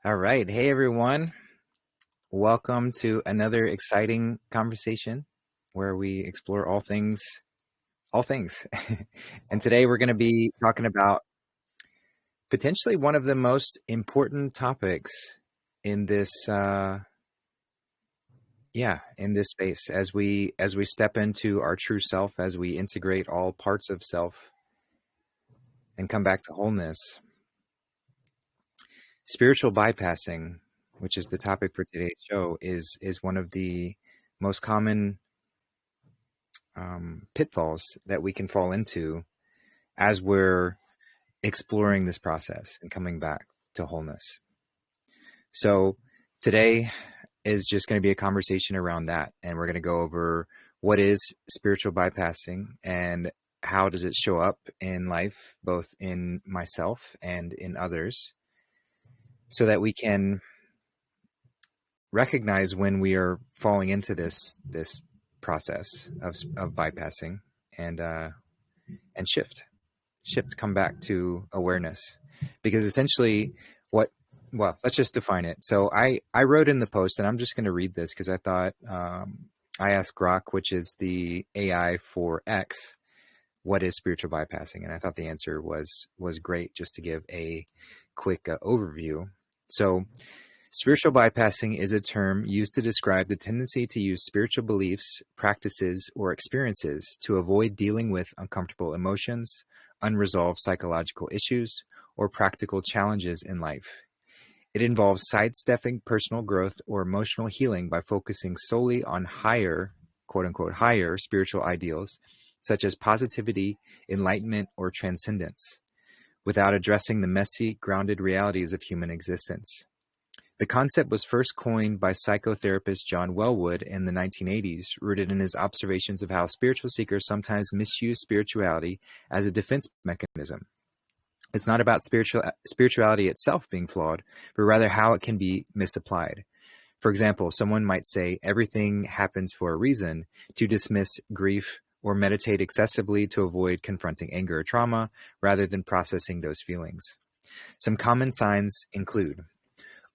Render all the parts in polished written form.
All right. Hey, everyone. Welcome to another exciting conversation where we explore all things, all things. And today we're going to be talking about potentially one of the most important topics in this, in this space as we step into our true self, as we integrate all parts of self and come back to wholeness. Spiritual bypassing, which is the topic for today's show, is one of the most common pitfalls that we can fall into as we're exploring this process and coming back to wholeness. So today is just going to be a conversation around that, and we're going to go over what is spiritual bypassing and how does it show up in life, both in myself and in others, so that we can recognize when we are falling into this process of bypassing and shift, come back to awareness. Because essentially let's just define it. So I wrote in the post, and I'm just going to read this because I thought, I asked Grok, which is the AI for X, what is spiritual bypassing? And I thought the answer was great, just to give a quick overview. So spiritual bypassing is a term used to describe the tendency to use spiritual beliefs, practices, or experiences to avoid dealing with uncomfortable emotions, unresolved psychological issues, or practical challenges in life. It involves sidestepping personal growth or emotional healing by focusing solely on higher, quote unquote, higher spiritual ideals, such as positivity, enlightenment, or transcendence, without addressing the messy, grounded realities of human existence. The concept was first coined by psychotherapist John Welwood in the 1980s, rooted in his observations of how spiritual seekers sometimes misuse spirituality as a defense mechanism. It's not about spirituality itself being flawed, but rather how it can be misapplied. For example, someone might say everything happens for a reason to dismiss grief, or meditate excessively to avoid confronting anger or trauma rather than processing those feelings. Some common signs include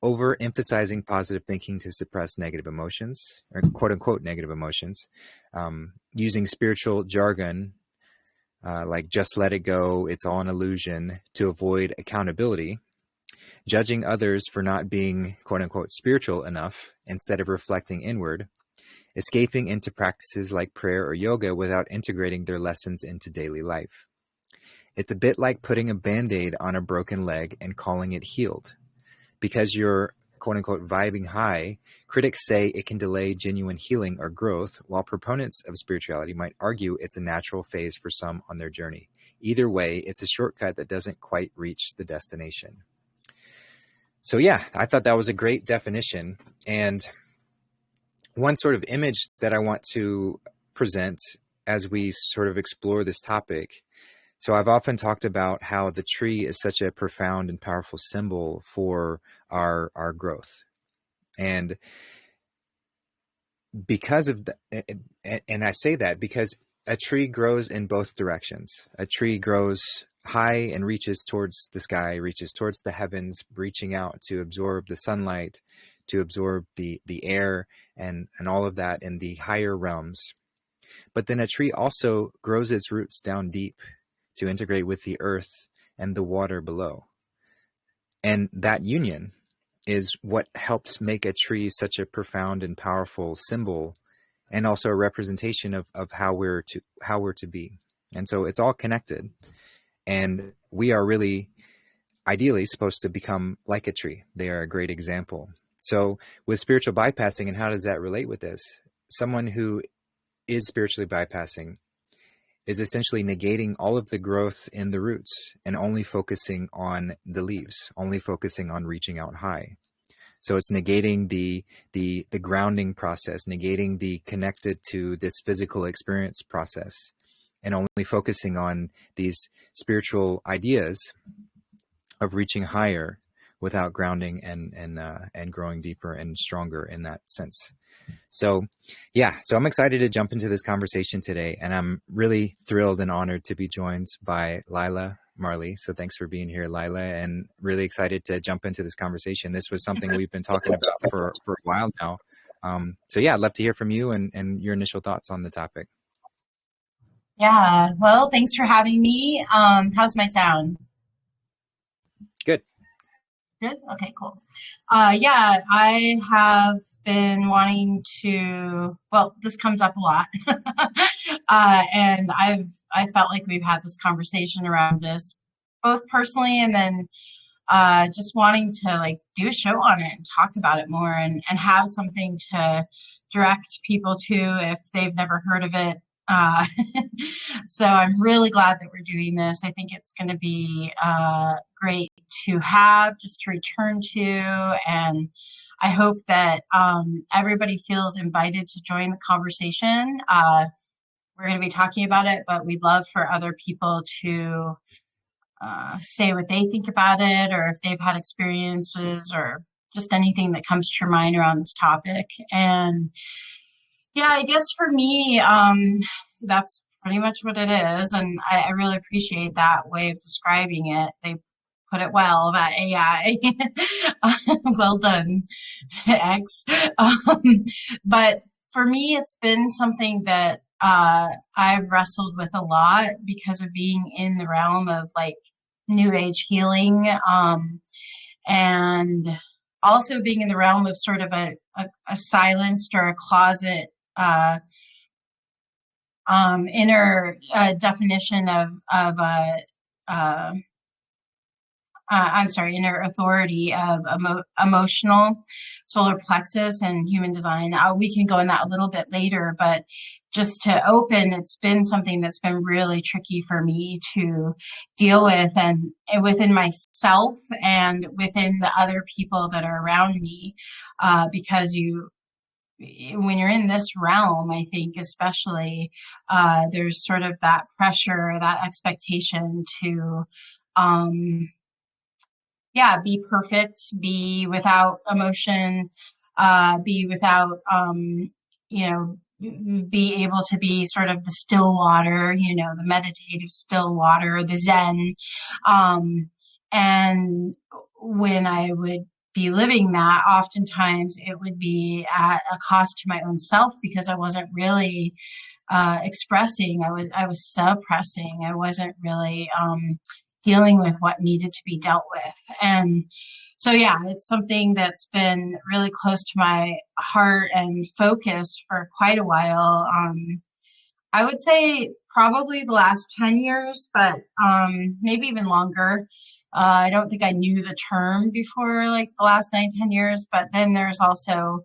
overemphasizing positive thinking to suppress negative emotions, or quote unquote negative emotions, using spiritual jargon like just let it go, it's all an illusion, to avoid accountability, judging others for not being quote unquote spiritual enough instead of reflecting inward, escaping into practices like prayer or yoga without integrating their lessons into daily life. It's a bit like putting a Band-Aid on a broken leg and calling it healed. Because you're quote unquote vibing high, critics say it can delay genuine healing or growth, while proponents of spirituality might argue it's a natural phase for some on their journey. Either way, it's a shortcut that doesn't quite reach the destination. So yeah, I thought that was a great definition. And one sort of image that I want to present as we sort of explore this topic. So I've often talked about how the tree is such a profound and powerful symbol for our growth. And because of and I say that because a tree grows in both directions. A tree grows high and reaches towards the sky, reaches towards the heavens, reaching out to absorb the sunlight, to absorb the air and all of that in the higher realms. But then a tree also grows its roots down deep to integrate with the earth and the water below. And that union is what helps make a tree such a profound and powerful symbol, and also a representation of how we're to be. And so it's all connected. And we are really ideally supposed to become like a tree. They are a great example. So with spiritual bypassing, and how does that relate with this? Someone who is spiritually bypassing is essentially negating all of the growth in the roots and only focusing on the leaves, only focusing on reaching out high. So it's negating the grounding process, negating the connected to this physical experience process, and only focusing on these spiritual ideas of reaching higher without grounding and growing deeper and stronger in that sense. So yeah, so I'm excited to jump into this conversation today, and I'm really thrilled and honored to be joined by Lila, Marley. So thanks for being here, Lila, and really excited to jump into this conversation. This was something we've been talking about for a while now. So yeah, I'd love to hear from you and your initial thoughts on the topic. Yeah, well, thanks for having me. How's my sound? Good. Good? Okay, cool. Yeah, I have been wanting to, well, this comes up a lot. And I felt like we've had this conversation around this, both personally and then just wanting to like do a show on it and talk about it more and have something to direct people to if they've never heard of it. Uh, so I'm really glad that we're doing this. I think it's going to be great to have, just to return to, and I hope that everybody feels invited to join the conversation. We're going to be talking about it, but we'd love for other people to say what they think about it, or if they've had experiences, or just anything that comes to your mind around this topic. And yeah, I guess for me, that's pretty much what it is. And I really appreciate that way of describing it. They put it well, that AI. Well done, X. But for me, it's been something that I've wrestled with a lot because of being in the realm of like new age healing, and also being in the realm of sort of a silenced or a closet uh, inner definition of uh, I'm sorry, inner authority of emotional solar plexus and human design. We can go in that a little bit later, but just to open, it's been something that's been really tricky for me to deal with, and within myself and within the other people that are around me, because when you're in this realm, I think especially, there's sort of that pressure, that expectation to, um, yeah, be perfect, be without emotion, be without, you know, be able to be sort of the still water, the meditative still water, the Zen. Um, and when I would be living that, oftentimes it would be at a cost to my own self because I wasn't really expressing. I was suppressing. I wasn't really dealing with what needed to be dealt with. And so, yeah, it's something that's been really close to my heart and focus for quite a while. I would say probably the last 10 years, but maybe even longer. I don't think I knew the term before like the last 9, 10 years, but then there's also,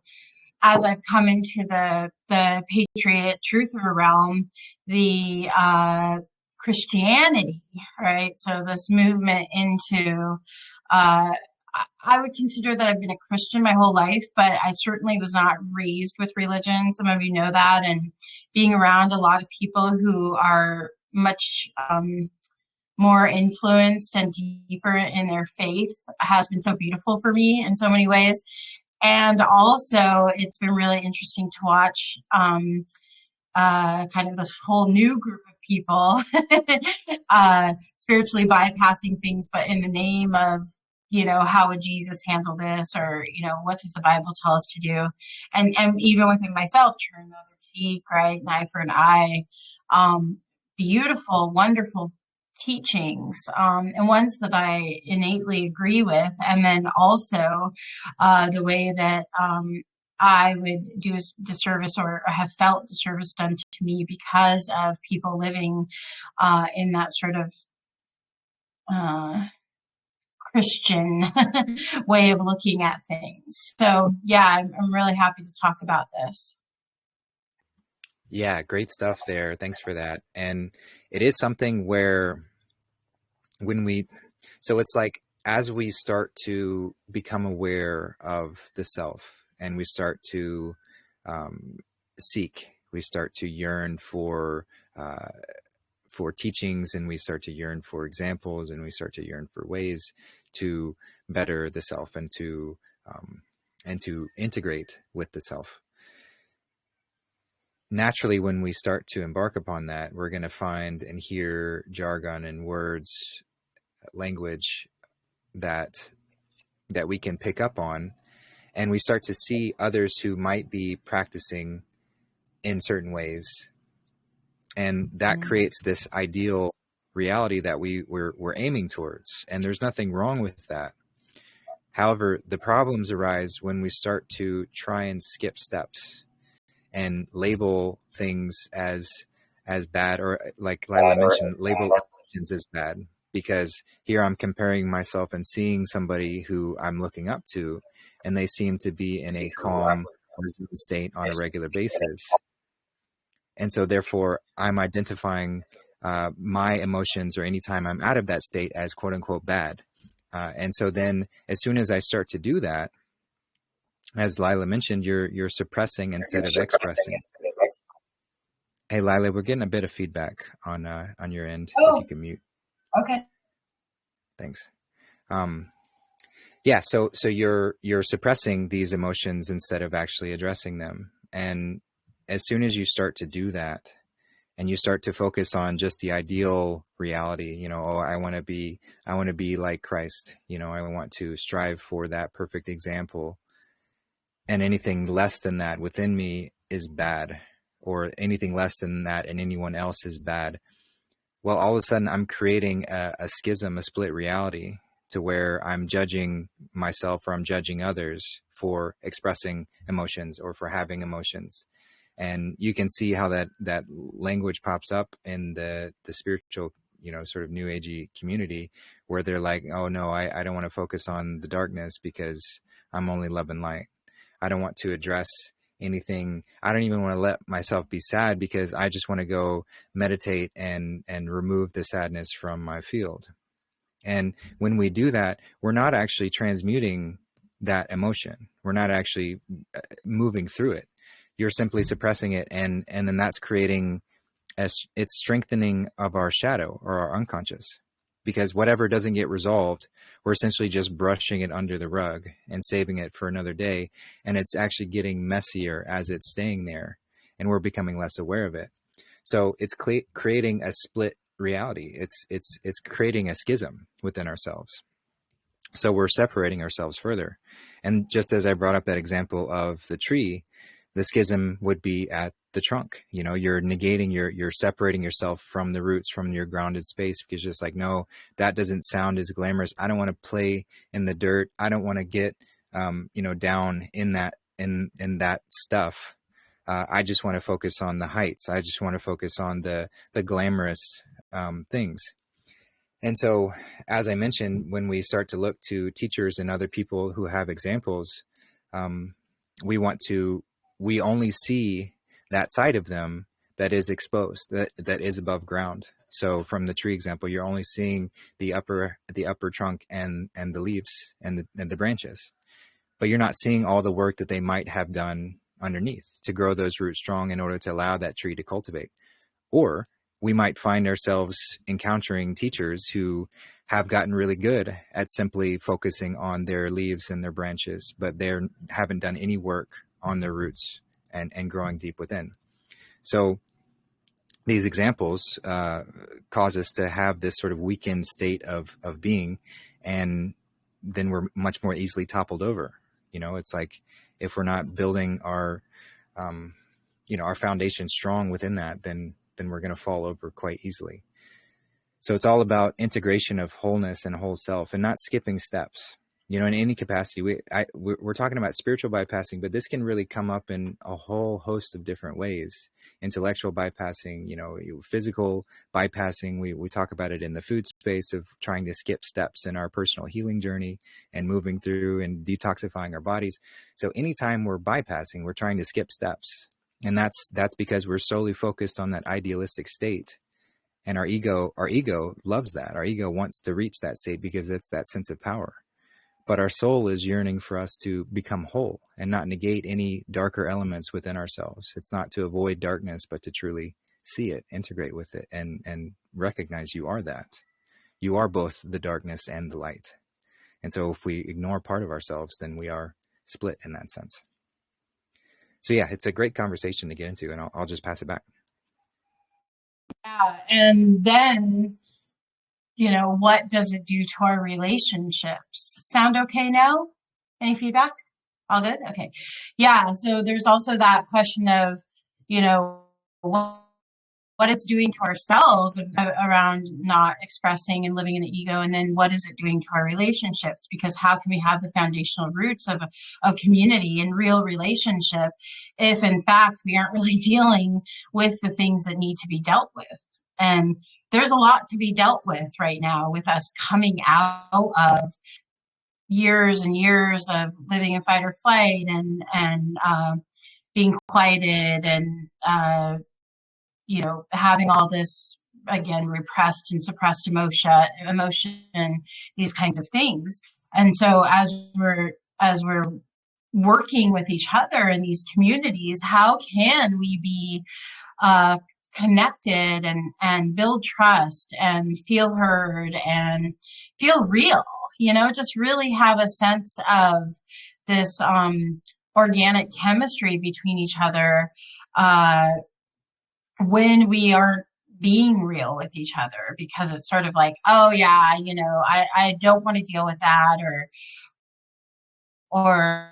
as I've come into the patriot truth of a realm, the Christianity, right? So this movement into, uh, I would consider that I've been a Christian my whole life, but I certainly was not raised with religion. Some of you know that, and being around a lot of people who are much more influenced and deeper in their faith has been so beautiful for me in so many ways. And also, it's been really interesting to watch kind of this whole new group of people spiritually bypassing things, but in the name of, how would Jesus handle this? Or, what does the Bible tell us to do? And even within myself, turn the other cheek, right? An eye for an eye. Um, Beautiful, wonderful teachings, and ones that I innately agree with. And then also the way that I would do a disservice or have felt disservice done to me because of people living in that sort of uh, Christian way of looking at things. So, yeah, I'm really happy to talk about this. Yeah, great stuff there. Thanks for that. And it is something where when we, so it's like as we start to become aware of the self and we start to um, seek, we start to yearn uh, for teachings, and we start to yearn for examples, and we start to yearn for ways to better the self and to integrate with the self. Naturally, when we start to embark upon that, we're going to find and hear jargon and words language that we can pick up on, and we start to see others who might be practicing in certain ways, and that creates this ideal reality that we're aiming towards, and there's nothing wrong with that. However, the problems arise when we start to try and skip steps and label things as bad, or like Lila mentioned, label emotions as bad, because here I'm comparing myself and seeing somebody who I'm looking up to, and they seem to be in a calm, resilient state on a regular basis. And so therefore I'm identifying my emotions, or anytime I'm out of that state, as quote unquote bad. And so then as soon as I start to do that, as Lila mentioned, you're suppressing instead of expressing. Hey, Lila, we're getting a bit of feedback on your end. If you can mute. Okay. Thanks. Yeah. So you're suppressing these emotions instead of actually addressing them. And as soon as you start to do that, and you start to focus on just the ideal reality, you know, oh, I want to be like Christ, you know, I want to strive for that perfect example. And anything less than that within me is bad, or anything less than that in anyone else is bad. Well, all of a sudden I'm creating a schism, a split reality, to where I'm judging myself, or I'm judging others for expressing emotions or for having emotions. And you can see how that language pops up in the spiritual, you know, sort of new agey community, where they're like, oh no, I don't want to focus on the darkness because I'm only love and light. I don't want to address anything. I don't even want to let myself be sad because I just want to go meditate and remove the sadness from my field. And when we do that, we're not actually transmuting that emotion. We're not actually moving through it. You're simply suppressing it, and then that's creating it's strengthening of our shadow, or our unconscious, because whatever doesn't get resolved, we're essentially just brushing it under the rug and saving it for another day, and it's actually getting messier as it's staying there, and we're becoming less aware of it. So it's creating a split reality. It's creating a schism within ourselves. So we're separating ourselves further. And just as I brought up that example of the tree, the schism would be at the trunk. You know, you're negating, you're separating yourself from the roots, from your grounded space, because you're just like, no, that doesn't sound as glamorous. I don't want to play in the dirt. I don't want to get, you know, down in that stuff. I just want to focus on the heights. I just want to focus on the glamorous things. And so, as I mentioned, when we start to look to teachers and other people who have examples, we only see that side of them that is exposed, that is above ground. So from the tree example, you're only seeing the upper trunk and the leaves and the branches, but you're not seeing all the work that they might have done underneath to grow those roots strong in order to allow that tree to cultivate. Or we might find ourselves encountering teachers who have gotten really good at simply focusing on their leaves and their branches, but they haven't done any work on their roots and growing deep within. So these examples cause us to have this sort of weakened state of being, and then we're much more easily toppled over. You know, it's like if we're not building our, you know, our foundation strong within that, then we're going to fall over quite easily. So it's all about integration of wholeness and whole self, and not skipping steps. You know, in any capacity, we're talking about spiritual bypassing, but this can really come up in a whole host of different ways. Intellectual bypassing, you know, physical bypassing. We talk about it in the food space of trying to skip steps in our personal healing journey and moving through and detoxifying our bodies. So anytime we're bypassing, we're trying to skip steps. And that's because we're solely focused on that idealistic state. And our ego loves that. Our ego wants to reach that state because it's that sense of power. But our soul is yearning for us to become whole and not negate any darker elements within ourselves. It's not to avoid darkness, but to truly see it, integrate with it, and recognize you are that. You are both the darkness and the light. And so if we ignore part of ourselves, then we are split in that sense. So yeah, it's a great conversation to get into, and I'll just pass it back. Yeah, and then what does it do to our relationships? Sound okay now? Any feedback? All good? Okay. Yeah. So there's also that question of, what it's doing to ourselves around not expressing and living in the ego, and then what is it doing to our relationships? Because how can we have the foundational roots of community and real relationship if in fact we aren't really dealing with the things that need to be dealt with? And there's a lot to be dealt with right now with us coming out of years and years of living in fight or flight and being quieted and having all this, again, repressed and suppressed emotion, these kinds of things. And so as we're working with each other in these communities, how can we be connected and build trust and feel heard and feel real, just really have a sense of this organic chemistry between each other when we aren't being real with each other, because it's sort of like, oh yeah, I don't want to deal with that, or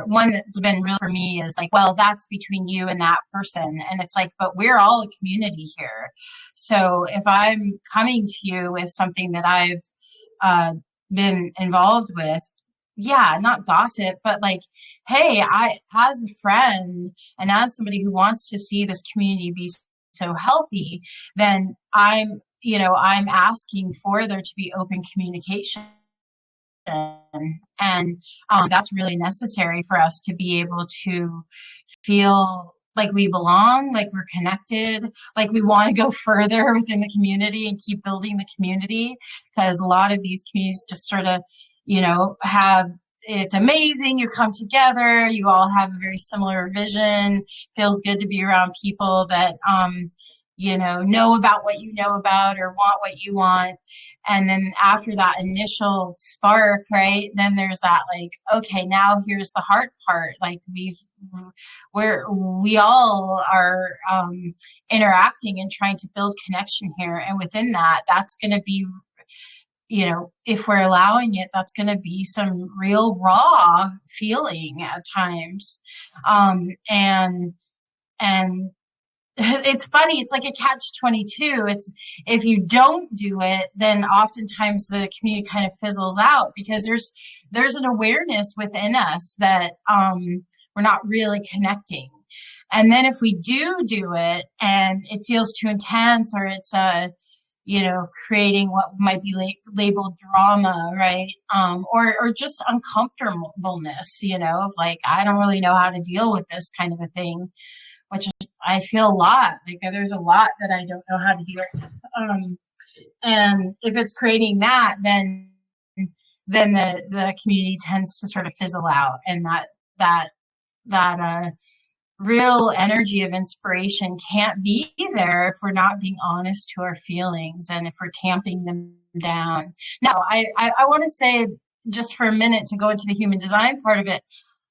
one that's been real for me is like, well, that's between you and that person. And it's like, but we're all a community here. So if I'm coming to you with something that I've been involved with, yeah, not gossip, but like, hey, as a friend and as somebody who wants to see this community be so healthy, then I'm asking for there to be open communication. And that's really necessary for us to be able to feel like we belong, like we're connected, like we want to go further within the community and keep building the community, because a lot of these communities just sort of, have, it's amazing, you come together, you all have a very similar vision, feels good to be around people that know about what you know about or want what you want. And then after that initial spark, right, then there's that like, okay, now here's the hard part. Like we all are interacting and trying to build connection here. And within that, that's going to be, if we're allowing it, that's going to be some real raw feeling at times. And it's funny, it's like a catch-22. It's, if you don't do it, then oftentimes the community kind of fizzles out, because there's an awareness within us that we're not really connecting. And then if we do it and it feels too intense, or it's creating what might be labeled drama, right? Or just uncomfortableness, of like, I don't really know how to deal with this kind of a thing, which I feel a lot. Like there's a lot that I don't know how to deal with. And if it's creating that, then the community tends to sort of fizzle out, and that real energy of inspiration can't be there if we're not being honest to our feelings and if we're tamping them down. Now, I want to say, just for a minute, to go into the human design part of it,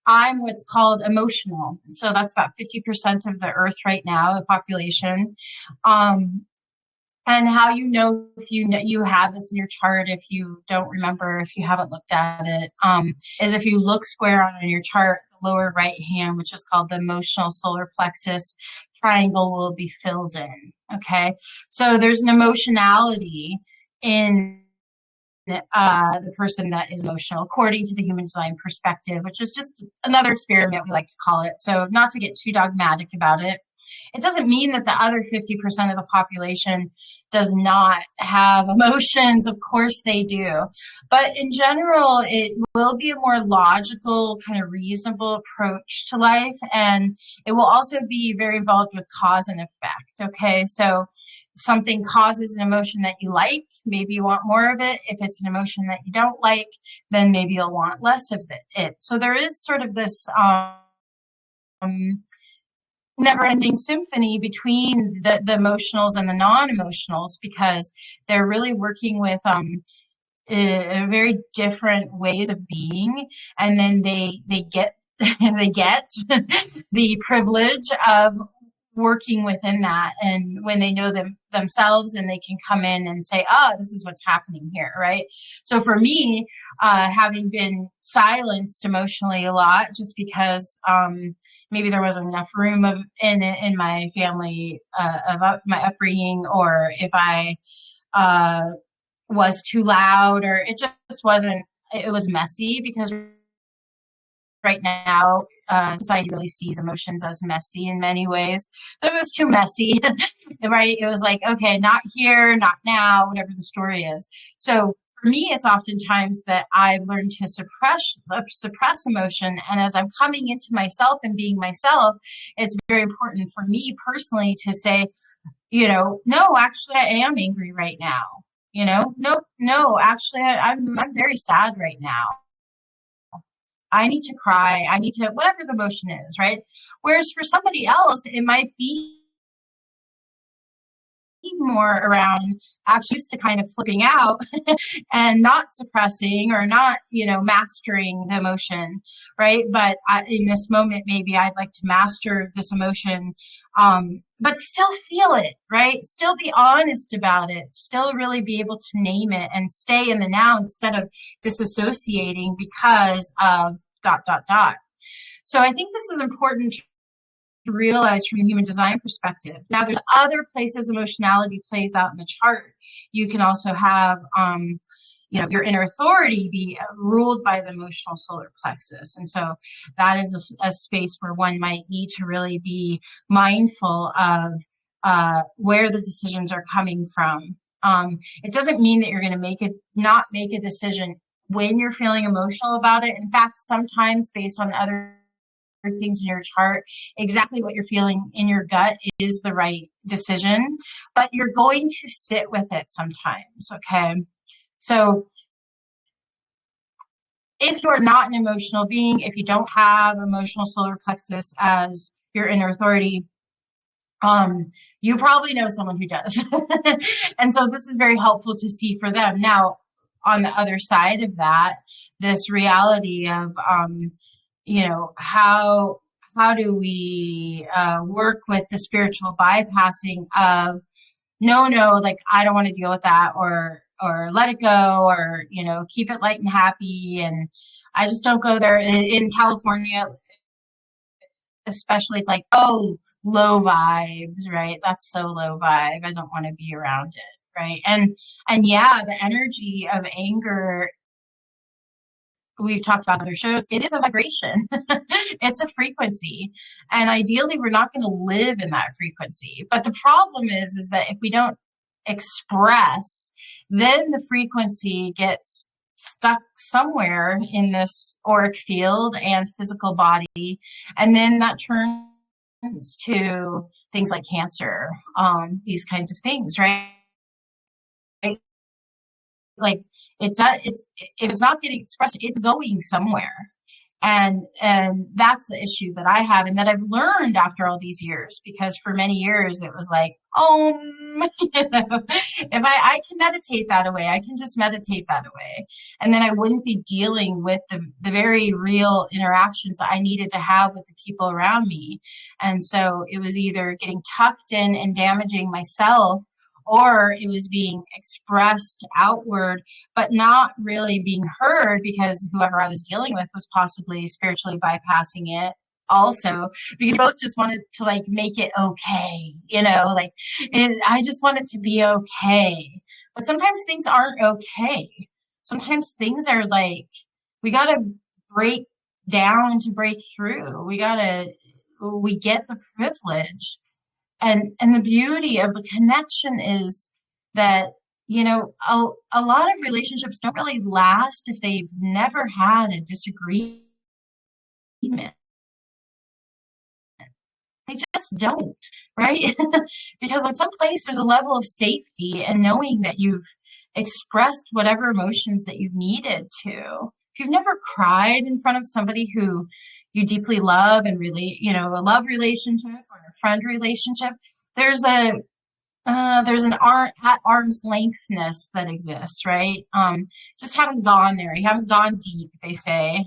I'm what's called emotional. So that's about 50% of the earth right now, the population. And how if you have this in your chart, if you don't remember, if you haven't looked at it, is if you look square on your chart, the lower right hand, which is called the emotional solar plexus triangle, will be filled in. Okay. So there's an emotionality in the person that is emotional, according to the human design perspective, which is just another experiment, we like to call it. So not to get too dogmatic about it. It doesn't mean that the other 50% of the population does not have emotions. Of course they do. But in general, it will be a more logical, kind of reasonable approach to life. And it will also be very involved with cause and effect. Okay, so something causes an emotion that you like, maybe you want more of it. If it's an emotion that you don't like, then maybe you'll want less of it. So there is sort of this never-ending symphony between the emotionals and the non-emotionals, because they're really working with very different ways of being, and then they get they get the privilege of working within that, and when they know themselves, and they can come in and say, this is what's happening here, right? So for me, having been silenced emotionally a lot, just because maybe there wasn't enough room in my family of my upbringing, or if I was too loud, or it just wasn't, it was messy, because right now, society really sees emotions as messy in many ways. So it was too messy, right? It was like, okay, not here, not now, whatever the story is. So for me, it's oftentimes that I've learned to suppress emotion. And as I'm coming into myself and being myself, it's very important for me personally to say, no, actually, I am angry right now. No, actually, I'm very sad right now. I need to cry. I need to, whatever the emotion is, right? Whereas for somebody else, it might be more around actually used to kind of flipping out and not suppressing, or not, mastering the emotion, right? But in this moment, maybe I'd like to master this emotion, but still feel it, right? Still be honest about it, still really be able to name it and stay in the now instead of disassociating because of ... So I think this is important to realize from a human design perspective. Now, there's other places emotionality plays out in the chart. You can also have, your inner authority be ruled by the emotional solar plexus. And so that is a space where one might need to really be mindful of where the decisions are coming from. It doesn't mean that you're going to not make a decision when you're feeling emotional about it. In fact, sometimes based on other things in your chart, exactly what you're feeling in your gut is the right decision, but you're going to sit with it sometimes. Okay. So if you're not an emotional being, if you don't have emotional solar plexus as your inner authority, you probably know someone who does. And so this is very helpful to see for them. Now, on the other side of that, this reality of, how do we work with the spiritual bypassing of, no, like, I don't want to deal with that, or let it go, or, keep it light and happy. And I just don't go there. In California, especially, it's like, oh, low vibes, right? That's so low vibe. I don't want to be around it, right? And yeah, the energy of anger, we've talked about other shows, it is a vibration. It's a frequency. And ideally, we're not going to live in that frequency. But the problem is that if we don't express, then the frequency gets stuck somewhere in this auric field and physical body. And then that turns to things like cancer, these kinds of things, right? Like, if it's not getting expressed, it's going somewhere. And that's the issue that I have, and that I've learned after all these years, because for many years it was like, if I can meditate that away, I can just meditate that away. And then I wouldn't be dealing with the very real interactions that I needed to have with the people around me. And so it was either getting tucked in and damaging myself, or it was being expressed outward, but not really being heard, because whoever I was dealing with was possibly spiritually bypassing it also, because both just wanted to, like, make it okay, I just want it to be okay. But sometimes things aren't okay. Sometimes things are like, we got to break down to break through. We get the privilege. And the beauty of the connection is that, a lot of relationships don't really last if they've never had a disagreement. They just don't, right? Because in some place there's a level of safety and knowing that you've expressed whatever emotions that you've needed to. If you've never cried in front of somebody who you deeply love and really, a love relationship or a friend relationship, there's an at arm's lengthness that exists, right? Just haven't gone there. You haven't gone deep, they say.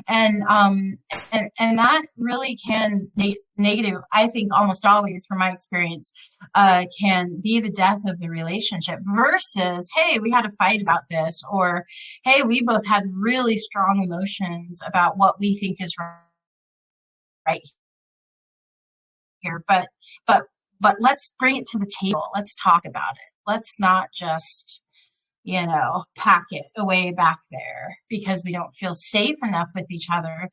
And that really can negative, I think almost always from my experience, can be the death of the relationship versus, hey, we had a fight about this, or hey, we both had really strong emotions about what we think is right here, but let's bring it to the table. Let's talk about it. Let's not just, pack it away back there because we don't feel safe enough with each other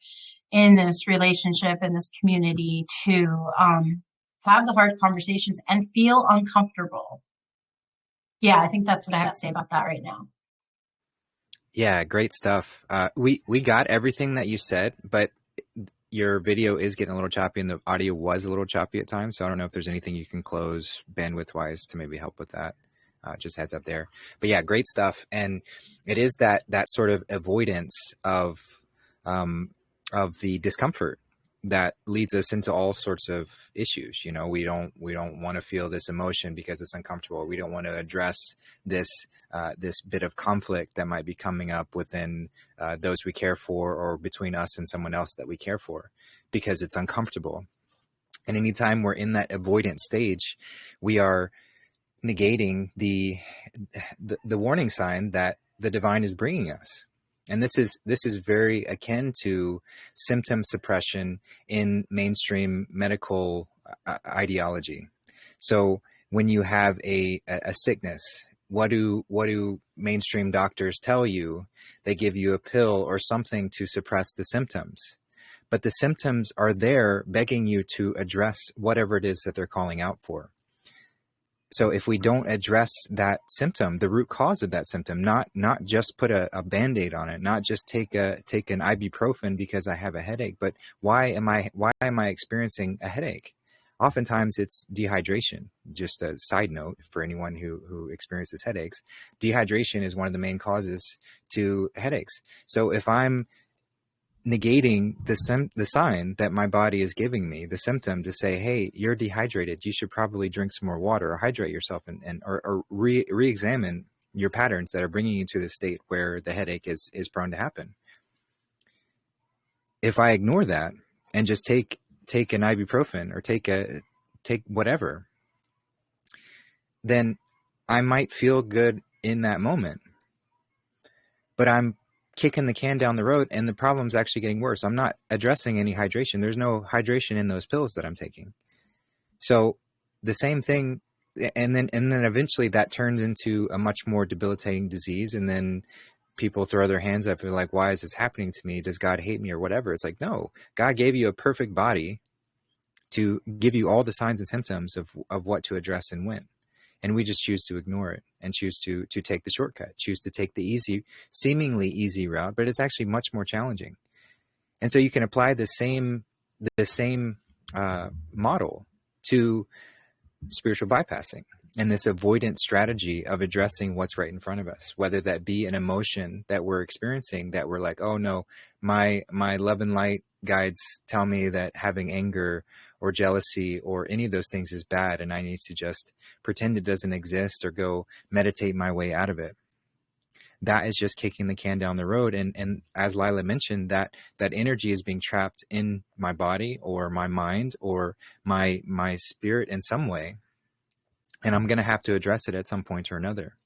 in this relationship, in this community, to have the hard conversations and feel uncomfortable. Yeah, I think that's what I have to say about that right now. Yeah, great stuff. We got everything that you said, but your video is getting a little choppy and the audio was a little choppy at times. So I don't know if there's anything you can close bandwidth wise to maybe help with that. Just heads up there. But yeah, great stuff. And it is that sort of avoidance of the discomfort that leads us into all sorts of issues. We don't want to feel this emotion because it's uncomfortable. We don't want to address this this bit of conflict that might be coming up within those we care for, or between us and someone else that we care for, because it's uncomfortable. And anytime we're in that avoidant stage, we are negating the warning sign that the divine is bringing us. And this is very akin to symptom suppression in mainstream medical ideology. So when you have a sickness, what do mainstream doctors tell you? They give you a pill or something to suppress the symptoms. But the symptoms are there begging you to address whatever it is that they're calling out for. So if we don't address that symptom, the root cause of that symptom, not just put a Band-Aid on it, not just take an ibuprofen because I have a headache, but why am I experiencing a headache? Oftentimes it's dehydration. Just a side note for anyone who experiences headaches, dehydration is one of the main causes to headaches. So if I'm negating the sign that my body is giving me, the symptom, to say, hey, you're dehydrated, you should probably drink some more water or hydrate yourself, or re-examine your patterns that are bringing you to the state where the headache is prone to happen. If I ignore that and just take an ibuprofen or take whatever, then I might feel good in that moment, but I'm kicking the can down the road and the problem's actually getting worse. I'm not addressing any hydration. There's no hydration in those pills that I'm taking. So the same thing, and then eventually that turns into a much more debilitating disease. And then people throw their hands up and like, why is this happening to me? Does God hate me or whatever? It's like, no, God gave you a perfect body to give you all the signs and symptoms of what to address and when. And we just choose to ignore it and choose to take the shortcut, choose to take the seemingly easy route, but it's actually much more challenging. And so you can apply the same model to spiritual bypassing and this avoidance strategy of addressing what's right in front of us, whether that be an emotion that we're experiencing that we're like, oh no, my love and light guides tell me that having anger or jealousy or any of those things is bad, and I need to just pretend it doesn't exist or go meditate my way out of it. That is just kicking the can down the road. And as Lila mentioned, that energy is being trapped in my body or my mind or my spirit in some way. And I'm going to have to address it at some point or another.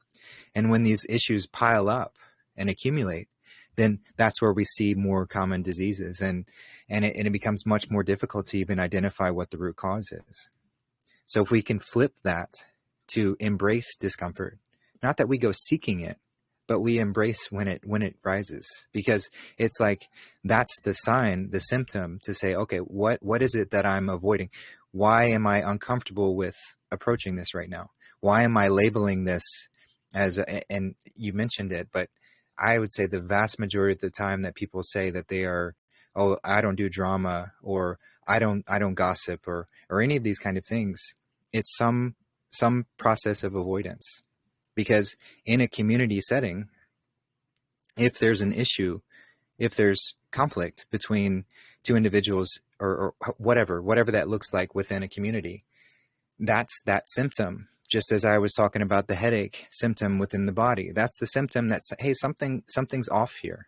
And when these issues pile up and accumulate, then that's where we see more common diseases, and it becomes much more difficult to even identify what the root cause is. So if we can flip that to embrace discomfort, not that we go seeking it, but we embrace when it rises, because it's like, that's the sign, the symptom to say, okay, what is it that I'm avoiding? Why am I uncomfortable with approaching this right now? Why am I labeling this as and you mentioned it, but I would say the vast majority of the time that people say that they are, oh, I don't do drama, or I don't gossip, or any of these kind of things, it's some process of avoidance. Because in a community setting, if there's an issue, if there's conflict between two individuals, or whatever that looks like within a community, that's that symptom. Just as I was talking about the headache symptom within the body, that's the symptom that's, hey, something's off here.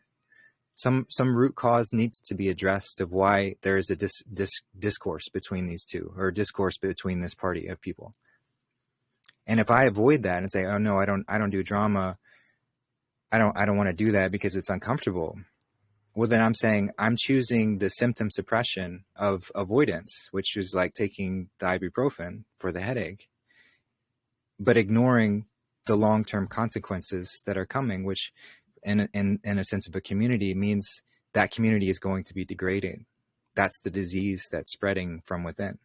Some root cause needs to be addressed of why there is a discourse between these two, or discourse between this party of people. And if I avoid that and say, oh no, I don't do drama, I don't want to do that because it's uncomfortable, well, then I'm saying I'm choosing the symptom suppression of avoidance, which is like taking the ibuprofen for the headache, but ignoring the long-term consequences that are coming, which in a sense of a community means that community is going to be degraded. That's the disease that's spreading from within.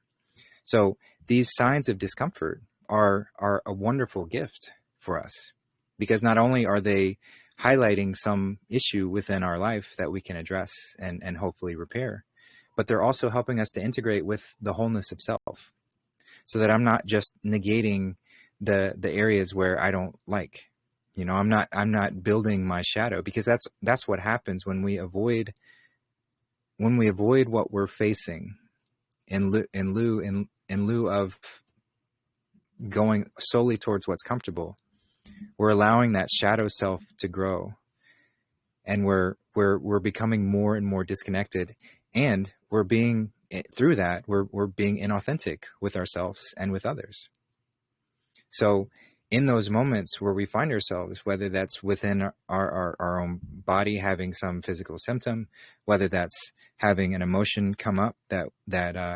So these signs of discomfort are a wonderful gift for us, because not only are they highlighting some issue within our life that we can address and hopefully repair, but they're also helping us to integrate with the wholeness of self, so that I'm not just negating the areas where I don't like. You know, I'm not building my shadow, because that's what happens when we avoid what we're facing in lieu of going solely towards what's comfortable. We're allowing that shadow self to grow, and we're becoming more and more disconnected, and we're being inauthentic with ourselves and with others. So in those moments where we find ourselves, whether that's within our own body having some physical symptom, whether that's having an emotion come up that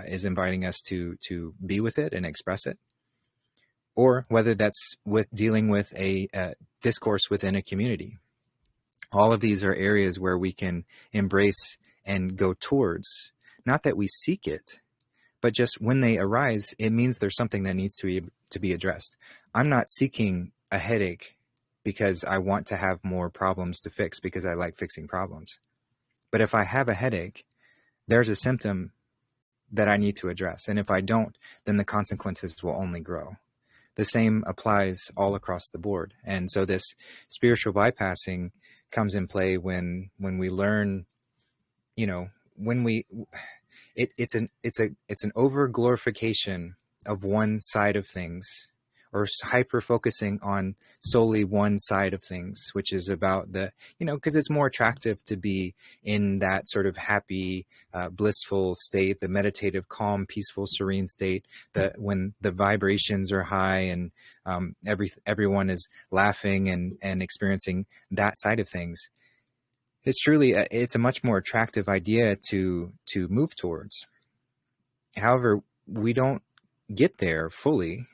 is inviting us to be with it and express it, or whether that's with dealing with a discourse within a community, all of these are areas where we can embrace and go towards. Not that we seek it, but just when they arise, it means there's something that needs to be addressed. I'm not seeking a headache because I want to have more problems to fix, because I like fixing problems. But if I have a headache, there's a symptom that I need to address. And if I don't, then the consequences will only grow. The same applies all across the board. And so this spiritual bypassing comes in play when we learn, you know, it's an over glorification of one side of things, or hyper focusing on solely one side of things, which is about because it's more attractive to be in that sort of happy, blissful state, the meditative, calm, peaceful, serene state, when the vibrations are high and everyone is laughing and experiencing that side of things. It's a much more attractive idea to move towards. However, we don't get there fully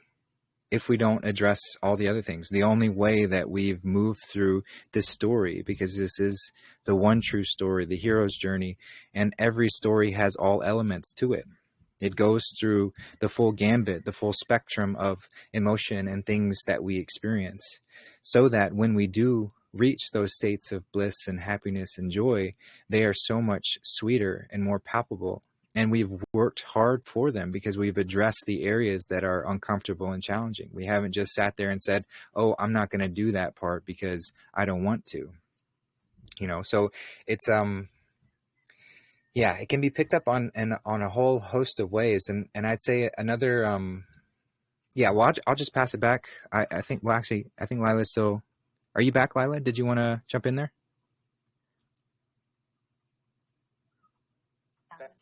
if we don't address all the other things. The only way that we've moved through this story, because this is the one true story, the hero's journey, and every story has all elements to it. It goes through the full gambit, the full spectrum of emotion and things that we experience, so that when we do reach those states of bliss and happiness and joy, they are so much sweeter and more palpable. And we've worked hard for them because we've addressed the areas that are uncomfortable and challenging. We haven't just sat there and said, oh, I'm not going to do that part because I don't want to. So it's it can be picked up on a whole host of ways. And I'd say another I'll just pass it back. I think Lila's still. Are you back, Lila? Did you want to jump in there?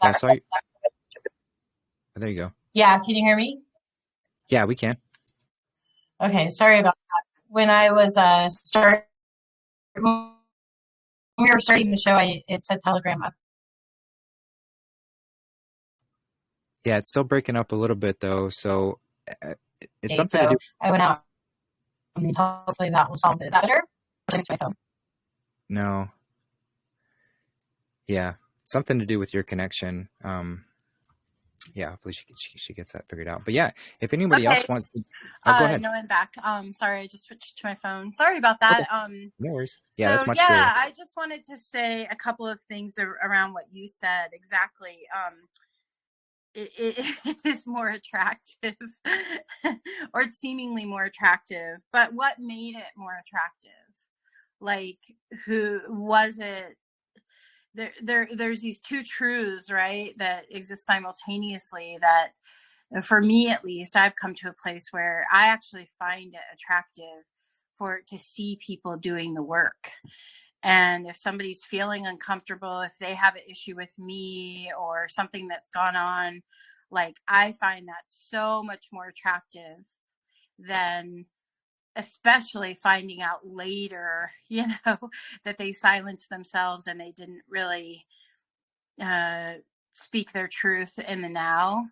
Yeah, I saw you. Oh, there you go. Yeah, can you hear me? Yeah, we can. Okay, sorry about that. When I was when we were starting the show, it said Telegram up. Yeah, it's still breaking up a little bit though, so it's something So to do. I went out, and hopefully that will solve it. Is that better? My phone. No. Yeah, something to do with your connection. Yeah, hopefully she gets that figured out. But yeah, if anybody else wants to, go ahead. No, I'm back. Sorry, I just switched to my phone. Sorry about that. Okay. No worries. Yeah, that's much clearer. clearer. I just wanted to say a couple of things around what you said. Exactly. It is more attractive, or it's seemingly more attractive. But what made it more attractive? Like, who was it? There's these two truths, right, that exist simultaneously, that for me at least, I've come to a place where I actually find it attractive to see people doing the work. And if somebody's feeling uncomfortable, if they have an issue with me or something that's gone on, like, I find that so much more attractive than especially finding out later, that they silenced themselves and they didn't really speak their truth in the now.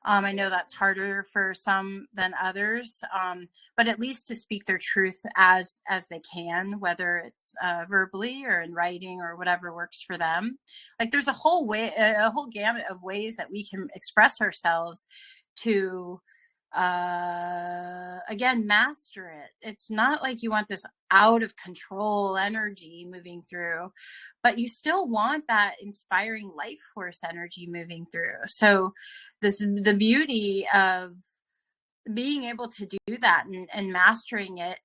I know that's harder for some than others, but at least to speak their truth as they can, whether it's verbally or in writing or whatever works for them. Like, there's a whole gamut of ways that we can express ourselves to again, master it. It's not like you want this out of control energy moving through, but you still want that inspiring life force energy moving through. So the beauty of being able to do that and mastering it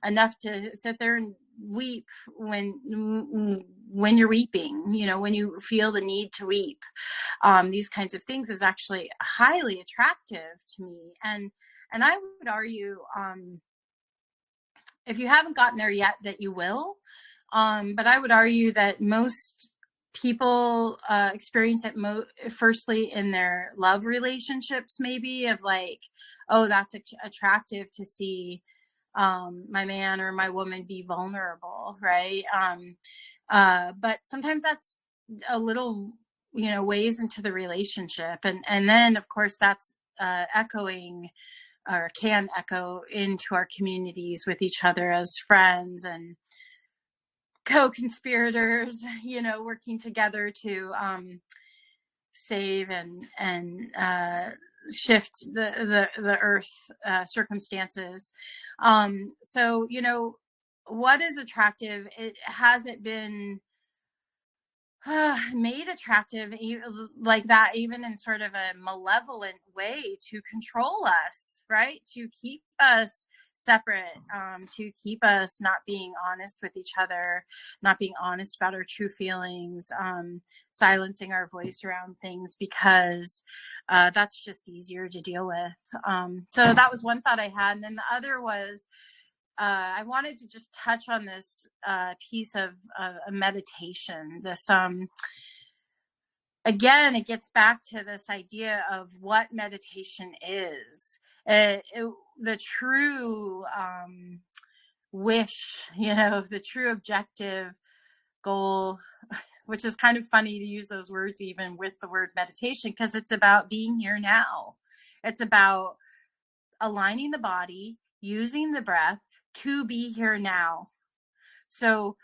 enough to sit there and weep when you're weeping, when you feel the need to weep, these kinds of things is actually highly attractive to me. And I would argue, if you haven't gotten there yet, that you will. But I would argue that most people experience it firstly in their love relationships, maybe, of like, oh, that's attractive to see my man or my woman be vulnerable, right? But sometimes that's a little, ways into the relationship. And then, of course, that's echoing, or can echo, into our communities with each other as friends and co-conspirators, working together to save and shift the earth circumstances. So, what is attractive? It hasn't been made attractive like that, even in sort of a malevolent way, to control us, right? To keep us separate, to keep us not being honest with each other, not being honest about our true feelings, silencing our voice around things because that's just easier to deal with. So that was one thought I had. And then the other was, I wanted to just touch on this piece of a meditation. This, again, it gets back to this idea of what meditation is. The true wish, the true objective goal, which is kind of funny to use those words even with the word meditation, because it's about being here now. It's about aligning the body, using the breath to be here now. So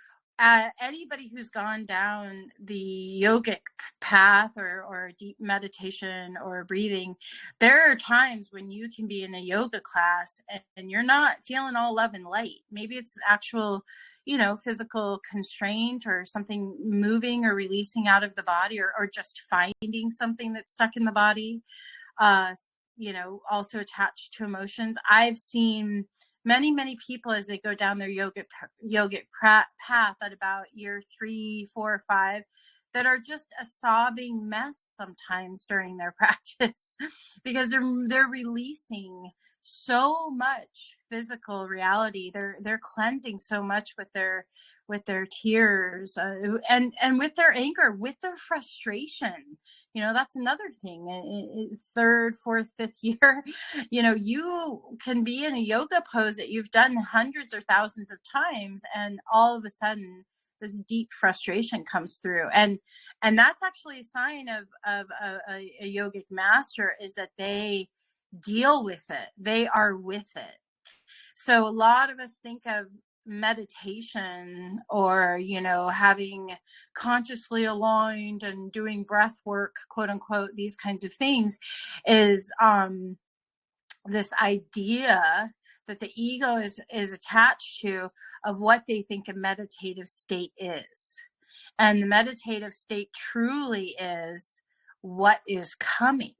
anybody who's gone down the yogic path or deep meditation or breathing, there are times when you can be in a yoga class and you're not feeling all love and light. Maybe it's actual, physical constraint or something moving or releasing out of the body, or just finding something that's stuck in the body, also attached to emotions. I've seen many people, as they go down their yogic path at about year 3, 4, or 5, that are just a sobbing mess sometimes during their practice because they're releasing so much physical reality. They're cleansing so much with their tears, and with their anger, with their frustration. That's another thing. Third, fourth, fifth year, you can be in a yoga pose that you've done hundreds or thousands of times, and all of a sudden this deep frustration comes through. And that's actually a sign of a yogic master, is that they deal with it. They are with it. So a lot of us think of meditation, or having consciously aligned and doing breath work, quote unquote, these kinds of things, is this idea that the ego is attached to, of what they think a meditative state is. And the meditative state truly is what is coming.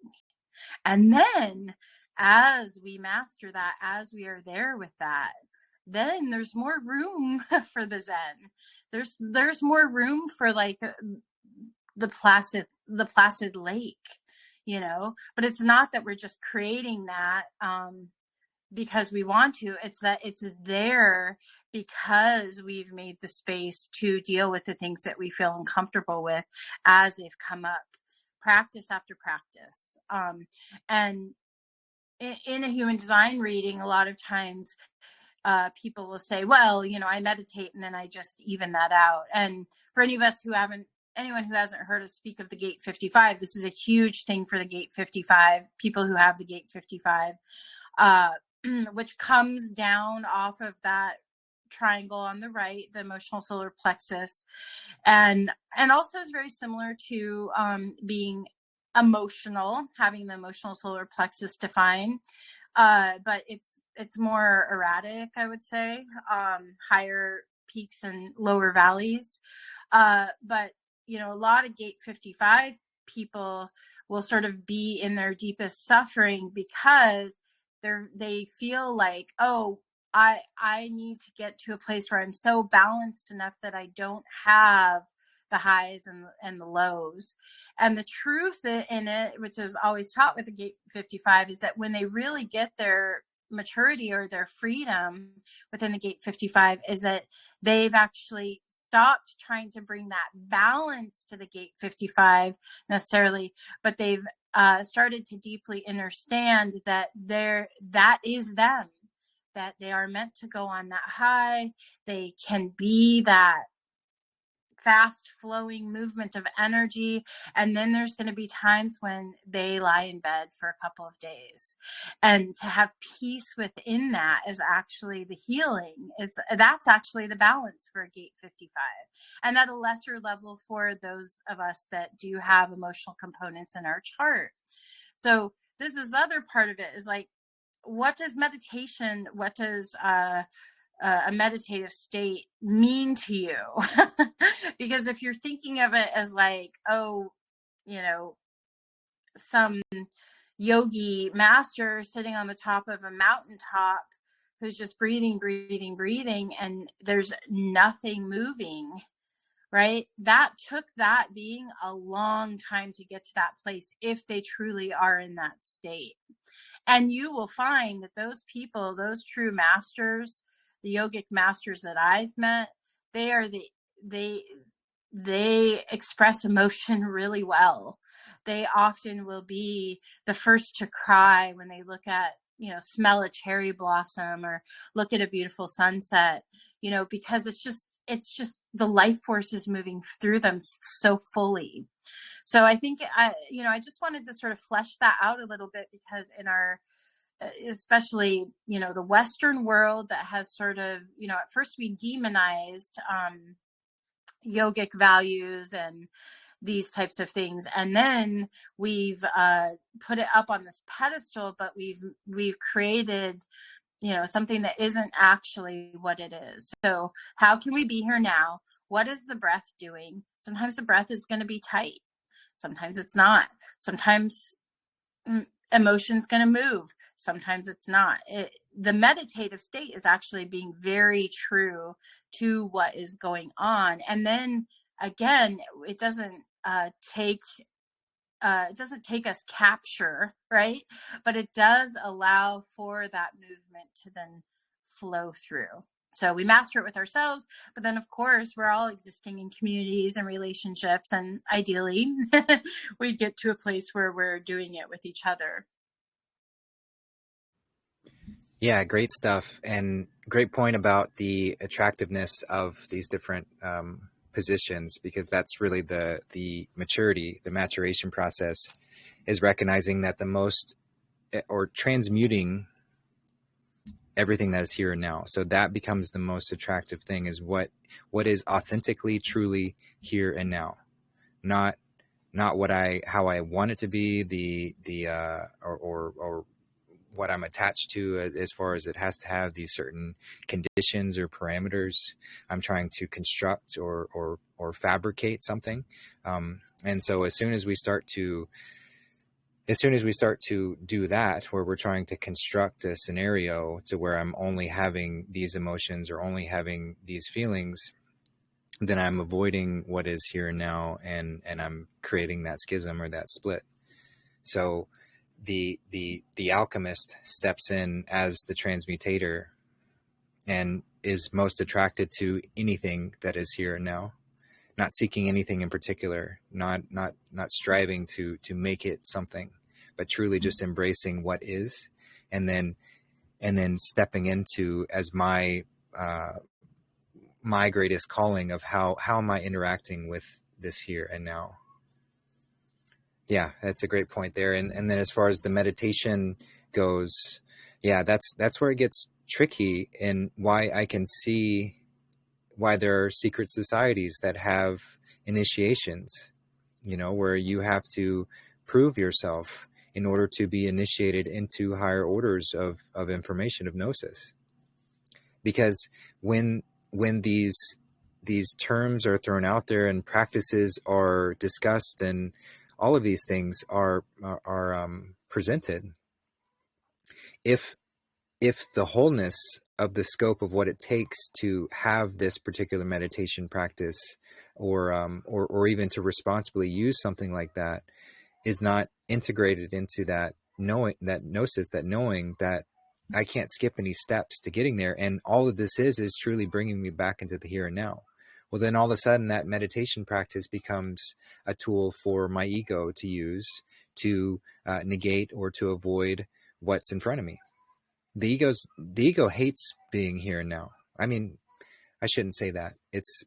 And then as we master that, as we are there with that, then there's more room for the Zen. There's more room for like the placid lake, but it's not that we're just creating that because we want to. It's that it's there because we've made the space to deal with the things that we feel uncomfortable with as they've come up, practice after practice. And in a human design reading, a lot of times people will say, well, I meditate and then I just even that out. And for anyone who hasn't heard us speak of the gate 55, this is a huge thing for the gate 55, people who have the gate 55, which comes down off of that triangle on the right, the emotional solar plexus, and also is very similar to being emotional, having the emotional solar plexus defined. But it's more erratic, I would say, higher peaks and lower valleys. But a lot of gate 55 people will sort of be in their deepest suffering because they feel like, oh, I need to get to a place where I'm so balanced enough that I don't have the highs and the lows. And the truth in it, which is always taught with the gate 55, is that when they really get their maturity or their freedom within the gate 55, is that they've actually stopped trying to bring that balance to the gate 55 necessarily, but they've started to deeply understand that that is them, that they are meant to go on that high. They can be that fast flowing movement of energy. And then there's going to be times when they lie in bed for a couple of days, and to have peace within that is actually the healing. That's actually the balance for gate 55. And at a lesser level for those of us that do have emotional components in our chart. So this is the other part of it, is like, what does meditation, what does a meditative state mean to you? Because if you're thinking of it as like, oh, some yogi master sitting on the top of a mountaintop who's just breathing, and there's nothing moving, right? That took that being a long time to get to that place if they truly are in that state. And you will find that those people, those true masters, the yogic masters that I've met, they express emotion really well. They often will be the first to cry when they look at, smell a cherry blossom or look at a beautiful sunset, because it's just the life force is moving through them so fully. So I think I just wanted to sort of flesh that out a little bit, because in our, especially, the Western world that has sort of, at first we demonized yogic values and these types of things, and then we've put it up on this pedestal, but we've created, something that isn't actually what it is. So how can we be here now? What is the breath doing? Sometimes the breath is going to be tight. Sometimes it's not. Sometimes emotion's going to move. Sometimes it's not. The meditative state is actually being very true to what is going on. And then again, it doesn't take us capture, right? But it does allow for that movement to then flow through. So we master it with ourselves, but then of course we're all existing in communities and relationships, and ideally we get to a place where we're doing it with each other. Yeah, great stuff. And great point about the attractiveness of these different positions, because that's really the maturity, the maturation process, is recognizing that the most, or transmuting everything that is here and now. So that becomes the most attractive thing, is what is authentically, truly here and now, not how I want it to be, or what I'm attached to, as far as it has to have these certain conditions or parameters I'm trying to construct or fabricate something. And so as soon as we start to do that, where we're trying to construct a scenario to where I'm only having these emotions or only having these feelings, then I'm avoiding what is here and now, and I'm creating that schism or that split. So the alchemist steps in as the transmutator, and is most attracted to anything that is here and now, not seeking anything in particular, not striving to make it something, but truly just embracing what is, and then stepping into as my my greatest calling of how am I interacting with this here and now. Yeah, that's a great point there. And then as far as the meditation goes, yeah, that's where it gets tricky, and why I can see why there are secret societies that have initiations, where you have to prove yourself in order to be initiated into higher orders of information, of gnosis. Because when these terms are thrown out there and practices are discussed and all of these things are presented, if the wholeness of the scope of what it takes to have this particular meditation practice, or even to responsibly use something like that, is not integrated into that knowing, that gnosis, that knowing that I can't skip any steps to getting there, and all of this is truly bringing me back into the here and now, well, then all of a sudden that meditation practice becomes a tool for my ego to use to negate or to avoid what's in front of me. The ego hates being here and now. I mean, I shouldn't say that. It's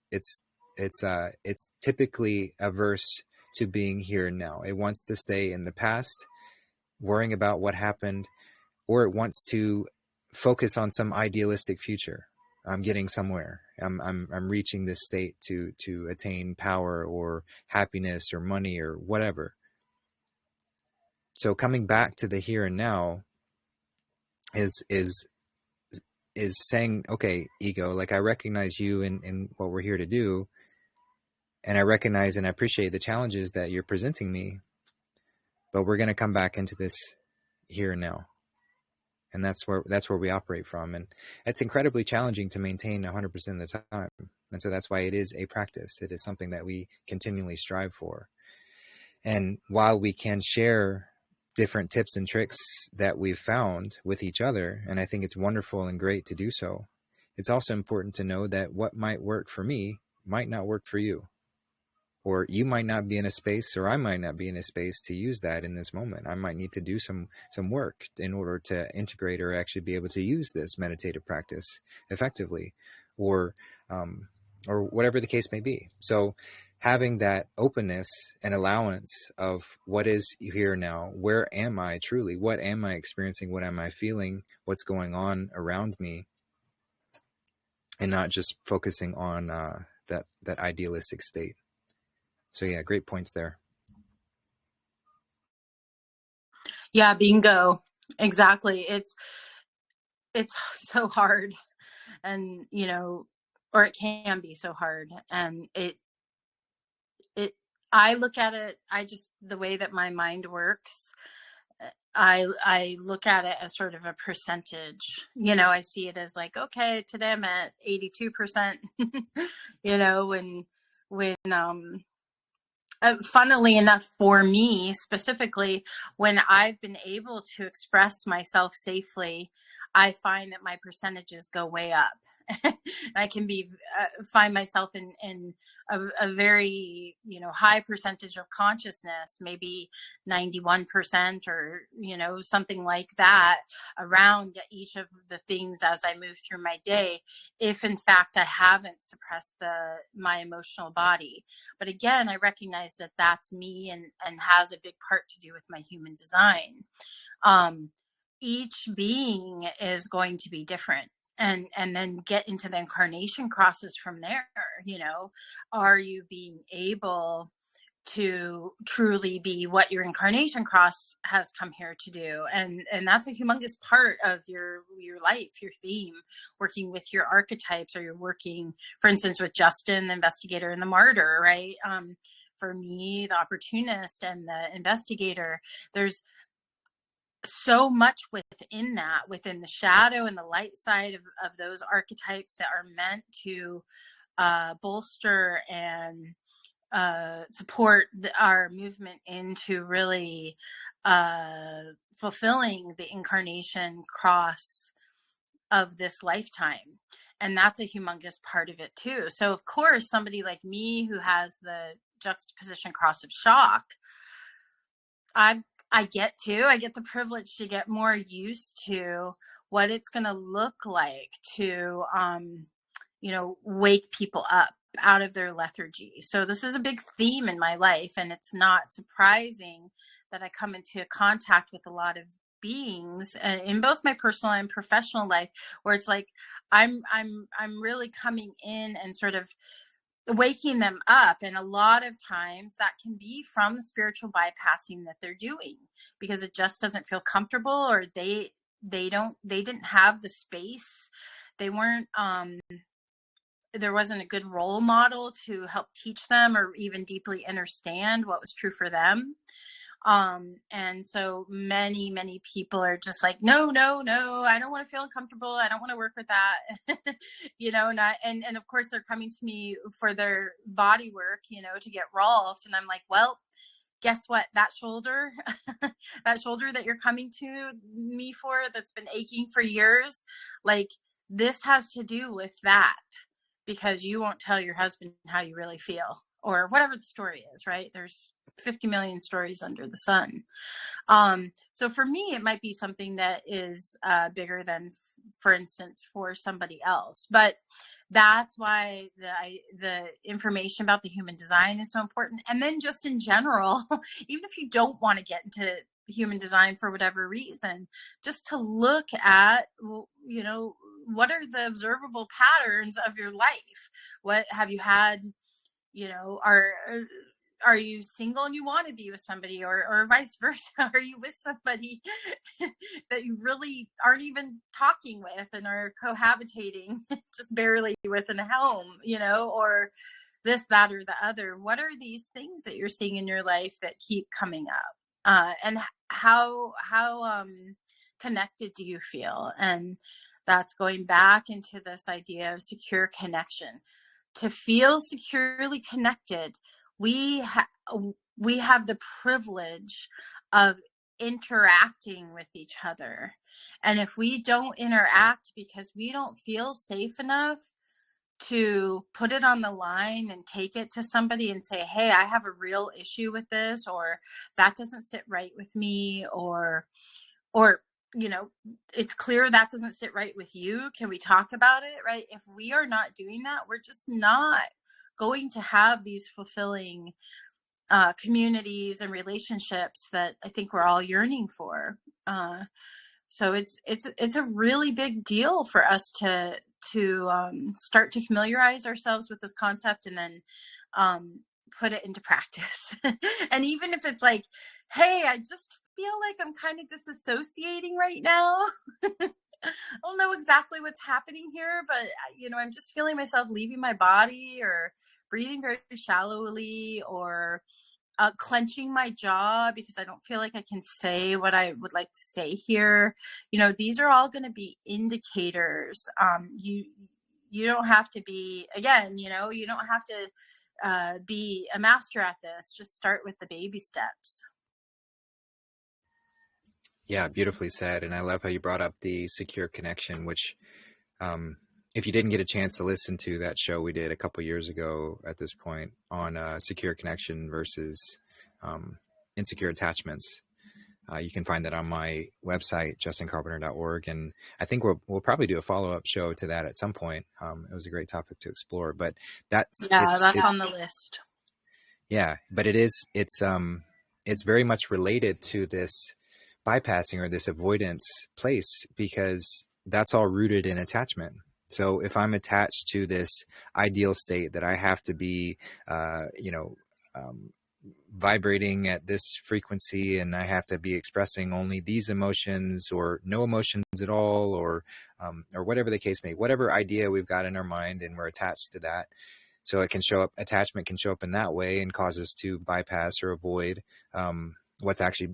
typically averse to being here and now. It wants to stay in the past, worrying about what happened, or it wants to focus on some idealistic future. I'm getting somewhere. I'm reaching this state to attain power or happiness or money or whatever. So coming back to the here and now is saying, okay, ego, like I recognize you in what we're here to do, and I recognize and I appreciate the challenges that you're presenting me, but we're going to come back into this here and now. And that's where we operate from. And it's incredibly challenging to maintain 100% of the time. And so that's why it is a practice. It is something that we continually strive for. And while we can share different tips and tricks that we've found with each other, and I think it's wonderful and great to do so, it's also important to know that what might work for me might not work for you. Or you might not be in a space, or I might not be in a space to use that in this moment. I might need to do some work in order to integrate or actually be able to use this meditative practice effectively, or whatever the case may be. So having that openness and allowance of what is here now, where am I truly? What am I experiencing? What am I feeling? What's going on around me? And not just focusing on that idealistic state. So yeah, great points there. Yeah, bingo. Exactly. It's so hard, and or it can be so hard, and I look at it, the way that my mind works, I look at it as sort of a percentage. I see it as like, okay, today I'm at 82%, when funnily enough, for me specifically, when I've been able to express myself safely, I find that my percentages go way up. I can find myself in a very high percentage of consciousness, maybe 91% or something like that, around each of the things as I move through my day, if in fact I haven't suppressed my emotional body. But again, I recognize that that's me, and has a big part to do with my human design. Each being is going to be different, and then get into the incarnation crosses from there. Are you being able to truly be what your incarnation cross has come here to do? And that's a humongous part of your life, your theme, working with your archetypes, or you're working, for instance, with Justin, the investigator and the martyr, right? For me, the opportunist and the investigator, there's so much within the shadow and the light side of those archetypes, that are meant to bolster and support our movement into really fulfilling the incarnation cross of this lifetime. And that's a humongous part of it too. So of course, somebody like me who has the juxtaposition cross of shock, I get the privilege to get more used to what it's going to look like to wake people up out of their lethargy. So this is a big theme in my life, and it's not surprising that I come into contact with a lot of beings in both my personal and professional life, where it's like I'm really coming in and sort of waking them up. And a lot of times that can be from the spiritual bypassing that they're doing, because it just doesn't feel comfortable, or they didn't have the space. They weren't there wasn't a good role model to help teach them or even deeply understand what was true for them. And so many people are just like, no, I don't want to feel uncomfortable. I don't want to work with that. And of course they're coming to me for their body work, to get rolfed. And I'm like, well, guess what? That shoulder, that shoulder that you're coming to me for, that's been aching for years, like this has to do with that, because you won't tell your husband how you really feel, or whatever the story is, right? There's 50 million stories under the sun. So for me, it might be something that is bigger than, for instance, for somebody else. But that's why the information about the human design is so important. And then just in general, even if you don't want to get into human design for whatever reason, just to look at, what are the observable patterns of your life? What have you had? Are you single and you want to be with somebody, or vice versa? Are you with somebody that you really aren't even talking with and are cohabitating just barely with in a home, or this, that, or the other? What are these things that you're seeing in your life that keep coming up? And how connected do you feel? And that's going back into this idea of secure connection. To feel securely connected, we have the privilege of interacting with each other. And if we don't interact because we don't feel safe enough to put it on the line and take it to somebody and say, hey, I have a real issue with this, or that doesn't sit right with me, or it's clear that doesn't sit right with you. Can we talk about it? Right? If we are not doing that, we're just not going to have these fulfilling communities and relationships that I think we're all yearning for. So it's a really big deal for us to start to familiarize ourselves with this concept, and then put it into practice. And even if it's like, hey, I just feel like I'm kind of disassociating right now. I don't know exactly what's happening here, but I'm just feeling myself leaving my body, or breathing very shallowly, or clenching my jaw because I don't feel like I can say what I would like to say here. These are all going to be indicators. You don't have to be, again, you don't have to be a master at this. Just start with the baby steps. Yeah, beautifully said. And I love how you brought up the secure connection, which if you didn't get a chance to listen to that show we did a couple years ago at this point on secure connection versus insecure attachments, you can find that on my website, justincarpenter.org. And I think we'll probably do a follow-up show to that at some point. It was a great topic to explore, but that's on the list. Yeah, but it's very much related to this bypassing or this avoidance place, because that's all rooted in attachment. So if I'm attached to this ideal state that I have to be, vibrating at this frequency, and I have to be expressing only these emotions or no emotions at all, or whatever the case may be, whatever idea we've got in our mind, and we're attached to that. So it can show up, attachment can show up in that way and cause us to bypass or avoid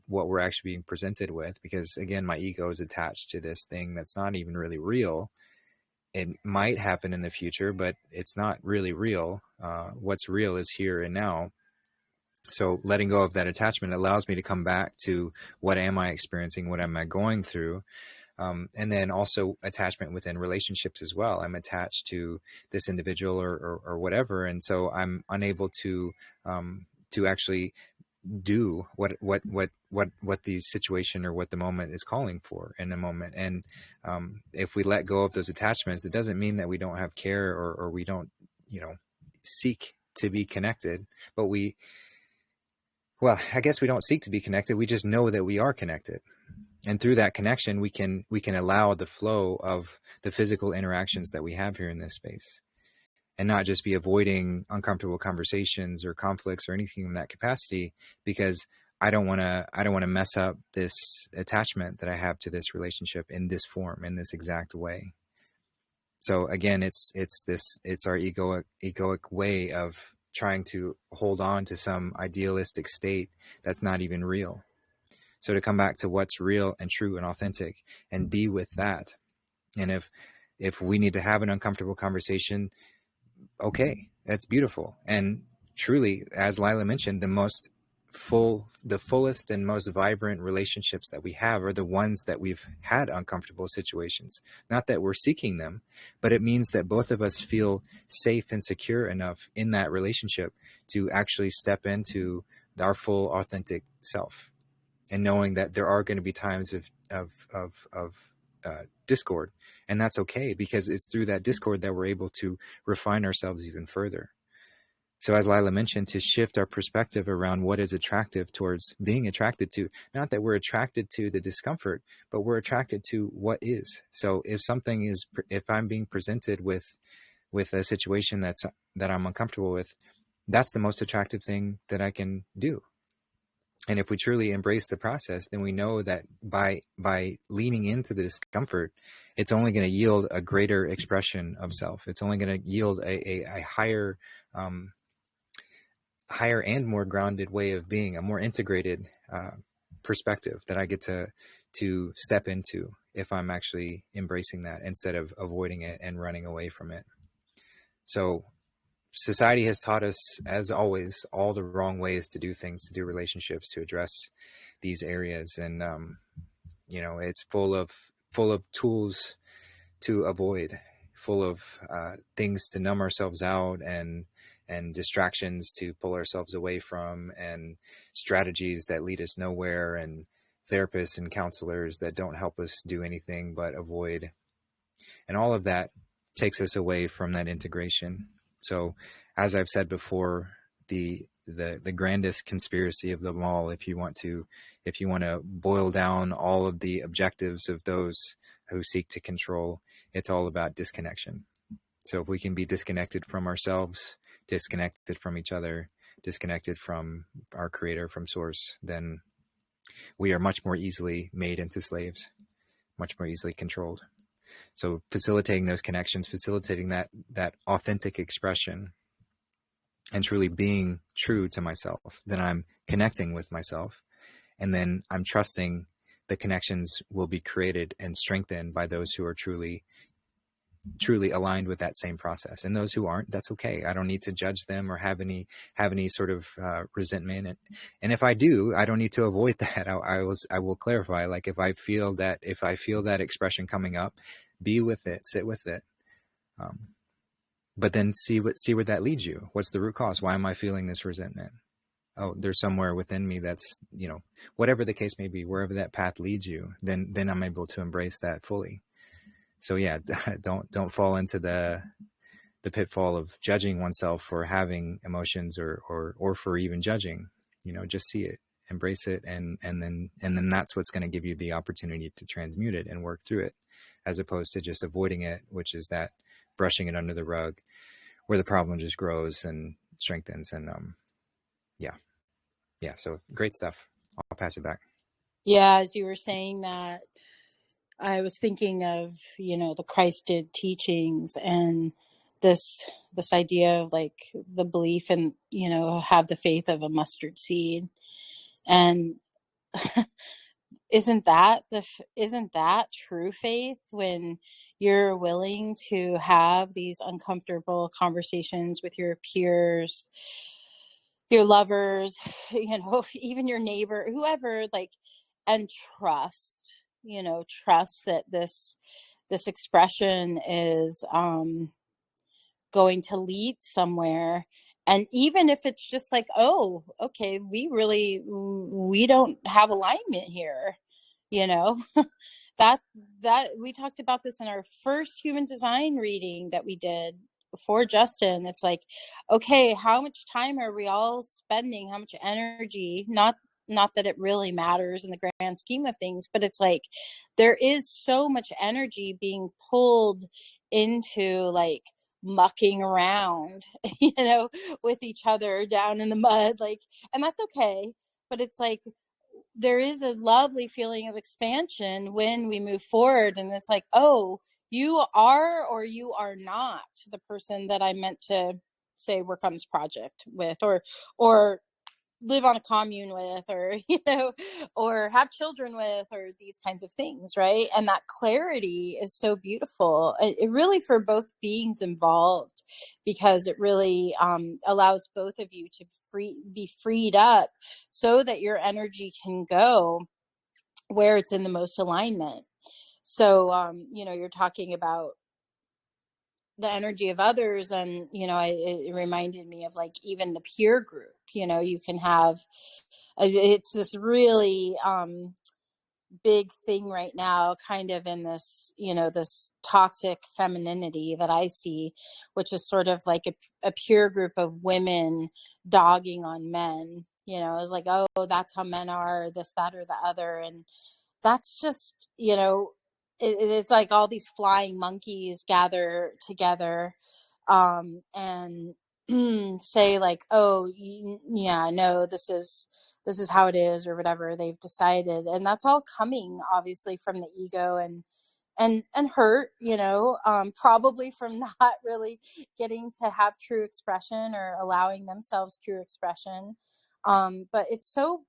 what we're actually being presented with. Because again, my ego is attached to this thing that's not even really real. It might happen in the future, but it's not really real. What's real is here and now. So letting go of that attachment allows me to come back to what am I experiencing? What am I going through? And then also attachment within relationships as well. I'm attached to this individual or whatever, and so I'm unable to actually do what the situation or what the moment is calling for in the moment. And if we let go of those attachments, it doesn't mean that we don't have care or we don't, seek to be connected, but I guess we don't seek to be connected. We just know that we are connected. And through that connection, we can allow the flow of the physical interactions that we have here in this space, and not just be avoiding uncomfortable conversations or conflicts or anything in that capacity, because I don't want to mess up this attachment that I have to this relationship in this form, in this exact way. So again, it's our egoic way of trying to hold on to some idealistic state that's not even real. So to come back to what's real and true and authentic and be with that. And if we need to have an uncomfortable conversation, okay, that's beautiful. And truly, as Lila mentioned, the fullest and most vibrant relationships that we have are the ones that we've had uncomfortable situations. Not that we're seeking them, but it means that both of us feel safe and secure enough in that relationship to actually step into our full authentic self. And knowing that there are going to be times of discord, and that's okay, because it's through that discord that we're able to refine ourselves even further. So as Lila mentioned, to shift our perspective around what is attractive towards being attracted to, not that we're attracted to the discomfort, but we're attracted to what is. So if I'm being presented with a situation that I'm uncomfortable with, that's the most attractive thing that I can do. And if we truly embrace the process, then we know that by leaning into the discomfort, it's only going to yield a greater expression of self. It's only going to yield a higher and more grounded way of being, a more integrated perspective that I get to step into if I'm actually embracing that instead of avoiding it and running away from it. So society has taught us, as always, all the wrong ways to do things, to do relationships, to address these areas. And, it's full of tools to avoid, full of things to numb ourselves out, and distractions to pull ourselves away from, and strategies that lead us nowhere, and therapists and counselors that don't help us do anything but avoid. And all of that takes us away from that integration. So as I've said before, the grandest conspiracy of them all, if you want to boil down all of the objectives of those who seek to control, it's all about disconnection. So if we can be disconnected from ourselves, disconnected from each other, disconnected from our creator, from source, then we are much more easily made into slaves, much more easily controlled. So facilitating those connections, facilitating that authentic expression, and truly being true to myself, then I'm connecting with myself, and then I'm trusting the connections will be created and strengthened by those who are truly aligned with that same process. And those who aren't, that's okay. I don't need to judge them or have any sort of resentment. And if I do, I don't need to avoid that. I will clarify, like, if I feel that expression coming up, be with it, sit with it. But then see where that leads you. What's the root cause? Why am I feeling this resentment? Oh, there's somewhere within me that's, whatever the case may be, wherever that path leads you, then I'm able to embrace that fully. So yeah, don't fall into the pitfall of judging oneself for having emotions or for even judging. Just see it, embrace it, and then that's what's going to give you the opportunity to transmute it and work through it, as opposed to just avoiding it, which is that brushing it under the rug, where the problem just grows and strengthens. And yeah. So great stuff. I'll pass it back. Yeah, as you were saying that, I was thinking of, the Christed teachings and this idea of like the belief and, have the faith of a mustard seed. And isn't that true faith, when you're willing to have these uncomfortable conversations with your peers, your lovers, even your neighbor, whoever, like, and trust trust that this expression is going to lead somewhere. And even if it's just like, oh, okay, we don't have alignment here, you know, that we talked about this in our first human design reading that we did for Justin. It's like, okay, how much time are we all spending? How much energy? Not that it really matters in the grand scheme of things, but it's like there is so much energy being pulled into like mucking around, with each other down in the mud, like, and that's okay. But it's like there is a lovely feeling of expansion when we move forward, and it's like, oh, you are or you are not the person that I meant to say work on this project with, or live on a commune with, or or have children with, or these kinds of things, right? And that clarity is so beautiful. It really, for both beings involved, because it really allows both of you to be freed up so that your energy can go where it's in the most alignment. So you're talking about the energy of others, and it reminded me of like even the peer group. You can have it's this really big thing right now, kind of in this this toxic femininity that I see, which is sort of like a peer group of women dogging on men. It's like, oh, that's how men are, this, that, or the other. And that's just it's like all these flying monkeys gather together and say like, oh, yeah, no, this is how it is, or whatever they've decided. And that's all coming obviously from the ego and hurt, probably from not really getting to have true expression or allowing themselves true expression. But it's so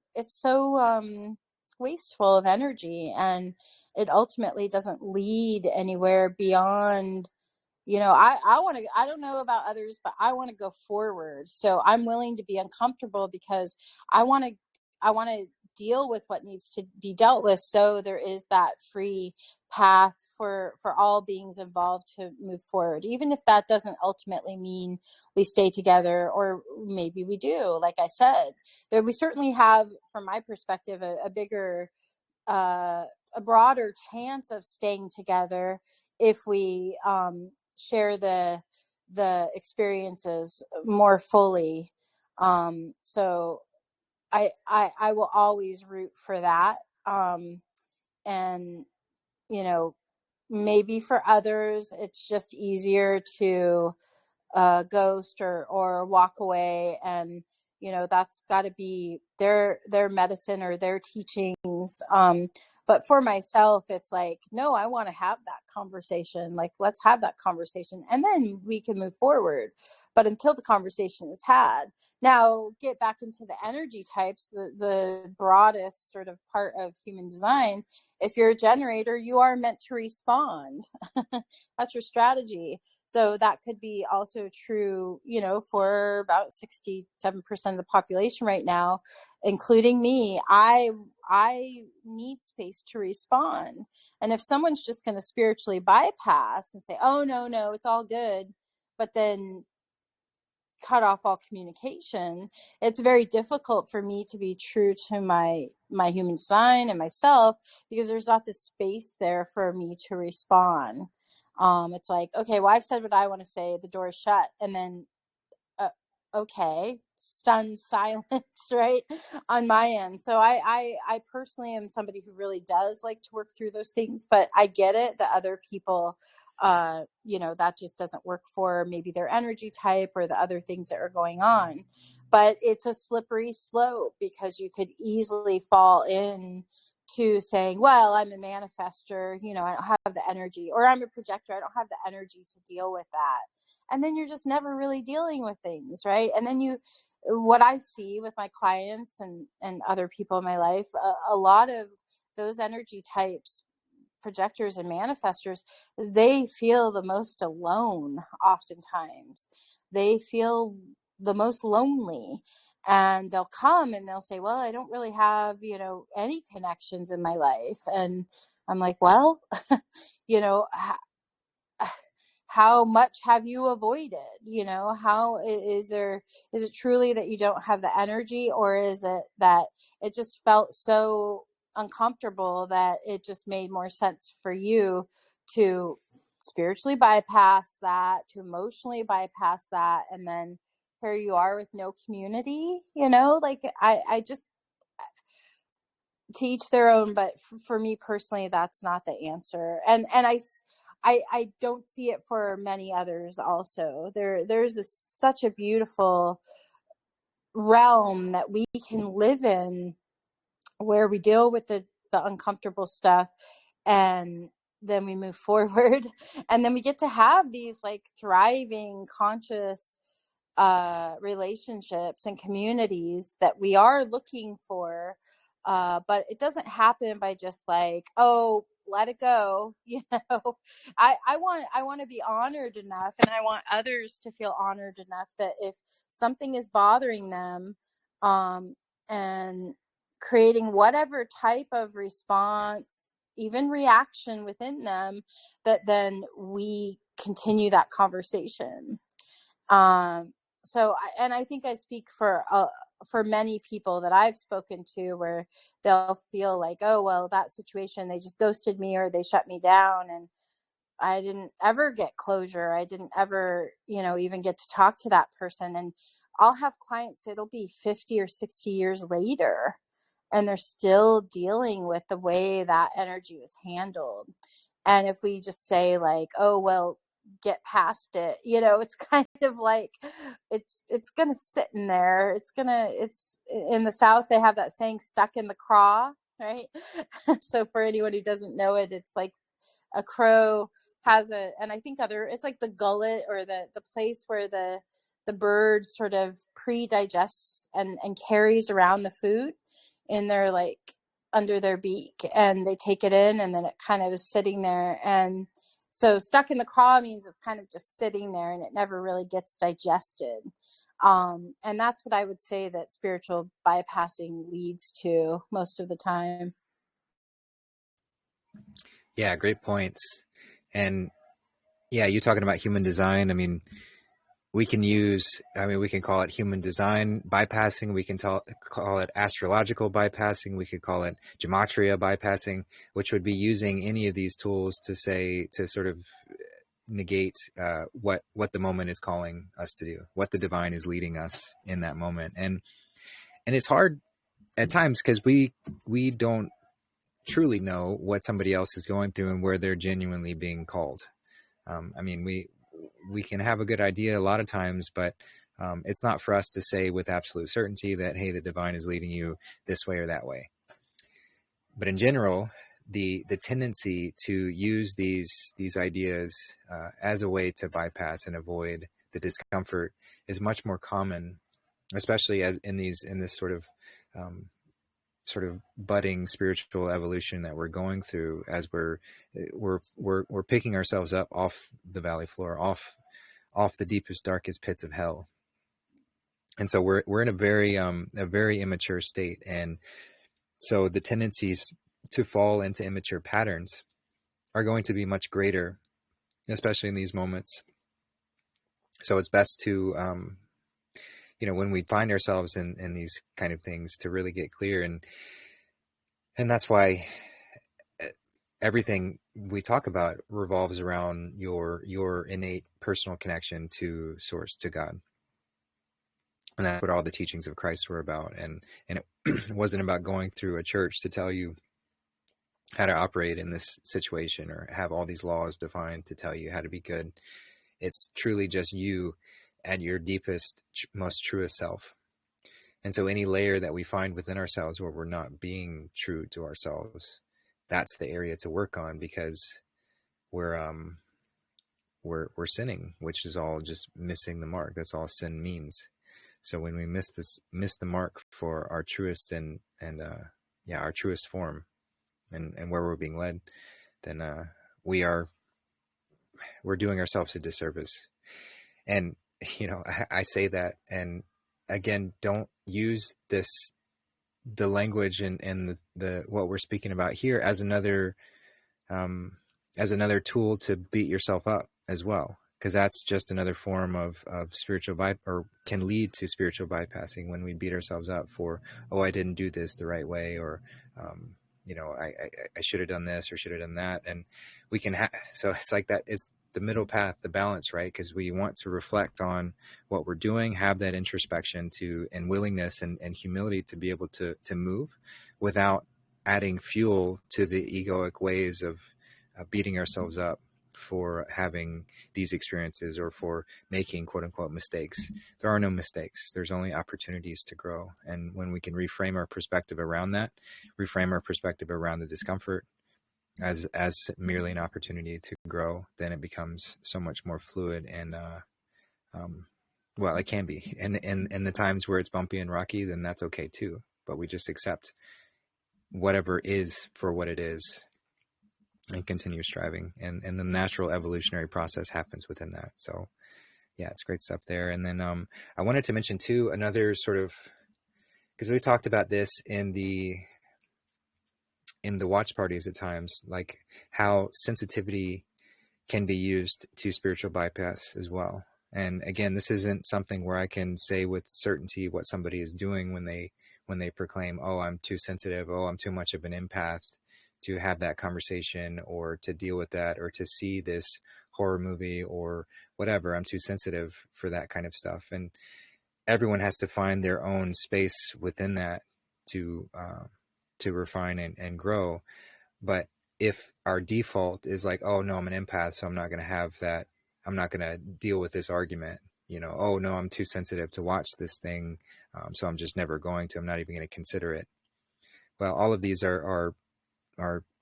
wasteful of energy, and it ultimately doesn't lead anywhere beyond, I want to, I don't know about others, but I want to go forward. So I'm willing to be uncomfortable because I want to deal with what needs to be dealt with. So there is that free path for all beings involved to move forward, even if that doesn't ultimately mean we stay together, or maybe we do. Like I said, we certainly have, from my perspective, a bigger, a broader chance of staying together if we share the experiences more fully. So I will always root for that. And maybe for others it's just easier to ghost or walk away, and that's got to be their medicine or their teachings. But for myself, it's like, no, I want to have that conversation. Like, let's have that conversation, and then we can move forward. But until the conversation is had, now get back into the energy types, the broadest sort of part of human design. If you're a generator, you are meant to respond. That's your strategy. So that could be also true, for about 67% of the population right now, including me. I need space to respond. And if someone's just going to spiritually bypass and say, oh, no, it's all good, but then cut off all communication, it's very difficult for me to be true to my human design and myself, because there's not the space there for me to respond. It's like, okay, well, I've said what I want to say, the door is shut, and then okay, stunned silence, right, on my end. So I personally am somebody who really does like to work through those things, but I get it that other people that just doesn't work for maybe their energy type or the other things that are going on. But it's a slippery slope, because you could easily fall in to saying, well, I'm a manifester, I don't have the energy, or I'm a projector, I don't have the energy to deal with that. And then you're just never really dealing with things, right? And then what I see with my clients and other people in my life, a lot of those energy types, projectors and manifestors, they feel the most alone. Oftentimes they feel the most lonely, and they'll come and they'll say, well, I don't really have any connections in my life. And I'm like, well, you know, how much have you avoided? You know, how is it truly that you don't have the energy, or is it that it just felt so uncomfortable that it just made more sense for you to spiritually bypass that, to emotionally bypass that, and then here you are with no community, you know? Like I just, to each their own, but for me personally, that's not the answer. And I don't see it for many others also. There's such a beautiful realm that we can live in, where we deal with the uncomfortable stuff, and then we move forward, and then we get to have these like thriving, conscious relationships and communities that we are looking for. But it doesn't happen by just like, oh, let it go. You know, I want to be honored enough, and I want others to feel honored enough that if something is bothering them, and creating whatever type of response, even reaction within them, that then we continue that conversation. um and I think I speak for many people that I've spoken to, where they'll feel like, oh well, that situation, they just ghosted me or they shut me down, and I didn't ever get closure. I didn't ever, even get to talk to that person. And I'll have clients, it'll be 50 or 60 years later, and they're still dealing with the way that energy was handled. And if we just say like, oh, well, get past it, it's kind of like, it's going to sit in there. It's in the South, they have that saying, stuck in the craw, right? So for anyone who doesn't know it, it's like a crow has and I think it's like the gullet, or the place where the bird sort of pre-digests and carries around the food in their, like, under their beak, and they take it in, and then it kind of is sitting there. And so stuck in the craw means it's kind of just sitting there and it never really gets digested. And that's what I would say that spiritual bypassing leads to most of the time. Yeah, great points. And yeah, you talking about human design. I mean, we can call it human design bypassing. We can call it astrological bypassing. We could call it gematria bypassing, which would be using any of these tools to sort of negate what the moment is calling us to do, what the divine is leading us in that moment. And it's hard at times because we don't truly know what somebody else is going through and where they're genuinely being called. I mean, we can have a good idea a lot of times, but it's not for us to say with absolute certainty that, hey, the divine is leading you this way or that way. But in general, the tendency to use these ideas as a way to bypass and avoid the discomfort is much more common, especially as in this sort of budding spiritual evolution that we're going through, as we're picking ourselves up off the valley floor, off the deepest, darkest pits of hell. And so we're in a very immature state. And so the tendencies to fall into immature patterns are going to be much greater, especially in these moments. So it's best to, when we find ourselves in these kind of things, to really get clear. And that's why everything we talk about revolves around your innate personal connection to source, to God. And that's what all the teachings of Christ were about. And it wasn't about going through a church to tell you how to operate in this situation, or have all these laws defined to tell you how to be good. It's truly just you at your deepest, most truest self. And so any layer that we find within ourselves where we're not being true to ourselves, that's the area to work on, because we're sinning, which is all just missing the mark. That's all sin means. So when we miss the mark for our truest our truest form, and where we're being led, then we're doing ourselves a disservice. And I say that, and again, don't use the language and the what we're speaking about here as another as another tool to beat yourself up as well, because that's just another form of spiritual or can lead to spiritual bypassing, when we beat ourselves up for, oh, I didn't do this the right way, or I should have done this or should have done that. And we can so it's like that. It's the middle path, the balance, right? Because we want to reflect on what we're doing, have that introspection and willingness and humility to be able to move without adding fuel to the egoic ways of beating ourselves up for having these experiences or for making quote unquote mistakes. There are no mistakes. There's only opportunities to grow. And when we can reframe our perspective around that, reframe our perspective around the discomfort as merely an opportunity to grow, then it becomes so much more fluid. And well, it can be. And the times where it's bumpy and rocky, then that's okay too. But we just accept whatever is for what it is and continue striving. And the natural evolutionary process happens within that. So yeah, it's great stuff there. And then I wanted to mention too, another sort of, because we've talked about this in the watch parties at times, like how sensitivity can be used to spiritual bypass as well. And again, this isn't something where I can say with certainty what somebody is doing when they proclaim, oh, I'm too sensitive, oh, I'm too much of an empath to have that conversation or to deal with that or to see this horror movie or whatever. I'm too sensitive for that kind of stuff. And everyone has to find their own space within that to refine and grow. But if our default is like, oh no, I'm an empath, so I'm not going to have that, I'm not going to deal with this argument, oh no, I'm too sensitive to watch this thing, so I'm just never going to, I'm not even going to consider it. Well, all of these are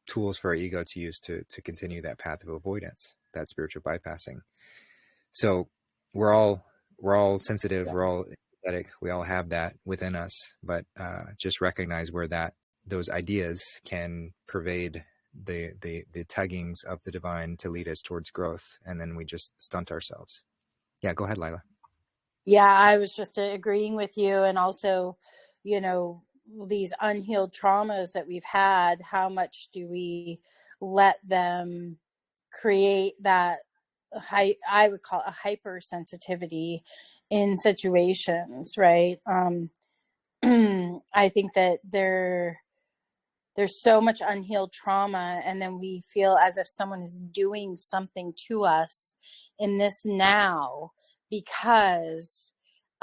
tools for our ego to use to continue that path of avoidance, that spiritual bypassing. So we're all sensitive, we're all empathetic, we all have that within us, but just recognize where those ideas can pervade the tuggings of the divine to lead us towards growth, and then we just stunt ourselves. Yeah, go ahead, Lila. Yeah, I was just agreeing with you. And also, these unhealed traumas that we've had, how much do we let them create that I would call a hypersensitivity in situations, right? I think that there's so much unhealed trauma, and then we feel as if someone is doing something to us in this now because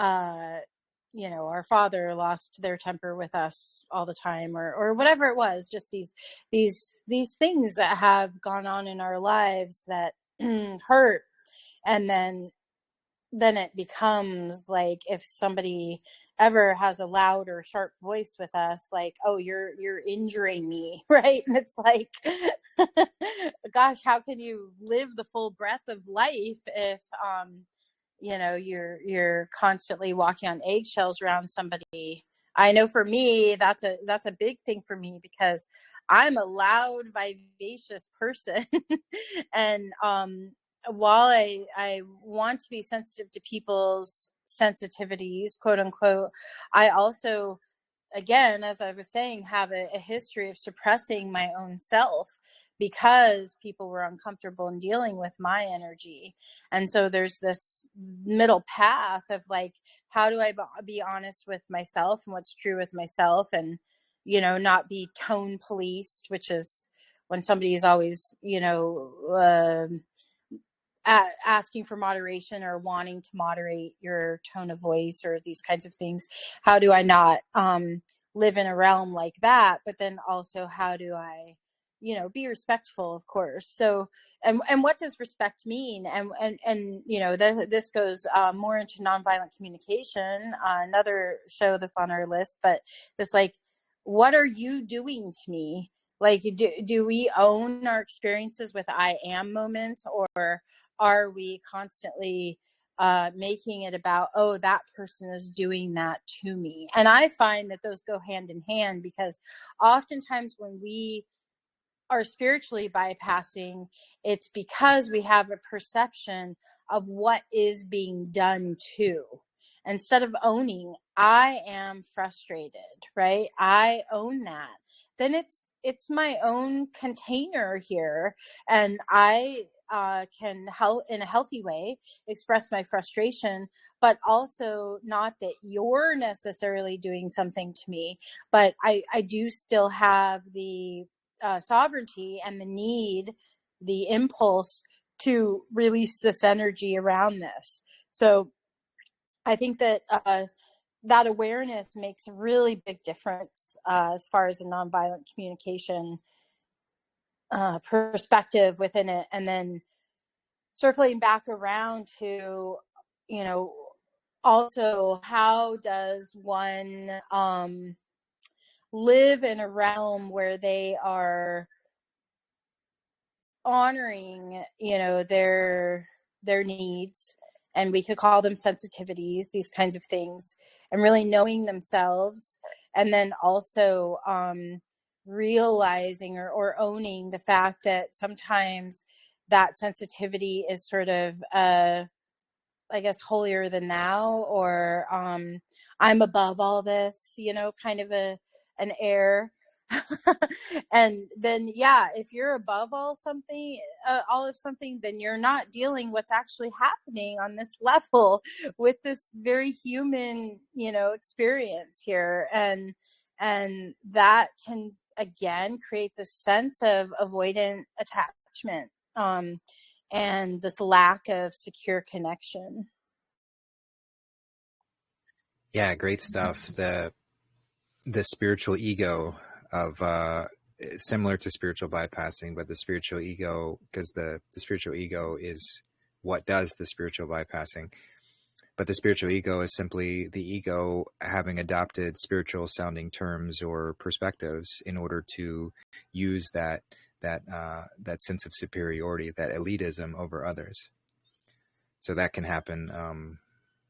our father lost their temper with us all the time, or whatever it was, just these things that have gone on in our lives that hurt. And then it becomes like, if somebody ever has a loud or sharp voice with us, like, oh, you're injuring me, right? And it's like, gosh, how can you live the full breadth of life if you're constantly walking on eggshells around somebody? I know for me, that's a big thing for me, because I'm a loud, vivacious person. And while I want to be sensitive to people's sensitivities, quote unquote, I also, again, as I was saying, have a history of suppressing my own self because people were uncomfortable in dealing with my energy. And so there's this middle path of like, how do I be honest with myself and what's true with myself, and not be tone policed, which is when somebody is always asking for moderation or wanting to moderate your tone of voice or these kinds of things. How do I not live in a realm like that? But then also, how do I be respectful, of course. So and what does respect mean? And this goes more into nonviolent communication, another show that's on our list. But this, like, what are you doing to me? Like, do we own our experiences with I am moments, or are we constantly making it about, oh, that person is doing that to me? And I find that those go hand in hand, because oftentimes when we are spiritually bypassing, it's because we have a perception of what is being done to. instead of owning, I am frustrated, right? I own that. Then it's my own container here, and I can help in a healthy way express my frustration, but also not that you're necessarily doing something to me, but I do still have the sovereignty and the need, the impulse to release this energy around this. So I think that that awareness makes a really big difference as far as a nonviolent communication perspective within it. And then circling back around to, you know, also how does one live in a realm where they are honoring, you know, their needs, and we could call them sensitivities, these kinds of things, and really knowing themselves, and then also realizing or owning the fact that sometimes that sensitivity is sort of I guess holier than thou, or I'm above all this, you know, kind of an air. And then, yeah, if you're above all of something, then you're not dealing what's actually happening on this level with this very human, you know, experience here. And that can again create this sense of avoidant attachment, and this lack of secure connection. Yeah, great stuff. The spiritual ego of similar to spiritual bypassing, but the spiritual ego, because the spiritual ego is what does the spiritual bypassing. But the spiritual ego is simply the ego having adopted spiritual sounding terms or perspectives in order to use that sense of superiority, that elitism over others. So that can happen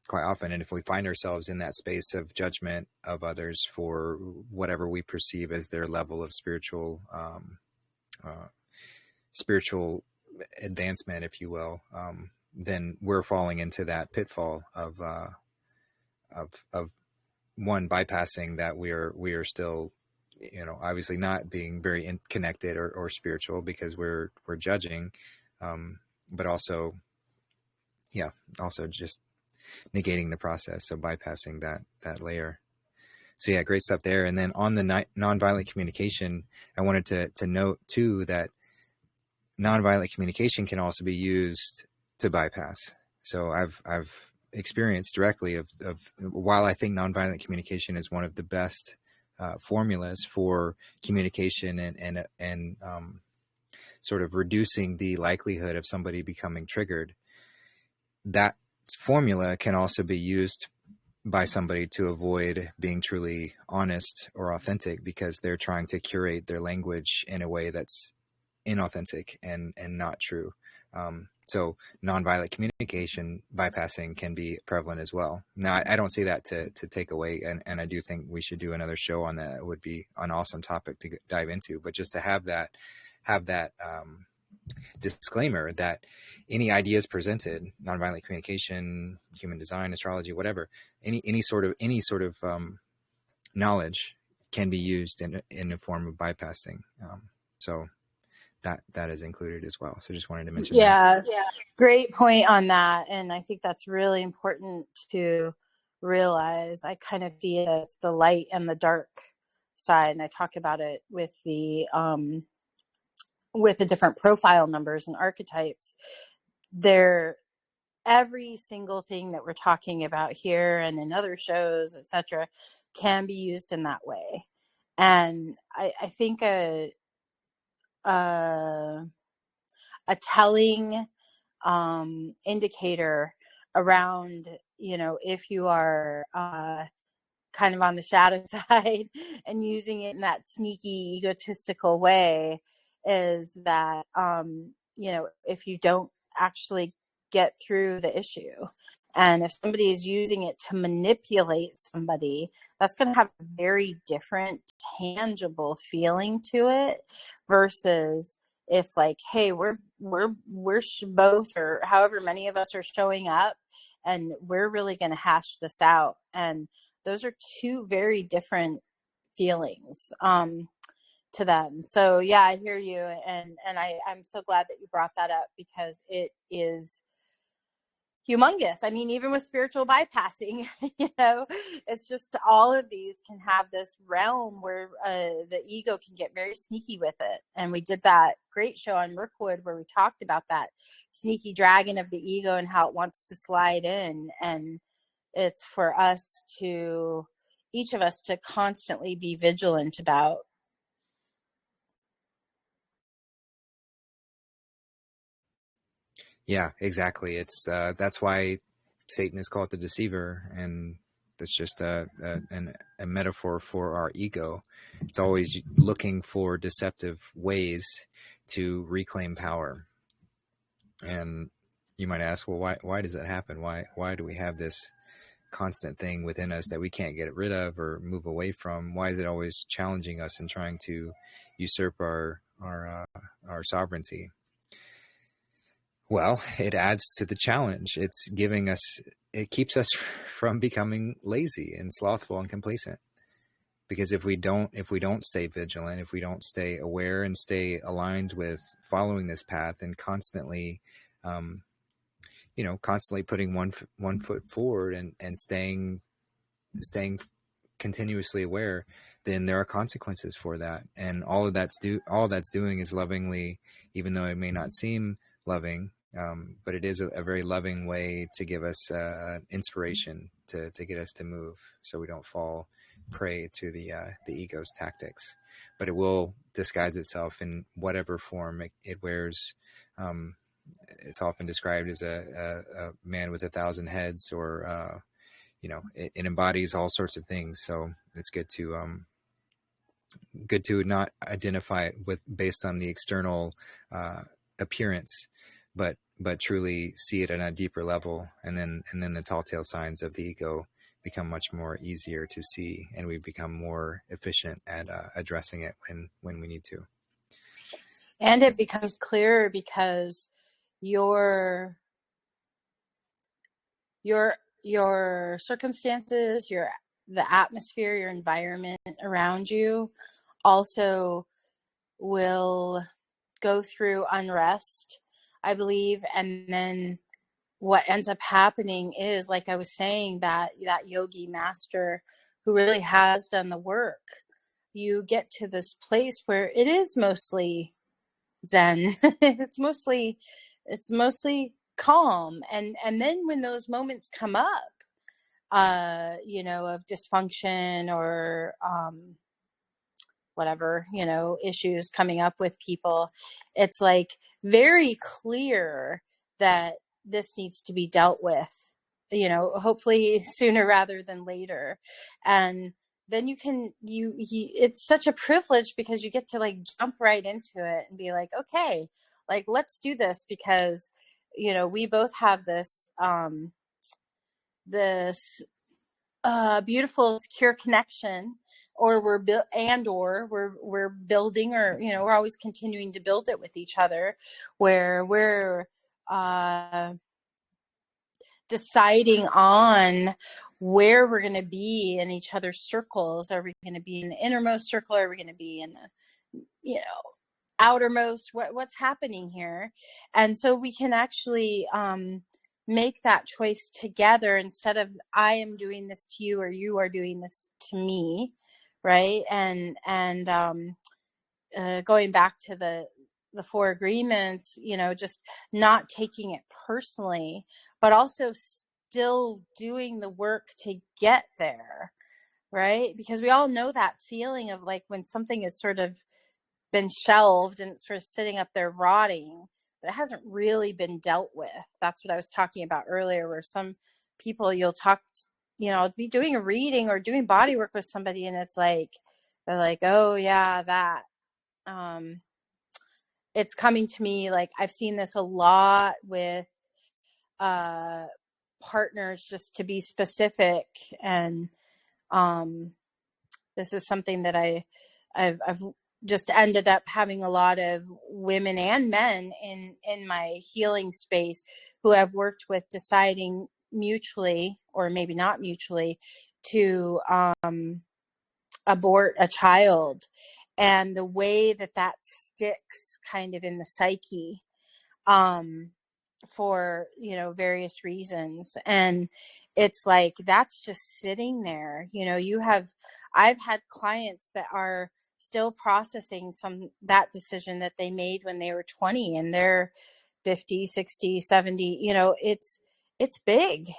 quite often. And if we find ourselves in that space of judgment of others for whatever we perceive as their level of spiritual advancement, if you will, then we're falling into that pitfall of one, bypassing that we are still, you know, obviously not being very connected or spiritual because we're judging, but also just negating the process. So bypassing that layer. So yeah, great stuff there. And then on the nonviolent communication, I wanted to note too that nonviolent communication can also be used to bypass. So I've experienced directly of while I think nonviolent communication is one of the best formulas for communication and sort of reducing the likelihood of somebody becoming triggered, that formula can also be used by somebody to avoid being truly honest or authentic because they're trying to curate their language in a way that's inauthentic and not true. So nonviolent communication bypassing can be prevalent as well. Now, I don't see that to take away, and I do think we should do another show on that. It would be an awesome topic to dive into, but just to have that disclaimer that any ideas presented, nonviolent communication, human design, astrology, whatever, any sort of knowledge can be used in a form of bypassing. So that is included as well. So just wanted to mention that. Yeah, great point on that. And I think that's really important to realize. I kind of see it as the light and the dark side, and I talk about it with the different profile numbers and archetypes. Every single thing that we're talking about here and in other shows, etc., can be used in that way. And I think a telling indicator around, you know, if you are kind of on the shadow side and using it in that sneaky, egotistical way is that, you know, if you don't actually get through the issue, and if somebody is using it to manipulate somebody, that's going to have a very different tangible feeling to it versus if, like, hey, we're both, or however many of us are showing up and we're really going to hash this out. And those are two very different feelings to them. So yeah, I hear you. And I'm so glad that you brought that up, because it is humongous. I mean, even with spiritual bypassing, it's just all of these can have this realm where the ego can get very sneaky with it. And we did that great show on Mirkwood where we talked about that sneaky dragon of the ego and how it wants to slide in. And it's for us to, each of us, to constantly be vigilant about. Yeah, exactly. It's that's why Satan is called the deceiver, and that's just a metaphor for our ego. It's always looking for deceptive ways to reclaim power. And you might ask, well, why does that happen? Why do we have this constant thing within us that we can't get rid of or move away from? Why is it always challenging us and trying to usurp our sovereignty? Well, it adds to the challenge. It keeps us from becoming lazy and slothful and complacent. Because if we don't stay vigilant, if we don't stay aware and stay aligned with following this path and constantly, constantly putting one foot forward and staying continuously aware, then there are consequences for that. And all that's doing is lovingly, even though it may not seem loving, but it is a very loving way to give us inspiration to get us to move, so we don't fall prey to the ego's tactics. But it will disguise itself in whatever form it wears. It's often described as a man with 1,000 heads, or it embodies all sorts of things. So it's good to not identify it based on the external appearance, but truly see it at a deeper level, and then the tall tale signs of the ego become much more easier to see, and we become more efficient at addressing it when we need to. And it becomes clearer because your circumstances, the atmosphere, your environment around you also will go through unrest, I believe. And then what ends up happening is, like I was saying, that yogi master who really has done the work, you get to this place where it is mostly Zen. it's mostly calm. And then when those moments come up, of dysfunction or whatever, issues coming up with people, it's like very clear that this needs to be dealt with, hopefully sooner rather than later. And then it's such a privilege because you get to like jump right into it and be like, okay, like, let's do this, because, we both have this beautiful, secure connection, or we're building, or we're always continuing to build it with each other, where we're deciding on where we're going to be in each other's circles. Are we going to be in the innermost circle? Are we going to be in the outermost? What's happening here? And so we can actually make that choice together, instead of I am doing this to you or you are doing this to me, right? And going back to the 4 agreements, just not taking it personally, but also still doing the work to get there, right? Because we all know that feeling of like when something has sort of been shelved and it's sort of sitting up there rotting, but it hasn't really been dealt with. That's what I was talking about earlier, where some people you'll be doing a reading or doing body work with somebody, and it's like, they're like, oh yeah, that. It's coming to me, like I've seen this a lot with partners, just to be specific. And this is something that I've just ended up having a lot of women and men in my healing space who have worked with deciding mutually, or maybe not mutually, to abort a child, and the way that that sticks kind of in the psyche, for, you know, various reasons. And it's like, that's just sitting there. You know, I've had clients that are still processing that decision that they made when they were 20, and they're 50, 60, 70. You know, it's big.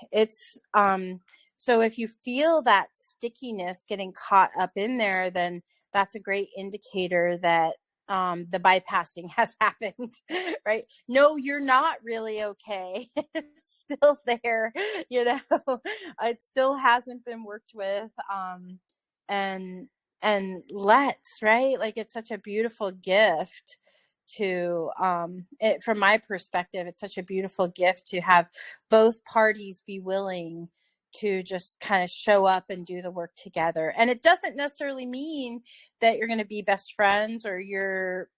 So if you feel that stickiness getting caught up in there, then that's a great indicator that the bypassing has happened, right? No, you're not really okay. It's still there, you know. It still hasn't been worked with. And let's, right? Like, it's such a beautiful gift to it, from my perspective, it's such a beautiful gift to have both parties be willing to just kind of show up and do the work together. And it doesn't necessarily mean that you're going to be best friends, or you're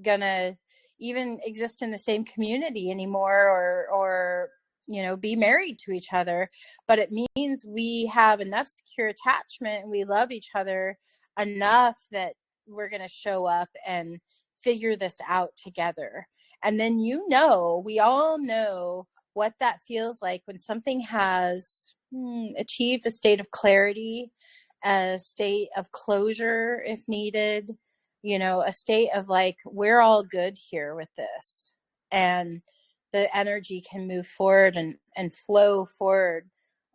going to even exist in the same community anymore, or you know, be married to each other. But it means we have enough secure attachment, and we love each other enough that we're going to show up and figure this out together. And then, you know, we all know what that feels like when something has achieved a state of clarity, a state of closure if needed, you know, a state of like, we're all good here with this. And the energy can move forward and flow forward,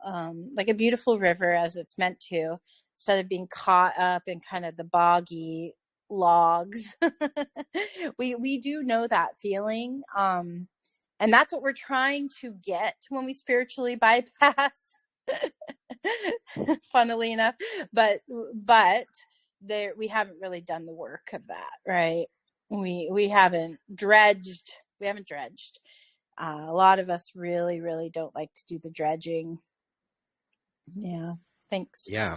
like a beautiful river, as it's meant to, instead of being caught up in kind of the boggy logs. We do know that feeling. And that's what we're trying to get when we spiritually bypass, funnily enough. But there, we haven't really done the work of that, right? We haven't dredged. A lot of us really, really don't like to do the dredging. Yeah. Thanks. Yeah.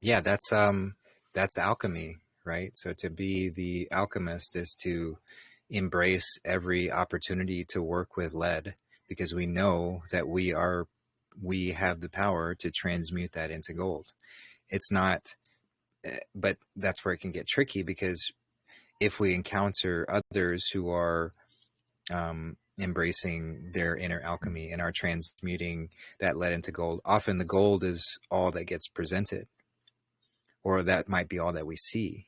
Yeah. That's alchemy, right? So to be the alchemist is to embrace every opportunity to work with lead, because we know that we have the power to transmute that into gold. It's not, but that's where it can get tricky, because if we encounter others who are embracing their inner alchemy and are transmuting that lead into gold, often the gold is all that gets presented, or that might be all that we see.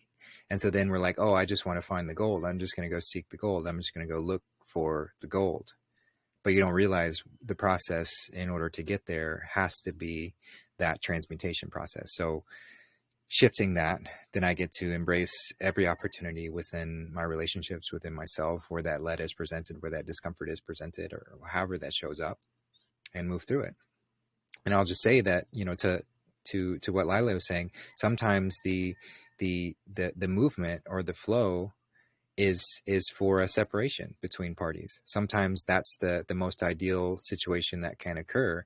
And so then we're like, oh, I just want to find the gold. I'm just going to go seek the gold. I'm just going to go look for the gold. But you don't realize the process in order to get there has to be that transmutation process. So shifting that, then I get to embrace every opportunity within my relationships, within myself, where that lead is presented, where that discomfort is presented, or however that shows up, and move through it. And I'll just say that, you know, to what Lila was saying, sometimes the movement or the flow is for a separation between parties. Sometimes that's the most ideal situation that can occur,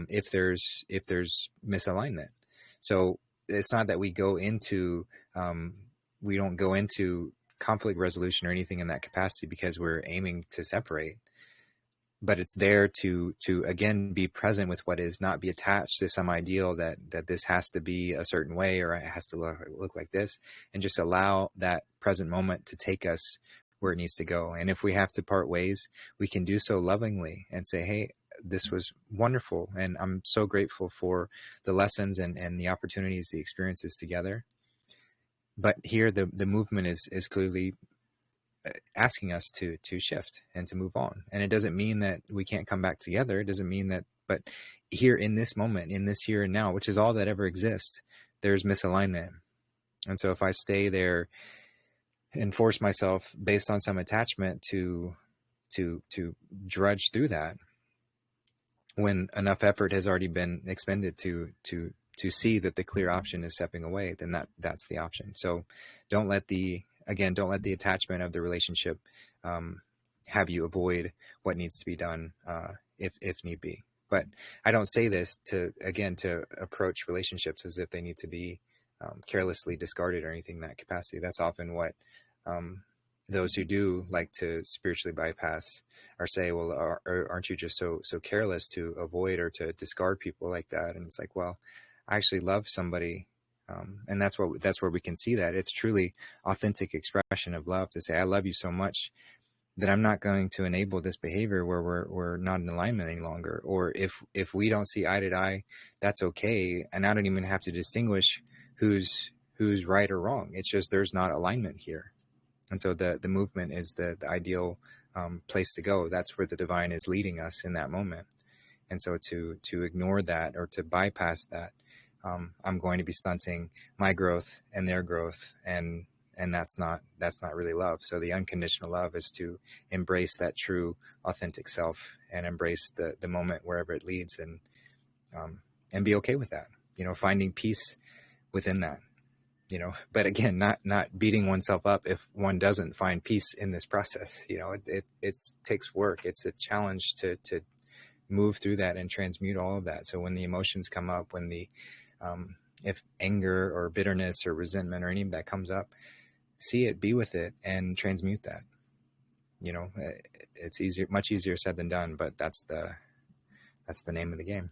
if there's misalignment. So it's not that we don't go into conflict resolution or anything in that capacity because we're aiming to separate, but it's there to again be present with what is, not be attached to some ideal that this has to be a certain way, or it has to look like this, and just allow that present moment to take us where it needs to go. And if we have to part ways, we can do so lovingly and say, hey, this was wonderful, and I'm so grateful for the lessons and the opportunities, the experiences together. But here the movement is clearly asking us to shift and to move on. And it doesn't mean that we can't come back together. It doesn't mean that, but here in this moment, in this here and now, which is all that ever exists, there's misalignment. And so if I stay there and force myself based on some attachment to drudge through that, when enough effort has already been expended to see that the clear option is stepping away, then that's the option. So don't let the attachment of the relationship have you avoid what needs to be done, if need be. But I don't say this to approach relationships as if they need to be carelessly discarded or anything in that capacity. That's often what those who do like to spiritually bypass or say, well, aren't you just so careless to avoid or to discard people like that? And it's like, well, I actually love somebody. And that's where we can see that it's truly authentic expression of love to say, I love you so much that I'm not going to enable this behavior where we're not in alignment any longer. Or if we don't see eye to eye, that's okay. And I don't even have to distinguish who's right or wrong. It's just, there's not alignment here. And so the movement is the ideal place to go. That's where the divine is leading us in that moment. And so to ignore that or to bypass that, I'm going to be stunting my growth and their growth, and that's not really love. So the unconditional love is to embrace that true, authentic self and embrace the moment wherever it leads, and be okay with that. Finding peace within that. But again, not beating oneself up if one doesn't find peace in this process. It takes work. It's a challenge to move through that and transmute all of that. So when the emotions come up, when if anger or bitterness or resentment or any of that comes up, see it, be with it, and transmute that. It's much easier said than done, but that's the name of the game.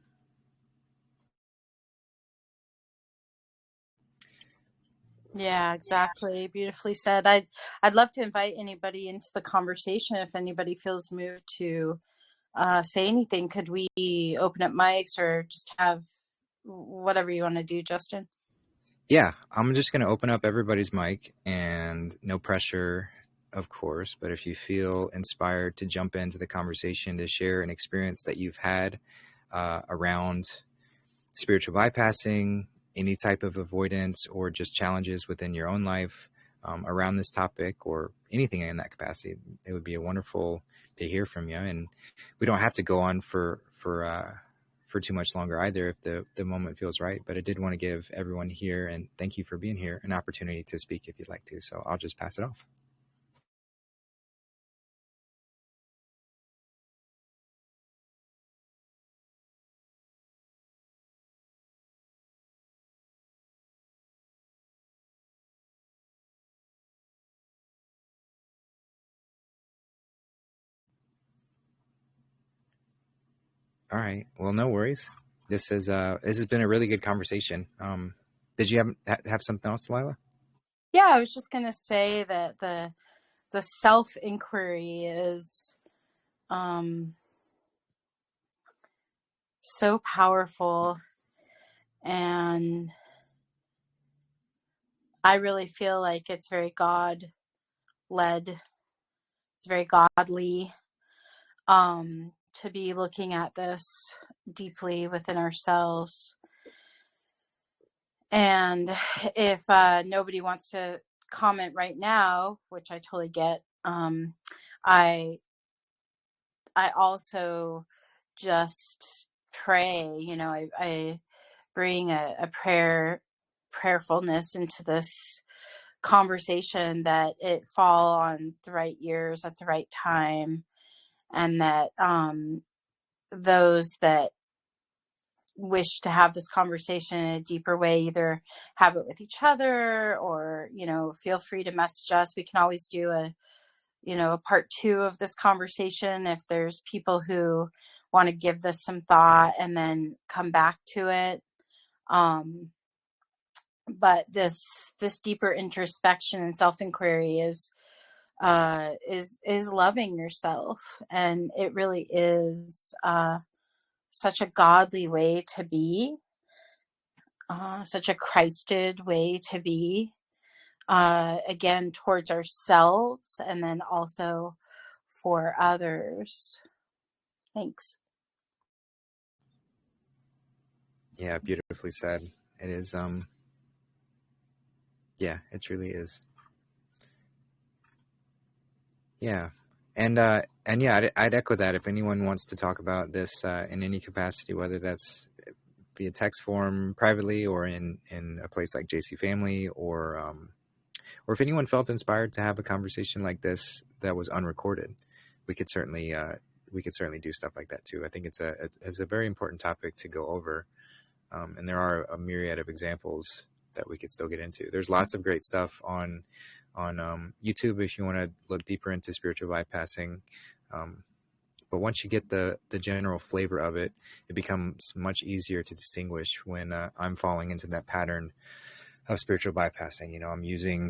Yeah, exactly. Beautifully said. I'd love to invite anybody into the conversation. If anybody feels moved to say anything, could we open up mics or just have whatever you want to do, Justin? Yeah, I'm just going to open up everybody's mic, and no pressure, of course, but if you feel inspired to jump into the conversation, to share an experience that you've had around spiritual bypassing, any type of avoidance, or just challenges within your own life around this topic, or anything in that capacity, it would be wonderful to hear from you. And we don't have to go on for too much longer either if the moment feels right. But I did want to give everyone here, and thank you for being here, an opportunity to speak if you'd like to. So I'll just pass it off. All right. Well, no worries. This has been a really good conversation. Did you have something else, Lila? Yeah, I was just going to say that the self-inquiry is so powerful, and I really feel like it's very God-led. It's very godly to be looking at this deeply within ourselves. And if nobody wants to comment right now, which I totally get, I also just pray. I bring a prayerfulness into this conversation, that it fall on the right ears at the right time, and that those that wish to have this conversation in a deeper way either have it with each other, or feel free to message us. We can always do a part 2 of this conversation if there's people who want to give this some thought and then come back to it. But this deeper introspection and self-inquiry is loving yourself, and it really is such a godly way to be, such a Christed way to be, again, towards ourselves and then also for others. Thanks. Yeah, beautifully said. It is. Yeah, it truly is. Yeah. And yeah, I'd echo that. If anyone wants to talk about this in any capacity, whether that's via text form privately, or in a place like JC Family, or if anyone felt inspired to have a conversation like this that was unrecorded, we could certainly do stuff like that too. I think it's a very important topic to go over, and there are a myriad of examples that we could still get into. There's lots of great stuff on on YouTube if you want to look deeper into spiritual bypassing. But once you get the general flavor of it, it becomes much easier to distinguish when I'm falling into that pattern of spiritual bypassing. You know, I'm using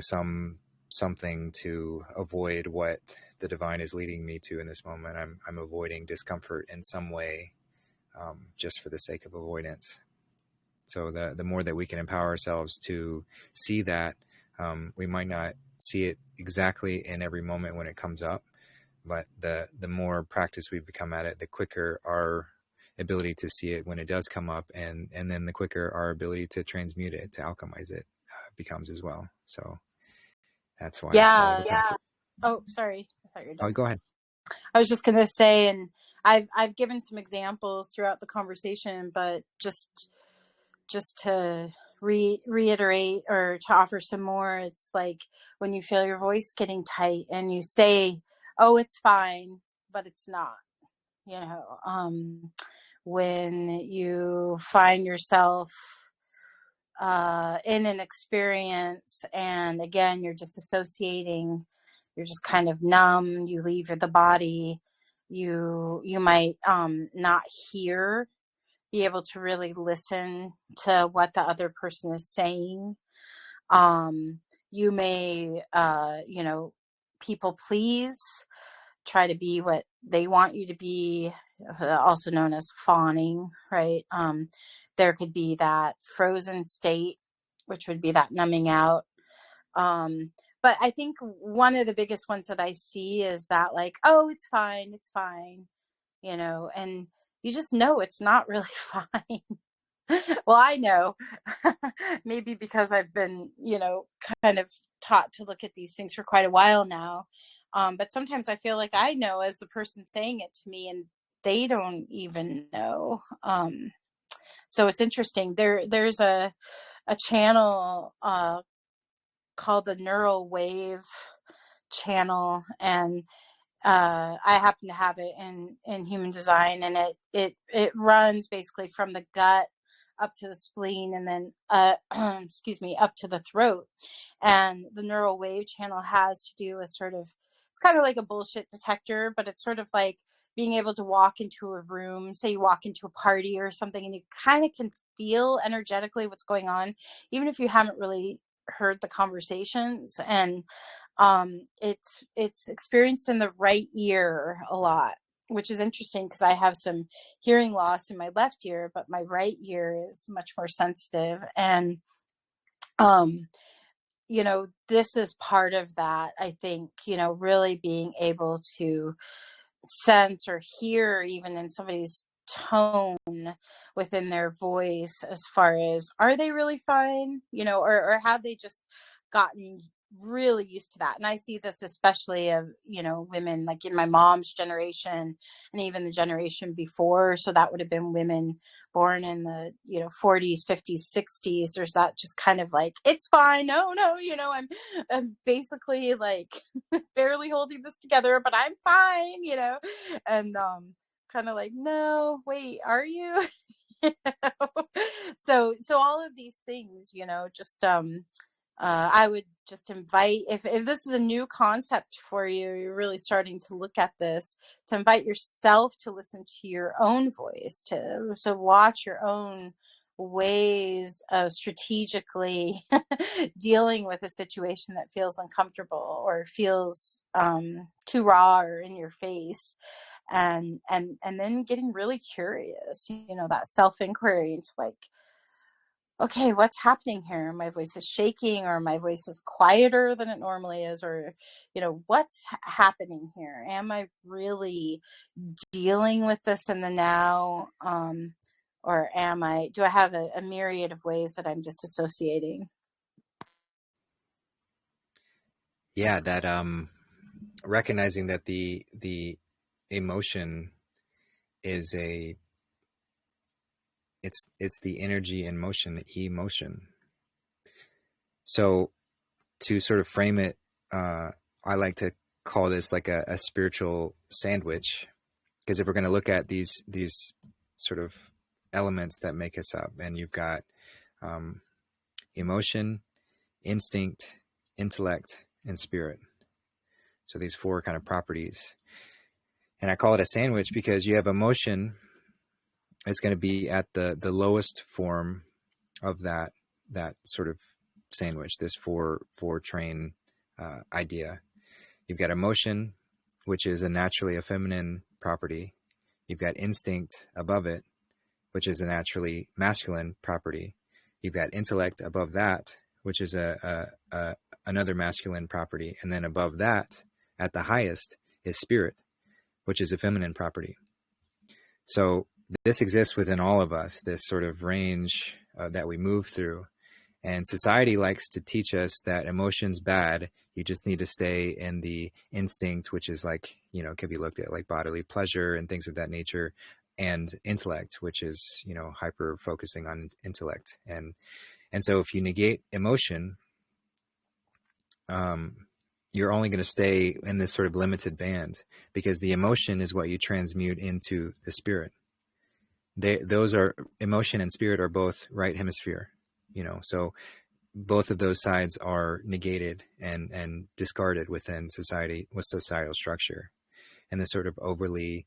something to avoid what the divine is leading me to in this moment. I'm avoiding discomfort in some way, just for the sake of avoidance. So the more that we can empower ourselves to see that, we might not see it exactly in every moment when it comes up, but the more practice we become at it, the quicker our ability to see it when it does come up, and then the quicker our ability to transmute it, to alchemize it, becomes as well. So that's why it's called the practice. Oh, sorry. I thought you were done. Oh, go ahead. I was just going to say, and I've given some examples throughout the conversation, but just to reiterate or to offer some more, it's like when you feel your voice getting tight and you say, oh, it's fine, but it's not, you know, when you find yourself in an experience and again, you're disassociating, you're just kind of numb, you leave the body, you might not be able to really listen to what the other person is saying. You may, people please, try to be what they want you to be, also known as fawning, right? There could be that frozen state, which would be that numbing out. But I think one of the biggest ones that I see is that like, oh, it's fine, you know, and you just know it's not really fine. Well, I know, maybe because I've been, you know, kind of taught to look at these things for quite a while now. But sometimes I feel like I know as the person saying it to me and they don't even know. So it's interesting. There's a channel called the Neural Wave channel, and I happen to have it in human design, and it runs basically from the gut up to the spleen, and then excuse me, up to the throat. And the neural wave channel has to do with sort of, it's kind of like a bullshit detector, but it's sort of like being able to walk into a room, say you walk into a party or something, and you kind of can feel energetically what's going on, even if you haven't really heard the conversations. And it's experienced in the right ear a lot, which is interesting because I have some hearing loss in my left ear, but my right ear is much more sensitive. And you know, this is part of that, I think, you know, really being able to sense or hear even in somebody's tone within their voice, as far as, are they really fine, you know, or have they just gotten really used to that. And I see this especially of, you know, women like in my mom's generation and even the generation before. So that would have been women born in the, you know, 40s, 50s, 60s. There's that just kind of like, it's fine, no, you know, I'm basically like barely holding this together, but I'm fine, you know. And kind of like, no, wait, are you? You know? So all of these things, you know, just I would just invite, if this is a new concept for you, you're really starting to look at this, to invite yourself to listen to your own voice, to watch your own ways of strategically dealing with a situation that feels uncomfortable or feels too raw or in your face, and then getting really curious, you know, that self-inquiry into like, okay, what's happening here? My voice is shaking, or my voice is quieter than it normally is, or, you know, what's happening here? Am I really dealing with this in the now? Or do I have a myriad of ways that I'm disassociating? Yeah, that recognizing that the emotion is it's the energy in motion, the emotion. So to sort of frame it, I like to call this like a spiritual sandwich, because if we're going to look at these sort of elements that make us up, and you've got emotion, instinct, intellect, and spirit. So these four kind of properties. And I call it a sandwich because you have emotion is going to be at the lowest form of that sort of sandwich, this four train idea. You've got emotion, which is a naturally a feminine property. You've got instinct above it, which is a naturally masculine property. You've got intellect above that, which is another masculine property. And then above that, at the highest, is spirit, which is a feminine property. So this exists within all of us, this sort of range that we move through. And society likes to teach us that emotion's bad. You just need to stay in the instinct, which is like, you know, can be looked at like bodily pleasure and things of that nature, and intellect, which is, you know, hyper focusing on intellect. And so if you negate emotion, you're only going to stay in this sort of limited band, because the emotion is what you transmute into the spirit. Those are, emotion and spirit are both right hemisphere, you know, so both of those sides are negated and discarded within society, with societal structure and this sort of overly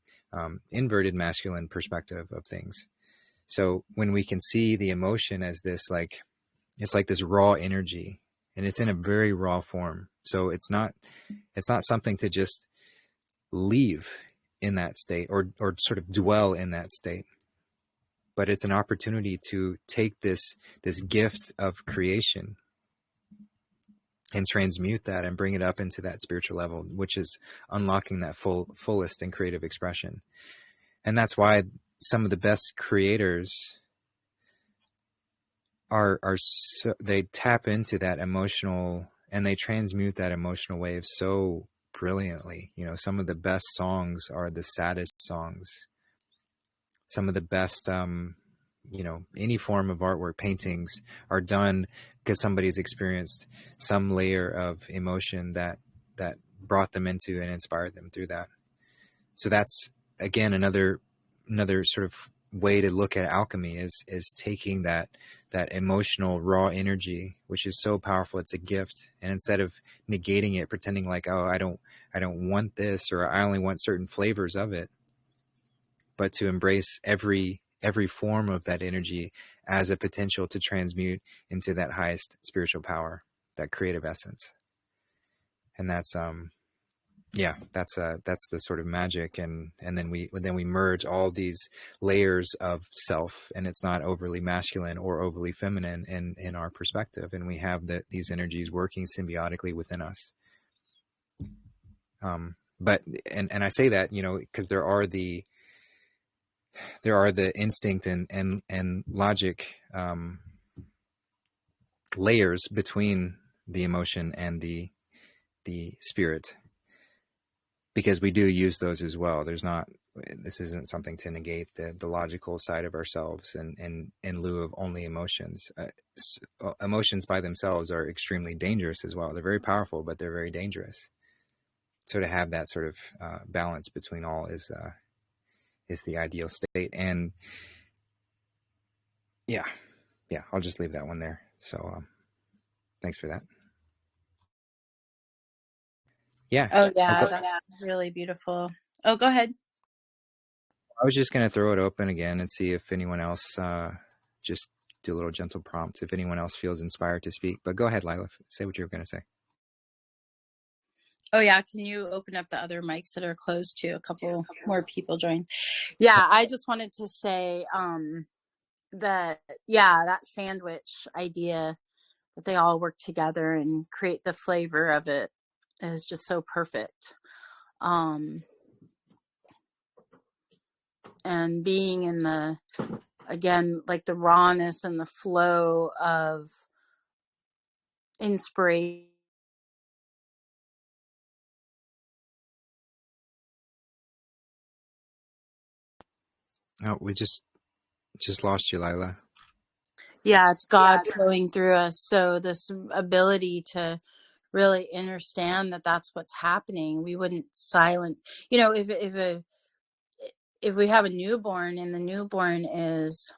inverted masculine perspective of things. So when we can see the emotion as this, like, it's like this raw energy, and it's in a very raw form. So it's not something to just leave in that state or sort of dwell in that state, but it's an opportunity to take this gift of creation and transmute that and bring it up into that spiritual level, which is unlocking that fullest and creative expression. And that's why some of the best creators they tap into that emotional, and they transmute that emotional wave so brilliantly. You know, some of the best songs are the saddest songs. Some of the best, you know, any form of artwork, paintings, are done because somebody's experienced some layer of emotion that brought them into and inspired them through that. So that's, again, another sort of way to look at alchemy is taking that emotional raw energy, which is so powerful. It's a gift. And instead of negating it, pretending like, oh, I don't want this, or I only want certain flavors of it, but to embrace every form of that energy as a potential to transmute into that highest spiritual power, that creative essence. And that's that's the sort of magic. And then we merge all these layers of self, and it's not overly masculine or overly feminine in our perspective, and we have these energies working symbiotically within us. But I say that, you know, because there are the instinct and logic layers between the emotion and the spirit, because we do use those as well. This isn't something to negate the logical side of ourselves and in lieu of only emotions. Emotions by themselves are extremely dangerous as well. They're very powerful, but they're very dangerous. So to have that sort of balance between all is the ideal state. And yeah, I'll just leave that one there. So thanks for that. Yeah. Oh yeah, that's really beautiful. Oh, go ahead. I was just going to throw it open again and see if anyone else, just do a little gentle prompt, if anyone else feels inspired to speak. But go ahead, Lila, say what you were going to say. Oh yeah, can you open up the other mics that are closed to a couple more people join? Yeah, I just wanted to say that sandwich idea, that they all work together and create the flavor of it, is just so perfect. And being in the, again, like the rawness and the flow of inspiration. Oh, we just lost you, Lila. Yeah, it's God flowing through us. So this ability to really understand that that's what's happening. We wouldn't silence, you know, if we have a newborn and the newborn is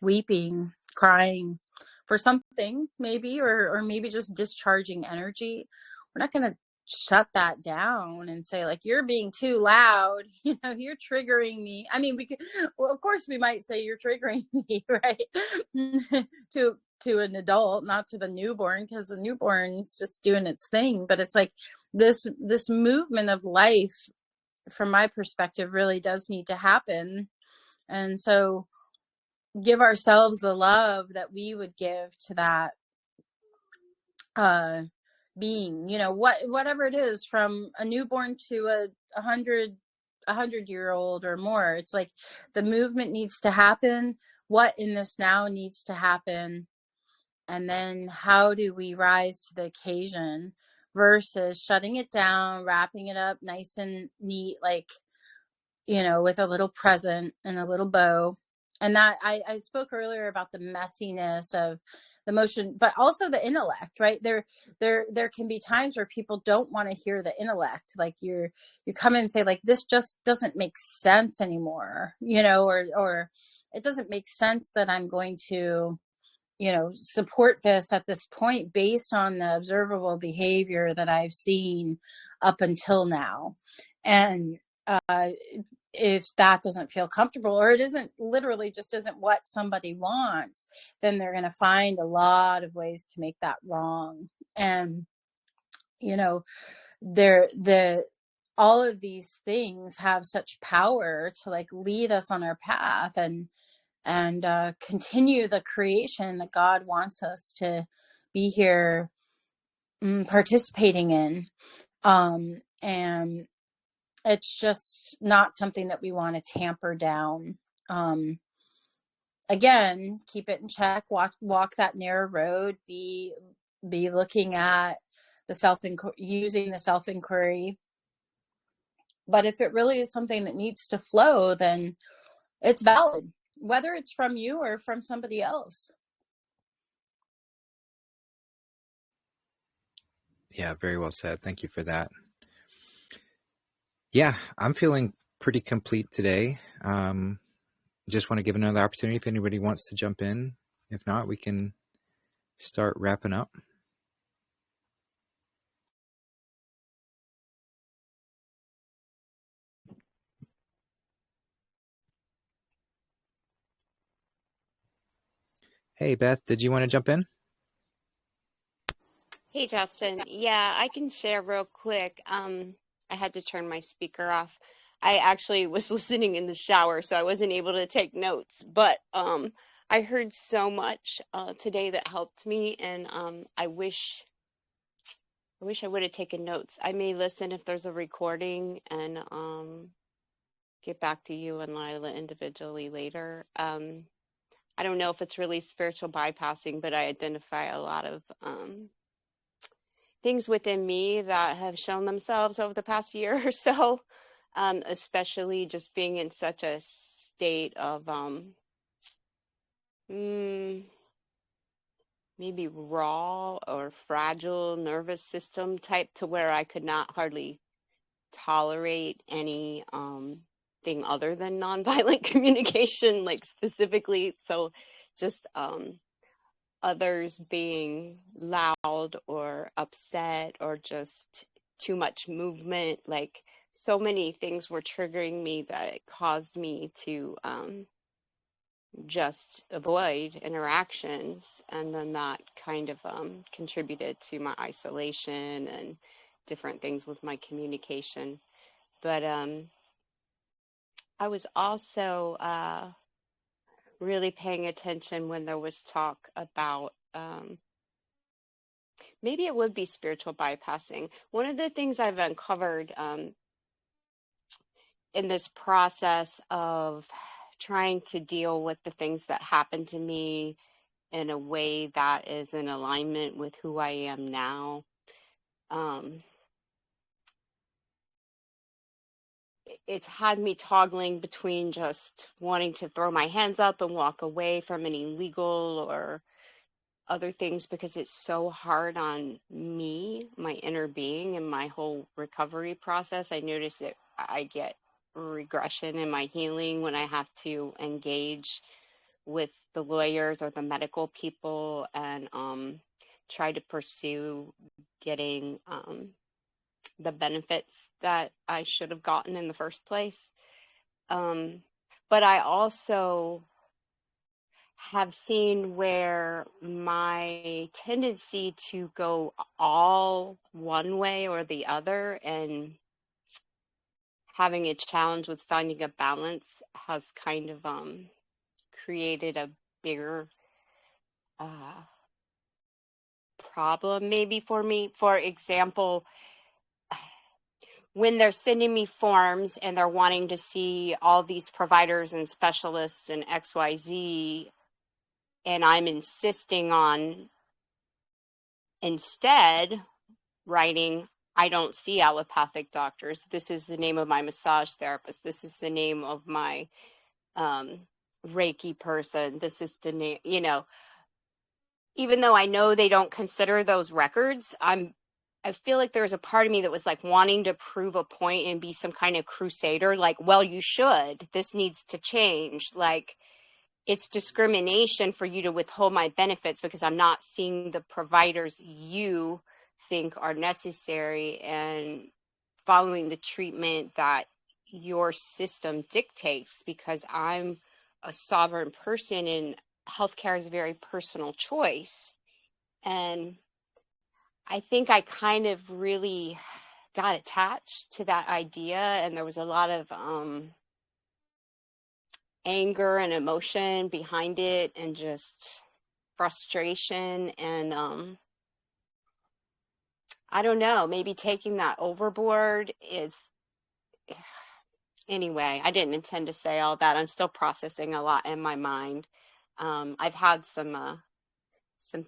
weeping, crying for something, maybe, or maybe just discharging energy, we're not going to shut that down and say, like, you're being too loud, you're triggering me. I mean, well, of course we might say you're triggering me, right? to an adult, not to the newborn, because the newborn's just doing its thing. But it's like this movement of life, from my perspective, really does need to happen. And so give ourselves the love that we would give to that being, whatever it is, from a newborn to a 100-year-old or more. It's like the movement needs to happen. What in this now needs to happen? And then how do we rise to the occasion versus shutting it down, wrapping it up nice and neat, like, with a little present and a little bow. And that I spoke earlier about the messiness of the motion, but also the intellect, right? There can be times where people don't want to hear the intellect. Like you come in and say, like, this just doesn't make sense anymore, or it doesn't make sense that I'm going to, support this at this point based on the observable behavior that I've seen up until now. And if that doesn't feel comfortable, or it isn't, literally just isn't what somebody wants, then they're going to find a lot of ways to make that wrong. And all of these things have such power to, like, lead us on our path and continue the creation that God wants us to be here participating in. And it's just not something that we want to tamper down. Again, keep it in check, walk that narrow road, be looking at using the self-inquiry. But if it really is something that needs to flow, then it's valid, whether it's from you or from somebody else. Yeah, very well said. Thank you for that. Yeah, I'm feeling pretty complete today. Just want to give another opportunity if anybody wants to jump in. If not, we can start wrapping up. Hey, Beth, did you want to jump in? Hey, Justin. Yeah, I can share real quick. I had to turn my speaker off. I actually was listening in the shower, so I wasn't able to take notes. But I heard so much today that helped me, and I wish I would have taken notes. I may listen if there's a recording and get back to you and Lila individually later. I don't know if it's really spiritual bypassing, but I identify a lot of things within me that have shown themselves over the past year or so, especially just being in such a state of maybe raw or fragile nervous system type, to where I could not hardly tolerate any thing other than nonviolent communication, like specifically. So just others being loud or upset or just too much movement, like so many things were triggering me that it caused me to just avoid interactions. And then that kind of contributed to my isolation and different things with my communication. But I was also really paying attention when there was talk about maybe it would be spiritual bypassing. One of the things I've uncovered in this process of trying to deal with the things that happen to me in a way that is in alignment with who I am now, it's had me toggling between just wanting to throw my hands up and walk away from any legal or other things, because it's so hard on me, my inner being, and my whole recovery process. I notice that I get regression in my healing when I have to engage with the lawyers or the medical people and try to pursue getting the benefits that I should have gotten in the first place. But I also have seen where my tendency to go all one way or the other and having a challenge with finding a balance has kind of created a bigger problem maybe for me. For example, when they're sending me forms and they're wanting to see all these providers and specialists and XYZ, and I'm insisting on instead writing, I don't see allopathic doctors. This is the name of my massage therapist. This is the name of my Reiki person. This is the name, you know, even though I know they don't consider those records, I feel like there's a part of me that was like wanting to prove a point and be some kind of crusader. Like, well, you should, this needs to change. Like, it's discrimination for you to withhold my benefits because I'm not seeing the providers you think are necessary and following the treatment that your system dictates, because I'm a sovereign person and healthcare is a very personal choice. And I think I kind of really got attached to that idea, and there was a lot of anger and emotion behind it, and just frustration, and I don't know, maybe taking that overboard is, anyway, I didn't intend to say all that. I'm still processing a lot in my mind. I've had some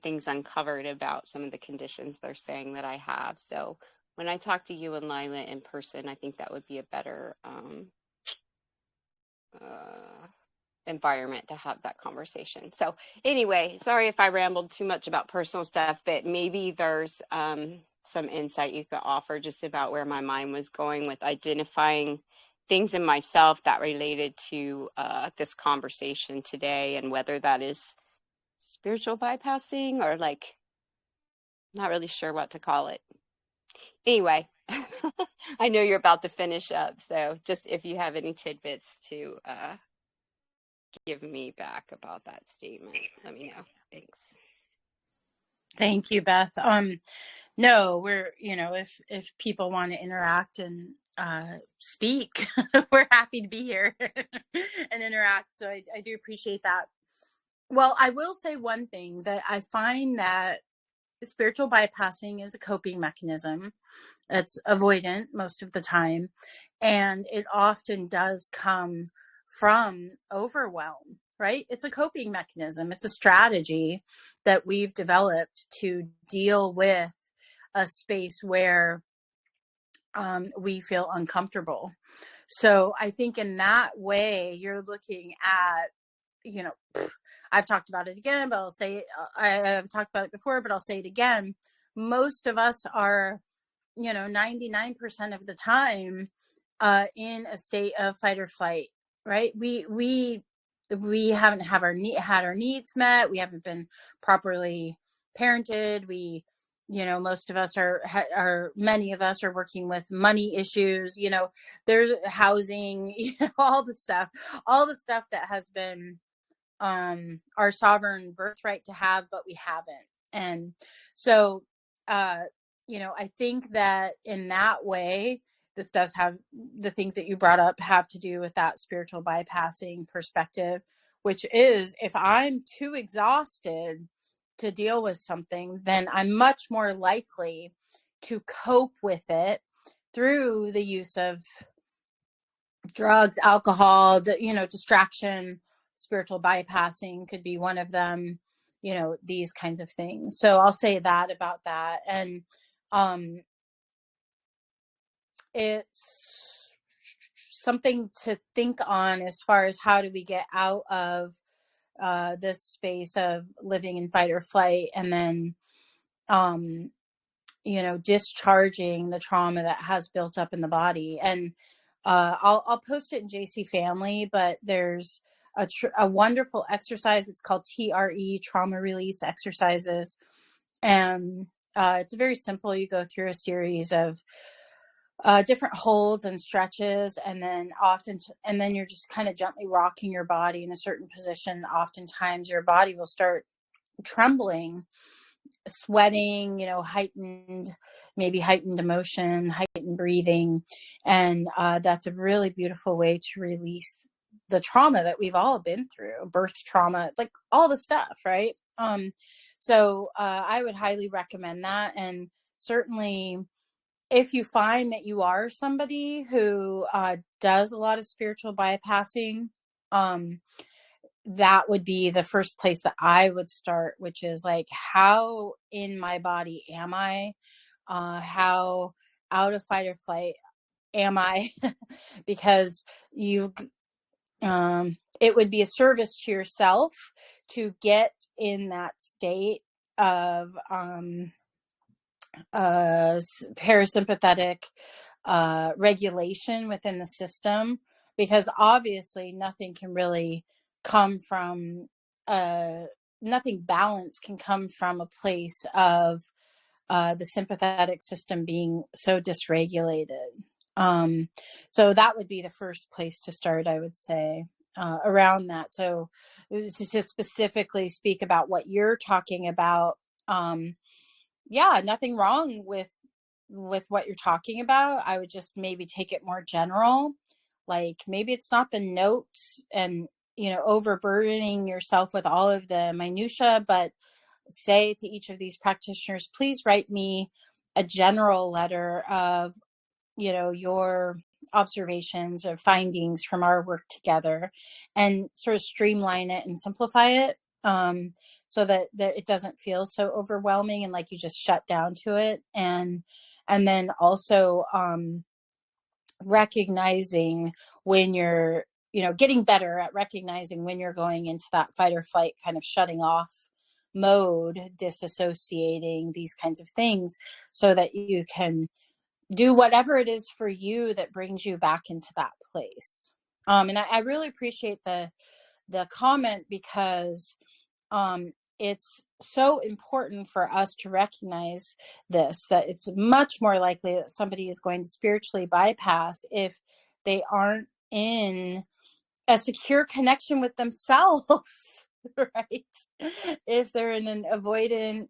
things uncovered about some of the conditions they're saying that I have. So when I talk to you and Lila in person, I think that would be a better environment to have that conversation. So anyway, sorry if I rambled too much about personal stuff, but maybe there's some insight you could offer just about where my mind was going with identifying things in myself that related to this conversation today, and whether that is spiritual bypassing or like, not really sure what to call it. Anyway, I know you're about to finish up, so just if you have any tidbits to give me back about that statement, let me know. Thanks. Thank you, Beth. No, we're, you know, if people want to interact and speak, we're happy to be here and interact. So I do appreciate that. Well, I will say one thing, that I find that spiritual bypassing is a coping mechanism. It's avoidant most of the time, and it often does come from overwhelm, right? It's a coping mechanism. It's a strategy that we've developed to deal with a space where we feel uncomfortable. So I think in that way, you're looking at, you know, I've talked about it again, but I'll say it, I've talked about it before, but I'll say it again. Most of us are, you know, 99% of the time in a state of fight or flight, right? We haven't had our needs met. We haven't been properly parented. You know, most of us many of us are working with money issues, you know, there's housing, you know, all the stuff that has been our sovereign birthright to have, but we haven't. And so, you know, I think that in that way, this does have, the things that you brought up have to do with that spiritual bypassing perspective, which is, if I'm too exhausted to deal with something, then I'm much more likely to cope with it through the use of drugs, alcohol, you know, distraction. Spiritual bypassing could be one of them, you know, these kinds of things. So I'll say that about that. And it's something to think on as far as how do we get out of this space of living in fight or flight, and then you know, discharging the trauma that has built up in the body. And I'll post it in JC Family, but there's a wonderful exercise. It's called TRE, trauma release exercises. And It's very simple. You go through a series of different holds and stretches, and then and then you're just kind of gently rocking your body in a certain position. Oftentimes your body will start trembling, sweating, maybe heightened emotion, heightened breathing. And that's a really beautiful way to release the trauma that we've all been through, birth trauma, like all the stuff, right? So I would highly recommend that. And certainly if you find that you are somebody who does a lot of spiritual bypassing, that would be the first place that I would start, which is like, how in my body am I? How out of fight or flight am I? Because it would be a service to yourself to get in that state of parasympathetic regulation within the system, because obviously nothing can really come from nothing balanced can come from a place of the sympathetic system being so dysregulated. So that would be the first place to start, I would say, around that. So to specifically speak about what you're talking about, yeah, nothing wrong with what you're talking about. I would just maybe take it more general. Like maybe it's not the notes and, overburdening yourself with all of the minutia, but say to each of these practitioners, please write me a general letter of, your observations or findings from our work together, and sort of streamline it and simplify it. So that it doesn't feel so overwhelming and like you just shut down to it. And then also recognizing when you're, getting better at recognizing when you're going into that fight or flight kind of shutting off mode, disassociating, these kinds of things, so that you can do whatever it is for you that brings you back into that place. And I really appreciate the comment, because it's so important for us to recognize this, that it's much more likely that somebody is going to spiritually bypass if they aren't in a secure connection with themselves, right? If they're in an avoidant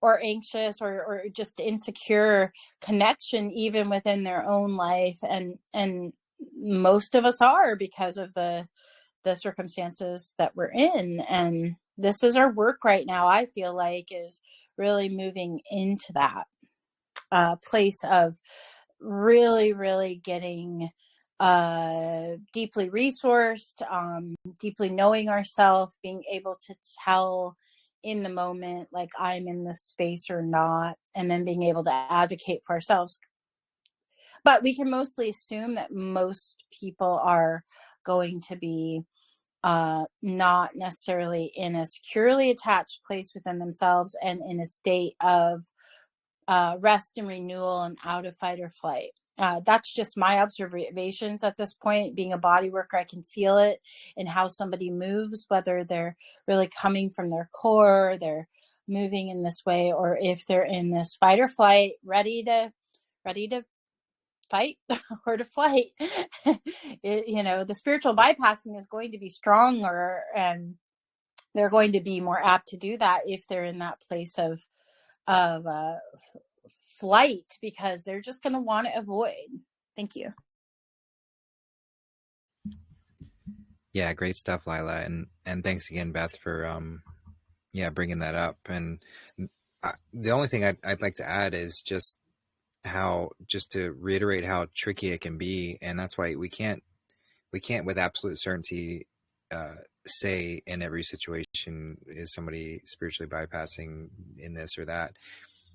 or anxious or just insecure connection, even within their own life. And most of us are, because of the circumstances that we're in. And this is our work right now, I feel like, is really moving into that place of really, really getting deeply resourced, deeply knowing ourselves, being able to tell in the moment, like, I'm in this space or not, and then being able to advocate for ourselves. But we can mostly assume that most people are going to be not necessarily in a securely attached place within themselves and in a state of rest and renewal and out of fight or flight. That's just my observations at this point. Being a body worker, I can feel it in how somebody moves, whether they're really coming from their core, they're moving in this way, or if they're in this fight or flight, ready to fight or to flight. The spiritual bypassing is going to be stronger, and they're going to be more apt to do that if they're in that place of flight, because they're just going to want to avoid. Thank you. Yeah, great stuff, Lila, and thanks again, Beth, for bringing that up. And the only thing I'd like to add is just to reiterate how tricky it can be, and that's why we can't with absolute certainty say in every situation is somebody spiritually bypassing in this or that,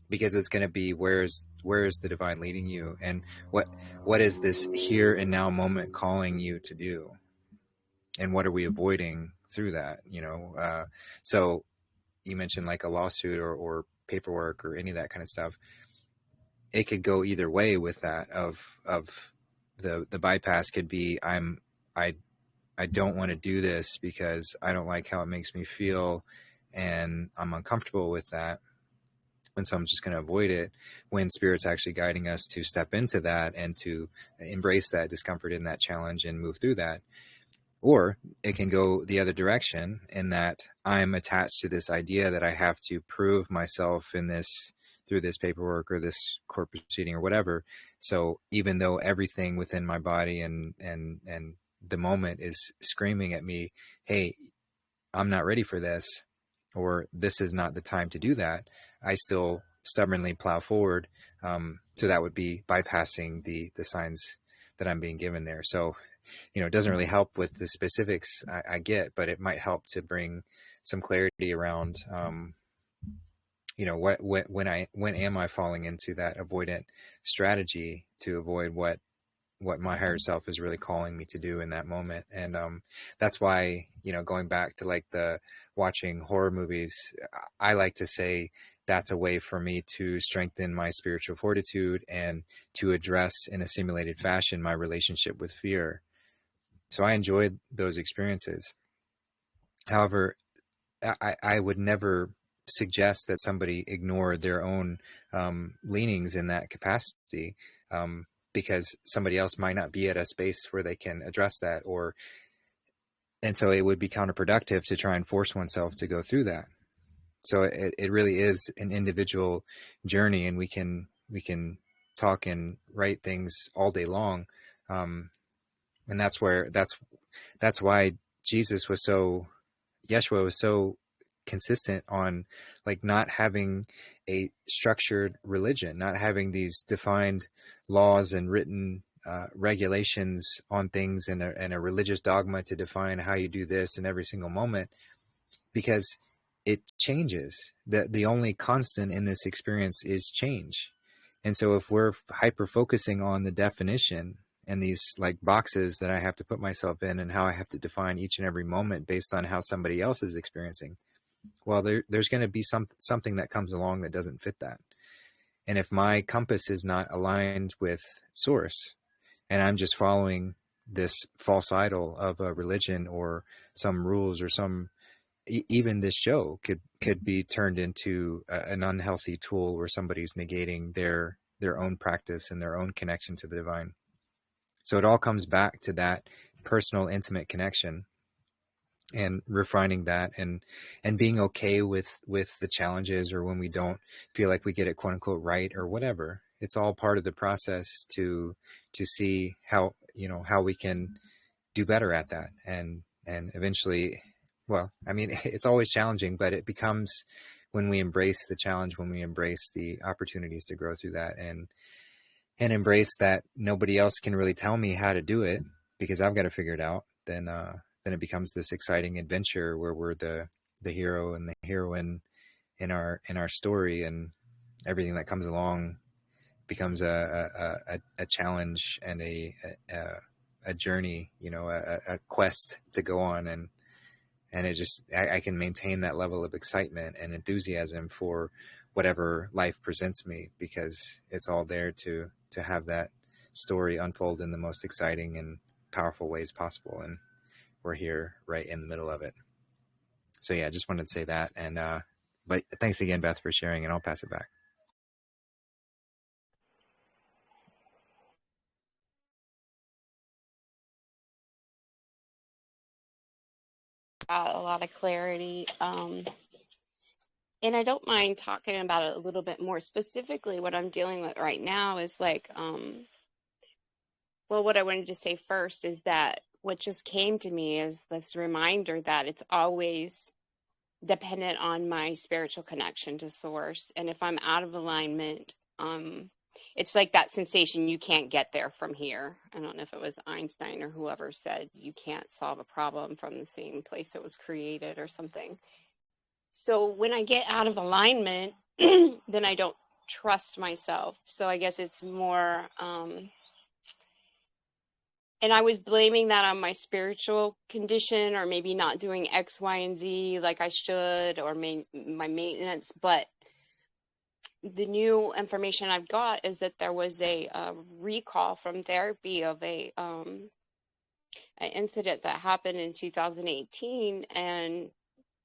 because it's going to be where is the divine leading you, and what is this here and now moment calling you to do, and what are we avoiding through that? So you mentioned like a lawsuit or paperwork or any of that kind of stuff. It could go either way with that. Of the bypass could be I don't want to do this because I don't like how it makes me feel and I'm uncomfortable with that. And so I'm just going to avoid it, when Spirit's actually guiding us to step into that and to embrace that discomfort in that challenge and move through that. Or it can go the other direction, in that I'm attached to this idea that I have to prove myself in this, through this paperwork or this court proceeding or whatever. So even though everything within my body and the moment is screaming at me, hey, I'm not ready for this, or this is not the time to do that, I still stubbornly plow forward. So that would be bypassing the signs that I'm being given there. So, you know, it doesn't really help with the specifics I get, but it might help to bring some clarity around, you know, when am I falling into that avoidant strategy to avoid what my higher self is really calling me to do in that moment. And that's why, you know, going back to like the watching horror movies, I like to say that's a way for me to strengthen my spiritual fortitude and to address in a simulated fashion my relationship with fear. So I enjoyed those experiences. However, I would never suggest that somebody ignore their own leanings in that capacity, because somebody else might not be at a space where they can address that, and so it would be counterproductive to try and force oneself to go through that. So it really is an individual journey, and we can talk and write things all day long, and that's why Jesus was so Yeshua was so consistent on like not having a structured religion, not having these defined laws and written regulations on things, and a religious dogma to define how you do this in every single moment, because it changes. The only constant in this experience is change. And so if we're hyper focusing on the definition and these like boxes that I have to put myself in, and how I have to define each and every moment based on how somebody else is experiencing, well, there's going to be something that comes along that doesn't fit that. And if my compass is not aligned with source, and I'm just following this false idol of a religion or some rules or some, even this show could be turned into an unhealthy tool where somebody's negating their own practice and their own connection to the divine. So it all comes back to that personal, intimate connection, and refining that, and being okay with the challenges, or when we don't feel like we get it quote unquote right or whatever. It's all part of the process to see how, you know, how we can do better at that. And eventually, well, I mean, it's always challenging, but it becomes, when we embrace the challenge, when we embrace the opportunities to grow through that, and embrace that nobody else can really tell me how to do it because I've got to figure it out, then it becomes this exciting adventure where we're the hero and the heroine in our story, and everything that comes along becomes a challenge and a journey, you know, a quest to go on, and it just, I can maintain that level of excitement and enthusiasm for whatever life presents me, because it's all there to have that story unfold in the most exciting and powerful ways possible. And we're here right in the middle of it. So yeah, I just wanted to say that. And, but thanks again, Beth, for sharing, and I'll pass it back. Got a lot of clarity. And I don't mind talking about it a little bit more. Specifically, what I'm dealing with right now is like, well, what I wanted to say first is that what just came to me is this reminder that it's always dependent on my spiritual connection to source. And if I'm out of alignment, it's like that sensation, you can't get there from here. I don't know if it was Einstein or whoever said you can't solve a problem from the same place it was created or something. So when I get out of alignment, then I don't trust myself. So I guess it's more, and I was blaming that on my spiritual condition, or maybe not doing X, Y, and Z like I should, or my maintenance. But the new information I've got is that there was a recall from therapy of an incident that happened in 2018, and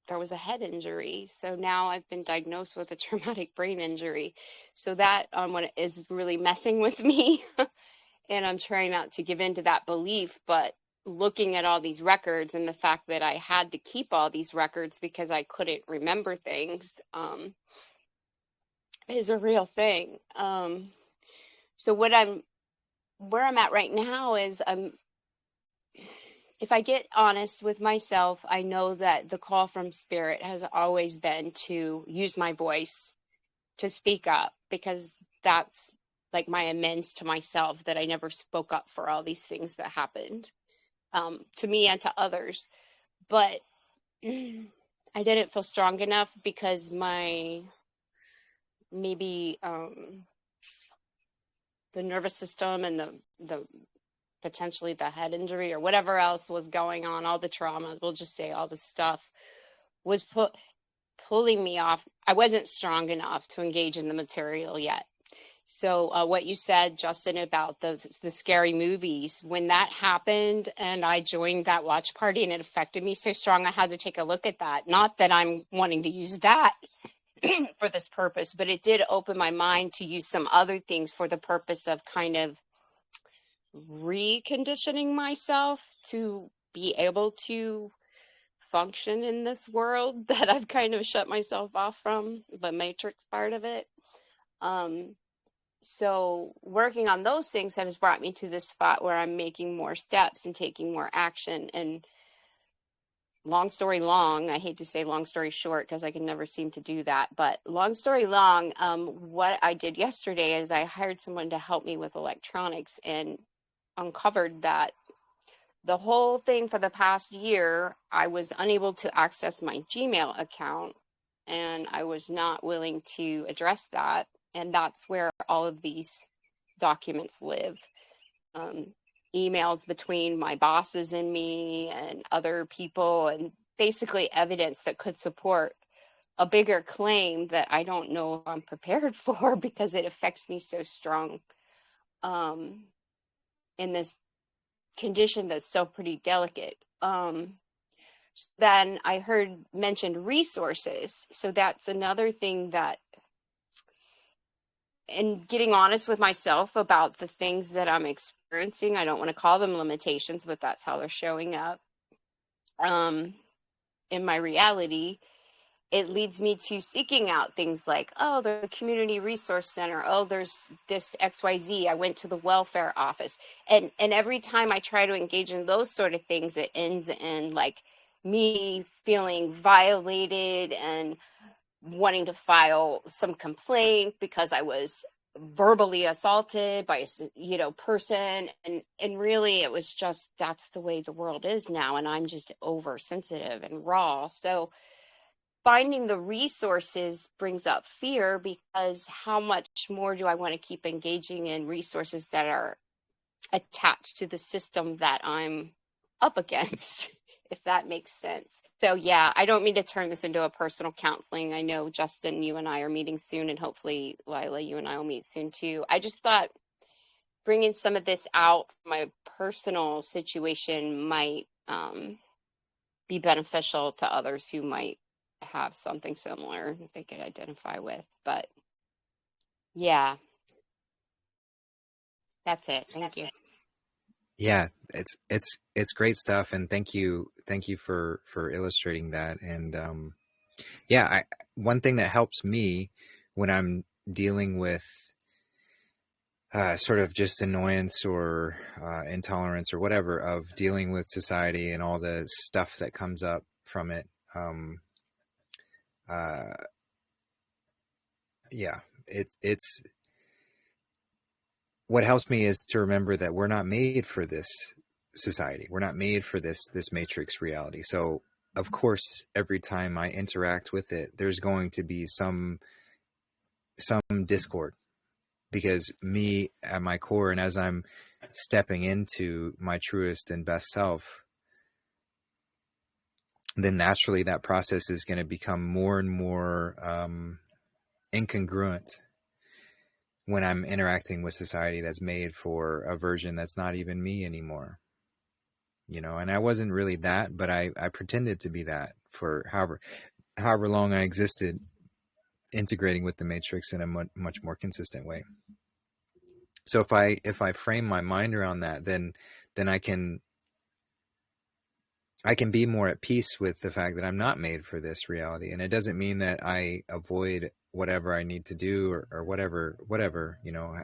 there was a head injury. So now I've been diagnosed with a traumatic brain injury. So that what is really messing with me. And I'm trying not to give in to that belief, but looking at all these records and the fact that I had to keep all these records because I couldn't remember things is a real thing. So where I'm at right now is if I get honest with myself, I know that the call from spirit has always been to use my voice to speak up, because that's like my amends to myself, that I never spoke up for all these things that happened to me and to others. But I didn't feel strong enough because maybe the nervous system and the potentially the head injury or whatever else was going on, all the trauma, we'll just say all the stuff was pulling me off. I wasn't strong enough to engage in the material yet. So what you said, Justin, about the scary movies, when that happened and I joined that watch party and it affected me so strong, I had to take a look at that. Not that I'm wanting to use that for this purpose, but it did open my mind to use some other things for the purpose of kind of reconditioning myself to be able to function in this world that I've kind of shut myself off from, the matrix part of it. So working on those things has brought me to this spot where I'm making more steps and taking more action. And long story long, I hate to say long story short because I can never seem to do that, but long story long, what I did yesterday is I hired someone to help me with electronics and uncovered that the whole thing for the past year, I was unable to access my Gmail account, and I was not willing to address that. And that's where all of these documents live. Emails between my bosses and me and other people, and basically evidence that could support a bigger claim that I don't know if I'm prepared for because it affects me so strong in this condition that's still pretty delicate. Then I heard mentioned resources. So that's another thing that, and getting honest with myself about the things that I'm experiencing, I don't want to call them limitations, but that's how they're showing up in my reality. It leads me to seeking out things like, oh, the community resource center. Oh, there's this XYZ. I went to the welfare office. And every time I try to engage in those sort of things, it ends in like me feeling violated and wanting to file some complaint because I was verbally assaulted by a person, and really it was just, that's the way the world is now, and I'm just oversensitive and raw. So finding the resources brings up fear, because how much more do I want to keep engaging in resources that are attached to the system that I'm up against, if that makes sense. So yeah, I don't mean to turn this into a personal counseling. I know, Justin, you and I are meeting soon, and hopefully, Lila, you and I will meet soon too. I just thought bringing some of this out, my personal situation, might be beneficial to others who might have something similar they could identify with. But yeah, that's it. Thank you. Yeah, it's great stuff, and thank you for illustrating that. And one thing that helps me when I'm dealing with sort of just annoyance or intolerance or whatever of dealing with society and all the stuff that comes up from it, it's what helps me is to remember that we're not made for this society. We're not made for this matrix reality. So of course, every time I interact with it, there's going to be some discord, because me at my core, and as I'm stepping into my truest and best self, then naturally that process is going to become more and more incongruent when I'm interacting with society that's made for a version that's not even me anymore. And I wasn't really that, but I pretended to be that for however long I existed, integrating with the matrix in a much more consistent way. So if I frame my mind around that, then I can be more at peace with the fact that I'm not made for this reality. And it doesn't mean that I avoid whatever I need to do or whatever, you know.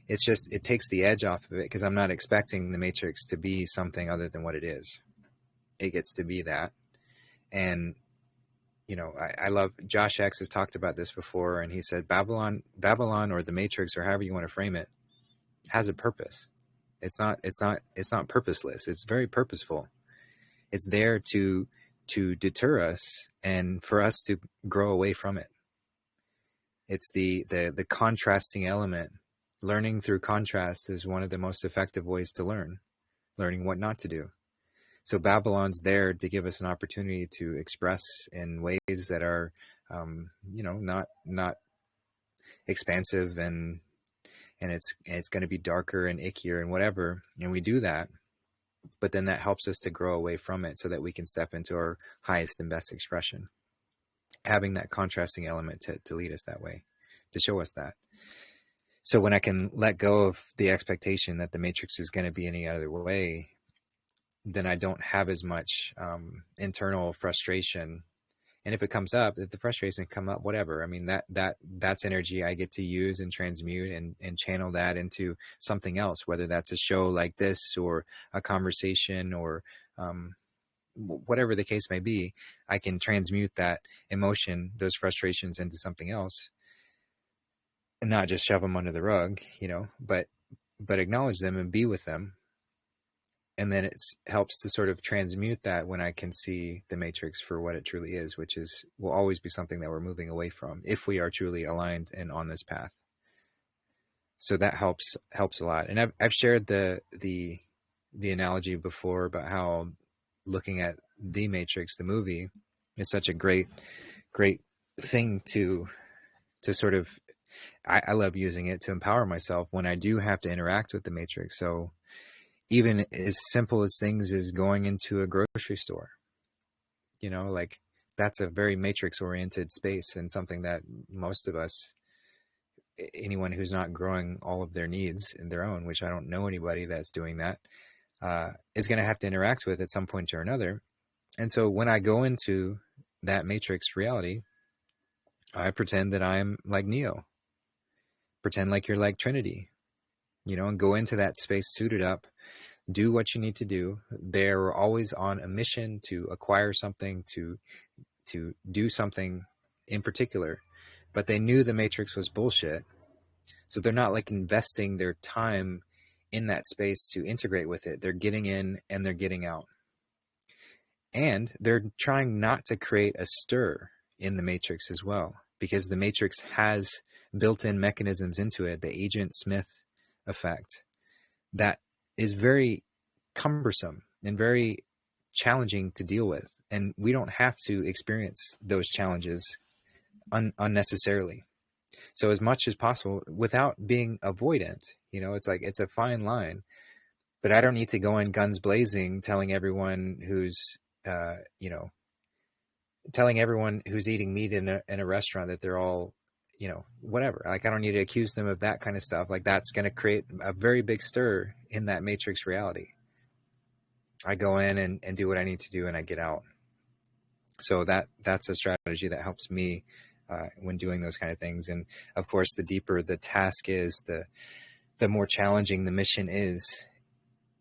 It's just, it takes the edge off of it, because I'm not expecting the matrix to be something other than what it is. It gets to be that. And, you know, I love, Josh X has talked about this before, and he said Babylon or the matrix, or however you want to frame it, has a purpose. It's not purposeless. It's very purposeful. It's there to deter us and for us to grow away from it. It's the contrasting element. Learning through contrast is one of the most effective ways to learning what not to do. So Babylon's there to give us an opportunity to express in ways that are, you know, not expansive, and it's going to be darker and ickier and whatever. And we do that, but then that helps us to grow away from it so that we can step into our highest and best expression. Having that contrasting element to lead us that way, to show us that. So when I can let go of the expectation that the matrix is going to be any other way, then I don't have as much internal frustration. And if it comes up, if the frustration come up, whatever, I mean, that's energy I get to use and transmute and channel that into something else, whether that's a show like this or a conversation or whatever the case may be. I can transmute that emotion, those frustrations, into something else, and not just shove them under the rug, you know, but acknowledge them and be with them. And then it helps to sort of transmute that when I can see the matrix for what it truly is, which will always be something that we're moving away from if we are truly aligned and on this path. So that helps a lot. And I've shared the analogy before about how looking at The Matrix, the movie, is such a great thing to sort of, I love using it to empower myself when I do have to interact with the matrix. So even as simple as things as going into a grocery store, you know, like that's a very matrix oriented space, and something that most of us, anyone who's not growing all of their needs in their own, which I don't know anybody that's doing that, is going to have to interact with at some point or another. And so when I go into that matrix reality, I pretend that I'm like Neo, pretend like you're like Trinity, you know, and go into that space suited up, do what you need to do. They're always on a mission to acquire something, to do something in particular, but they knew the matrix was bullshit. So they're not like investing their time in that space to integrate with it. They're getting in and they're getting out. And they're trying not to create a stir in the matrix as well, because the matrix has built-in mechanisms into it, the Agent Smith effect, that is very cumbersome and very challenging to deal with. And we don't have to experience those challenges unnecessarily. So as much as possible, without being avoidant, you know, it's like, it's a fine line, but I don't need to go in guns blazing, telling everyone who's, telling everyone who's eating meat in a restaurant that they're all, you know, whatever. Like, I don't need to accuse them of that kind of stuff. Like, that's going to create a very big stir in that matrix reality. I go in and do what I need to do, and I get out. So that's a strategy that helps me when doing those kind of things. And of course, the deeper the task is, the more challenging the mission is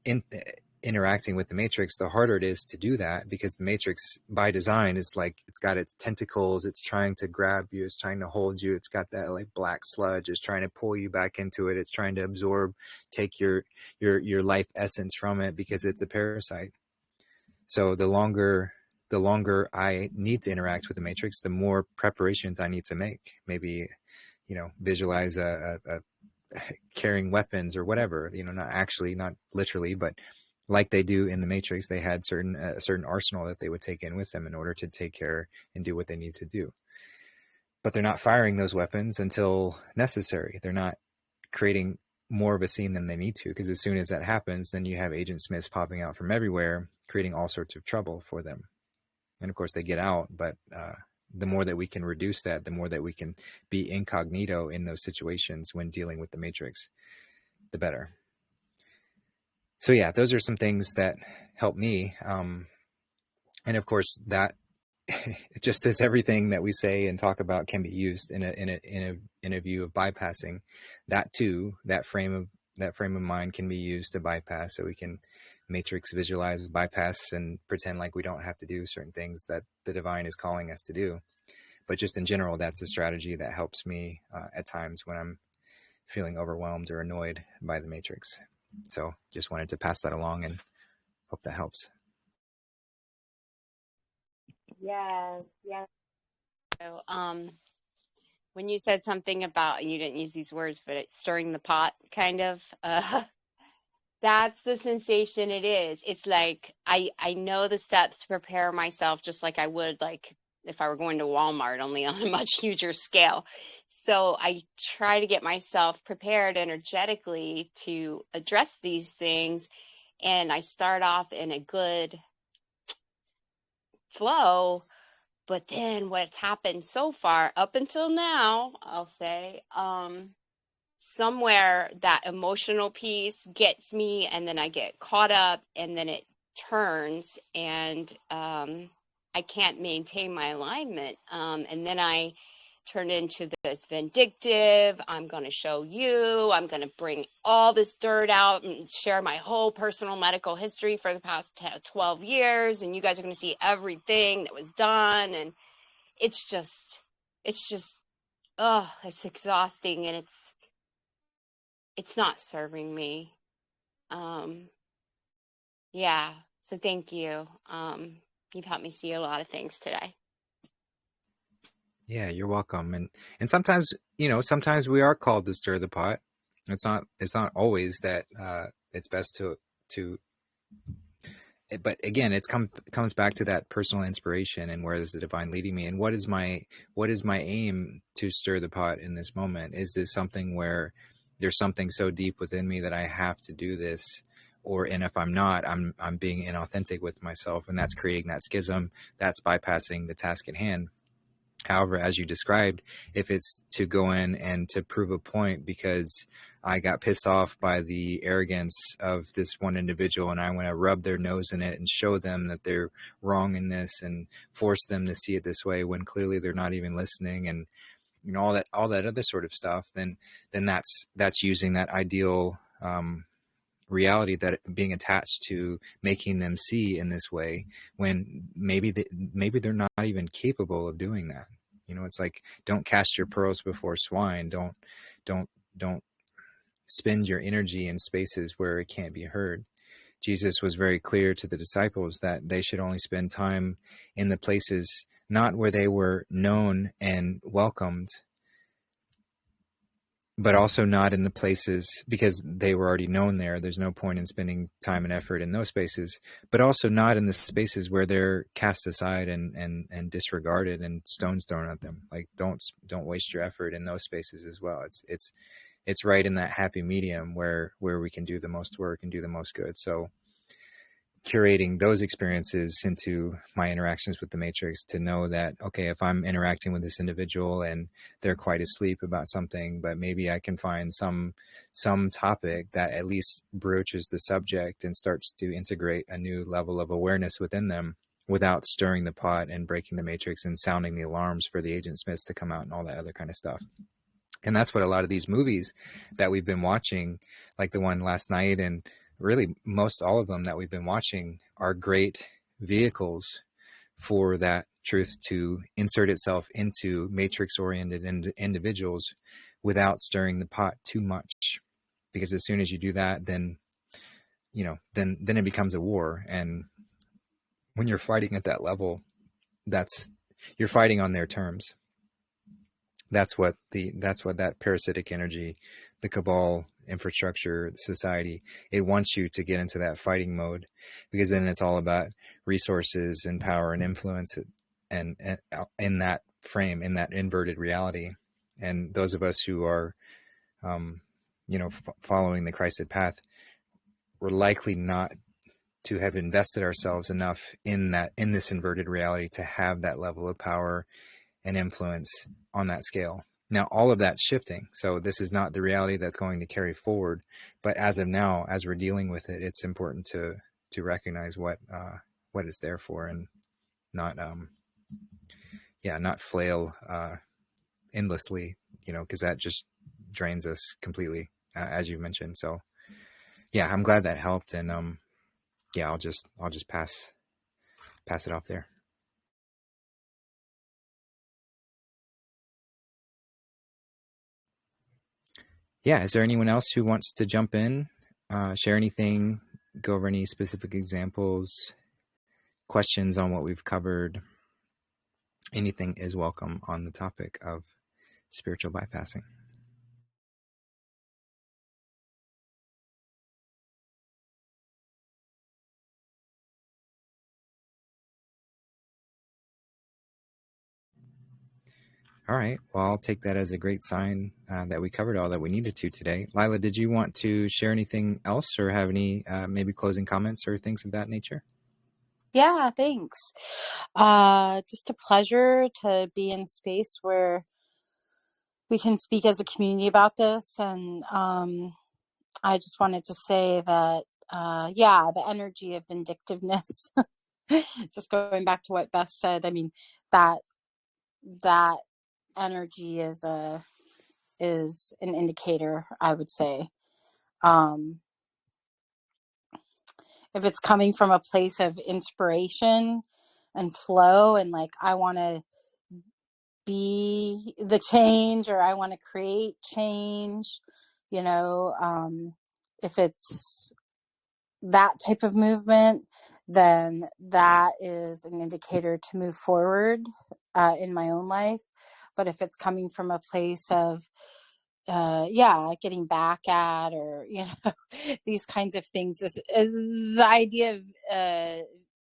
in interacting with the matrix, the harder it is to do that, because the matrix by design is like, it's got its tentacles, it's trying to grab you, it's trying to hold you, it's got that like black sludge, it's trying to pull you back into it, it's trying to absorb, take your life essence from it, because it's a parasite. So the longer I need to interact with the matrix, the more preparations I need to make. Maybe, you know, visualize a carrying weapons or whatever, you know, not literally, but like they do in the matrix, they had a certain arsenal that they would take in with them in order to take care and do what they need to do. But they're not firing those weapons until necessary. They're not creating more of a scene than they need to, because as soon as that happens, then you have Agent Smiths popping out from everywhere, creating all sorts of trouble for them. And of course they get out, but the more that we can reduce that, the more that we can be incognito in those situations when dealing with the matrix, the better. So yeah, those are some things that help me. And of course that just as everything that we say and talk about can be used in a view of bypassing, that too, that frame of mind can be used to bypass. So we can matrix visualize, bypass, and pretend like we don't have to do certain things that the divine is calling us to do. But just in general, that's a strategy that helps me at times when I'm feeling overwhelmed or annoyed by the matrix. So just wanted to pass that along and hope that helps. Yes, yes. So, when you said something about, you didn't use these words, but it's stirring the pot, kind of, that's the sensation it is. It's like, I know the steps to prepare myself just like I would, like, if I were going to Walmart, only on a much huger scale. So I try to get myself prepared energetically to address these things. And I start off in a good flow. But then what's happened so far, up until now, I'll say, somewhere that emotional piece gets me, and then I get caught up, and then it turns, and I can't maintain my alignment. And then I turn into this vindictive, I'm going to show you, I'm going to bring all this dirt out and share my whole personal medical history for the past 12 years, and you guys are going to see everything that was done. And it's just, oh, it's exhausting, and it's not serving me. Yeah. So thank you. You've helped me see a lot of things today. Yeah, you're welcome. And sometimes, sometimes we are called to stir the pot. It's not always that it's best to but again, comes back to that personal inspiration and where is the divine leading me, and what is my aim to stir the pot in this moment? Is this something where there's something so deep within me that I have to do this, and if I'm not, I'm being inauthentic with myself, and that's creating that schism, that's bypassing the task at hand. However, as you described, if it's to go in and to prove a point because I got pissed off by the arrogance of this one individual and I want to rub their nose in it and show them that they're wrong in this and force them to see it this way when clearly they're not even listening, and all that other sort of stuff, then that's using that ideal reality that being attached to making them see in this way when maybe they're not even capable of doing that. It's like, don't cast your pearls before swine. Don't spend your energy in spaces where it can't be heard. Jesus was very clear to the disciples that they should only spend time in the places not where they were known and welcomed, but also not in the places because they were already known there. There's no point in spending time and effort in those spaces, but also not in the spaces where they're cast aside and disregarded and stones thrown at them. Like, don't waste your effort in those spaces as well. It's right in that happy medium where we can do the most work and do the most good. So curating those experiences into my interactions with the matrix to know that, okay, if I'm interacting with this individual and they're quite asleep about something, but maybe I can find some topic that at least broaches the subject and starts to integrate a new level of awareness within them without stirring the pot and breaking the matrix and sounding the alarms for the Agent Smiths to come out and all that other kind of stuff. And that's what a lot of these movies that we've been watching, like the one last night, and really most all of them that we've been watching, are great vehicles for that truth to insert itself into matrix-oriented individuals without stirring the pot too much. Because as soon as you do that, then it becomes a war. And when you're fighting at that level, you're fighting on their terms. That's what that parasitic energy, the cabal infrastructure, society, it wants you to get into that fighting mode, because then it's all about resources and power and influence, and in that frame, in that inverted reality. And those of us who are, following the Christed path, we're likely not to have invested ourselves enough in this inverted reality to have that level of power and influence on that scale. Now, all of that's shifting. So this is not the reality that's going to carry forward. But as of now, as we're dealing with it, it's important to recognize what it's there for, and not not flail endlessly, because that just drains us completely, as you mentioned. So yeah, I'm glad that helped. And I'll just pass it off there. Yeah, is there anyone else who wants to jump in, share anything, go over any specific examples, questions on what we've covered? Anything is welcome on the topic of spiritual bypassing. All right. Well, I'll take that as a great sign that we covered all that we needed to today. Lila, did you want to share anything else, or have any maybe closing comments or things of that nature? Yeah, thanks. Just a pleasure to be in space where we can speak as a community about this. And I just wanted to say that, the energy of vindictiveness, just going back to what Beth said, I mean, that energy is an indicator, I would say. If it's coming from a place of inspiration and flow, and like, I want to be the change, or I want to create change, if it's that type of movement, then that is an indicator to move forward in my own life. But if it's coming from a place of getting back at, or these kinds of things, is the idea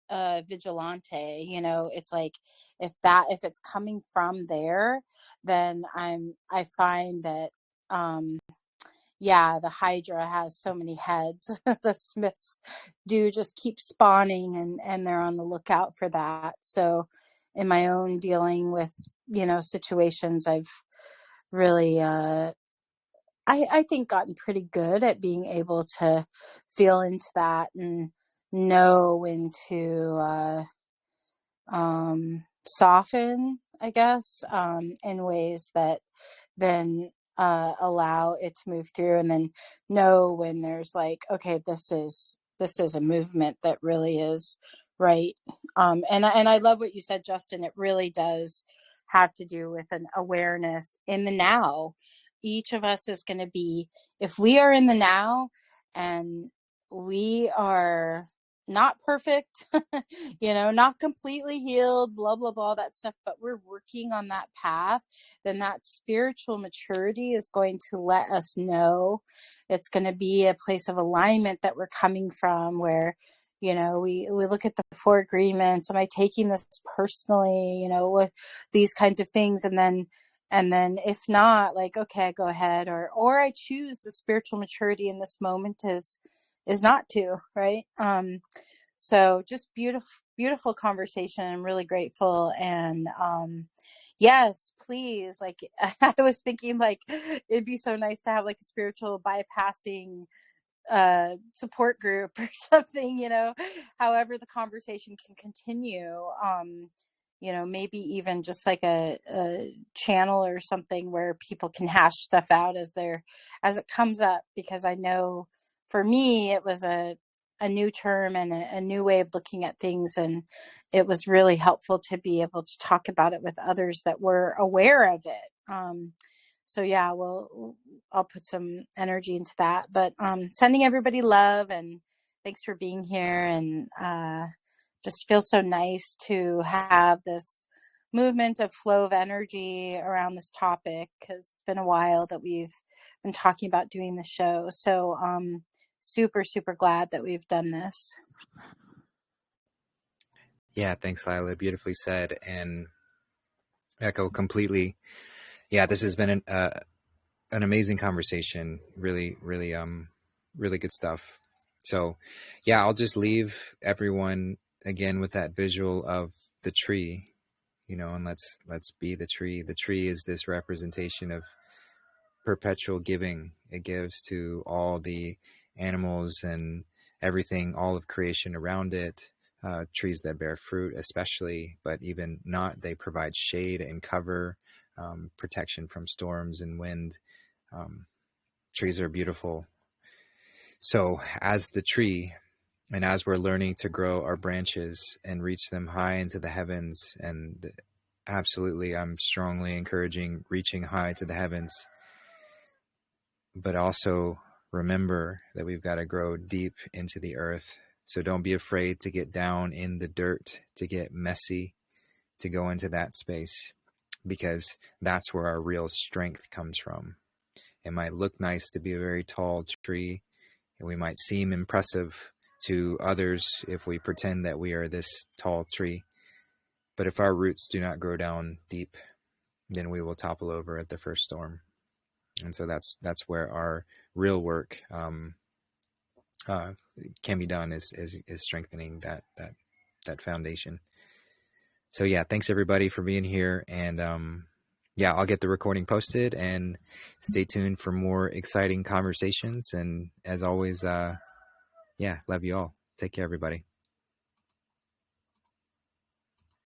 of vigilante. It's like, if it's coming from there, then I find that the Hydra has so many heads. The Smiths do just keep spawning, and they're on the lookout for that. So in my own dealing with situations, I've really I think gotten pretty good at being able to feel into that and know when to soften, I guess, in ways that then allow it to move through, and then know when there's like, okay, this is a movement that really is right. And I love what you said, Justin. It really does have to do with an awareness in the now. Each of us is going to be, if we are in the now and we are not perfect, not completely healed, blah, blah, blah, that stuff, but we're working on that path, then that spiritual maturity is going to let us know. It's going to be a place of alignment that we're coming from, where, we look at the 4 agreements. Am I taking this personally? With these kinds of things. And then if not, like, okay, go ahead. Or I choose the spiritual maturity in this moment is not to, right? So just beautiful conversation. I'm really grateful. And yes, please. Like, I was thinking, like, it'd be so nice to have like a spiritual bypassing support group or something, however the conversation can continue. Maybe even just like a channel or something where people can hash stuff out as it comes up, because I know for me it was a new term and a new way of looking at things, and it was really helpful to be able to talk about it with others that were aware of it. So yeah, I'll put some energy into that. But sending everybody love, and thanks for being here. And just feels so nice to have this movement of flow of energy around this topic, because it's been a while that we've been talking about doing the show. So super, super glad that we've done this. Yeah, thanks, Lila. Beautifully said, and echo completely. Yeah, this has been an amazing conversation. Really, really, really good stuff. So yeah, I'll just leave everyone again with that visual of the tree, and let's be the tree. The tree is this representation of perpetual giving. It gives to all the animals and everything, all of creation around it. Trees that bear fruit especially, but even not, they provide shade and cover, protection from storms and wind. Trees are beautiful. So as the tree, and as we're learning to grow our branches and reach them high into the heavens, and absolutely, I'm strongly encouraging reaching high to the heavens, but also remember that we've got to grow deep into the earth. So don't be afraid to get down in the dirt, to get messy, to go into that space, because that's where our real strength comes from. It might look nice to be a very tall tree, and we might seem impressive to others if we pretend that we are this tall tree. But if our roots do not grow down deep, then we will topple over at the first storm. And so that's where our real work can be done, is strengthening that foundation. So yeah, thanks everybody for being here, and yeah, I'll get the recording posted, and stay tuned for more exciting conversations. And as always, yeah, love you all. Take care, everybody.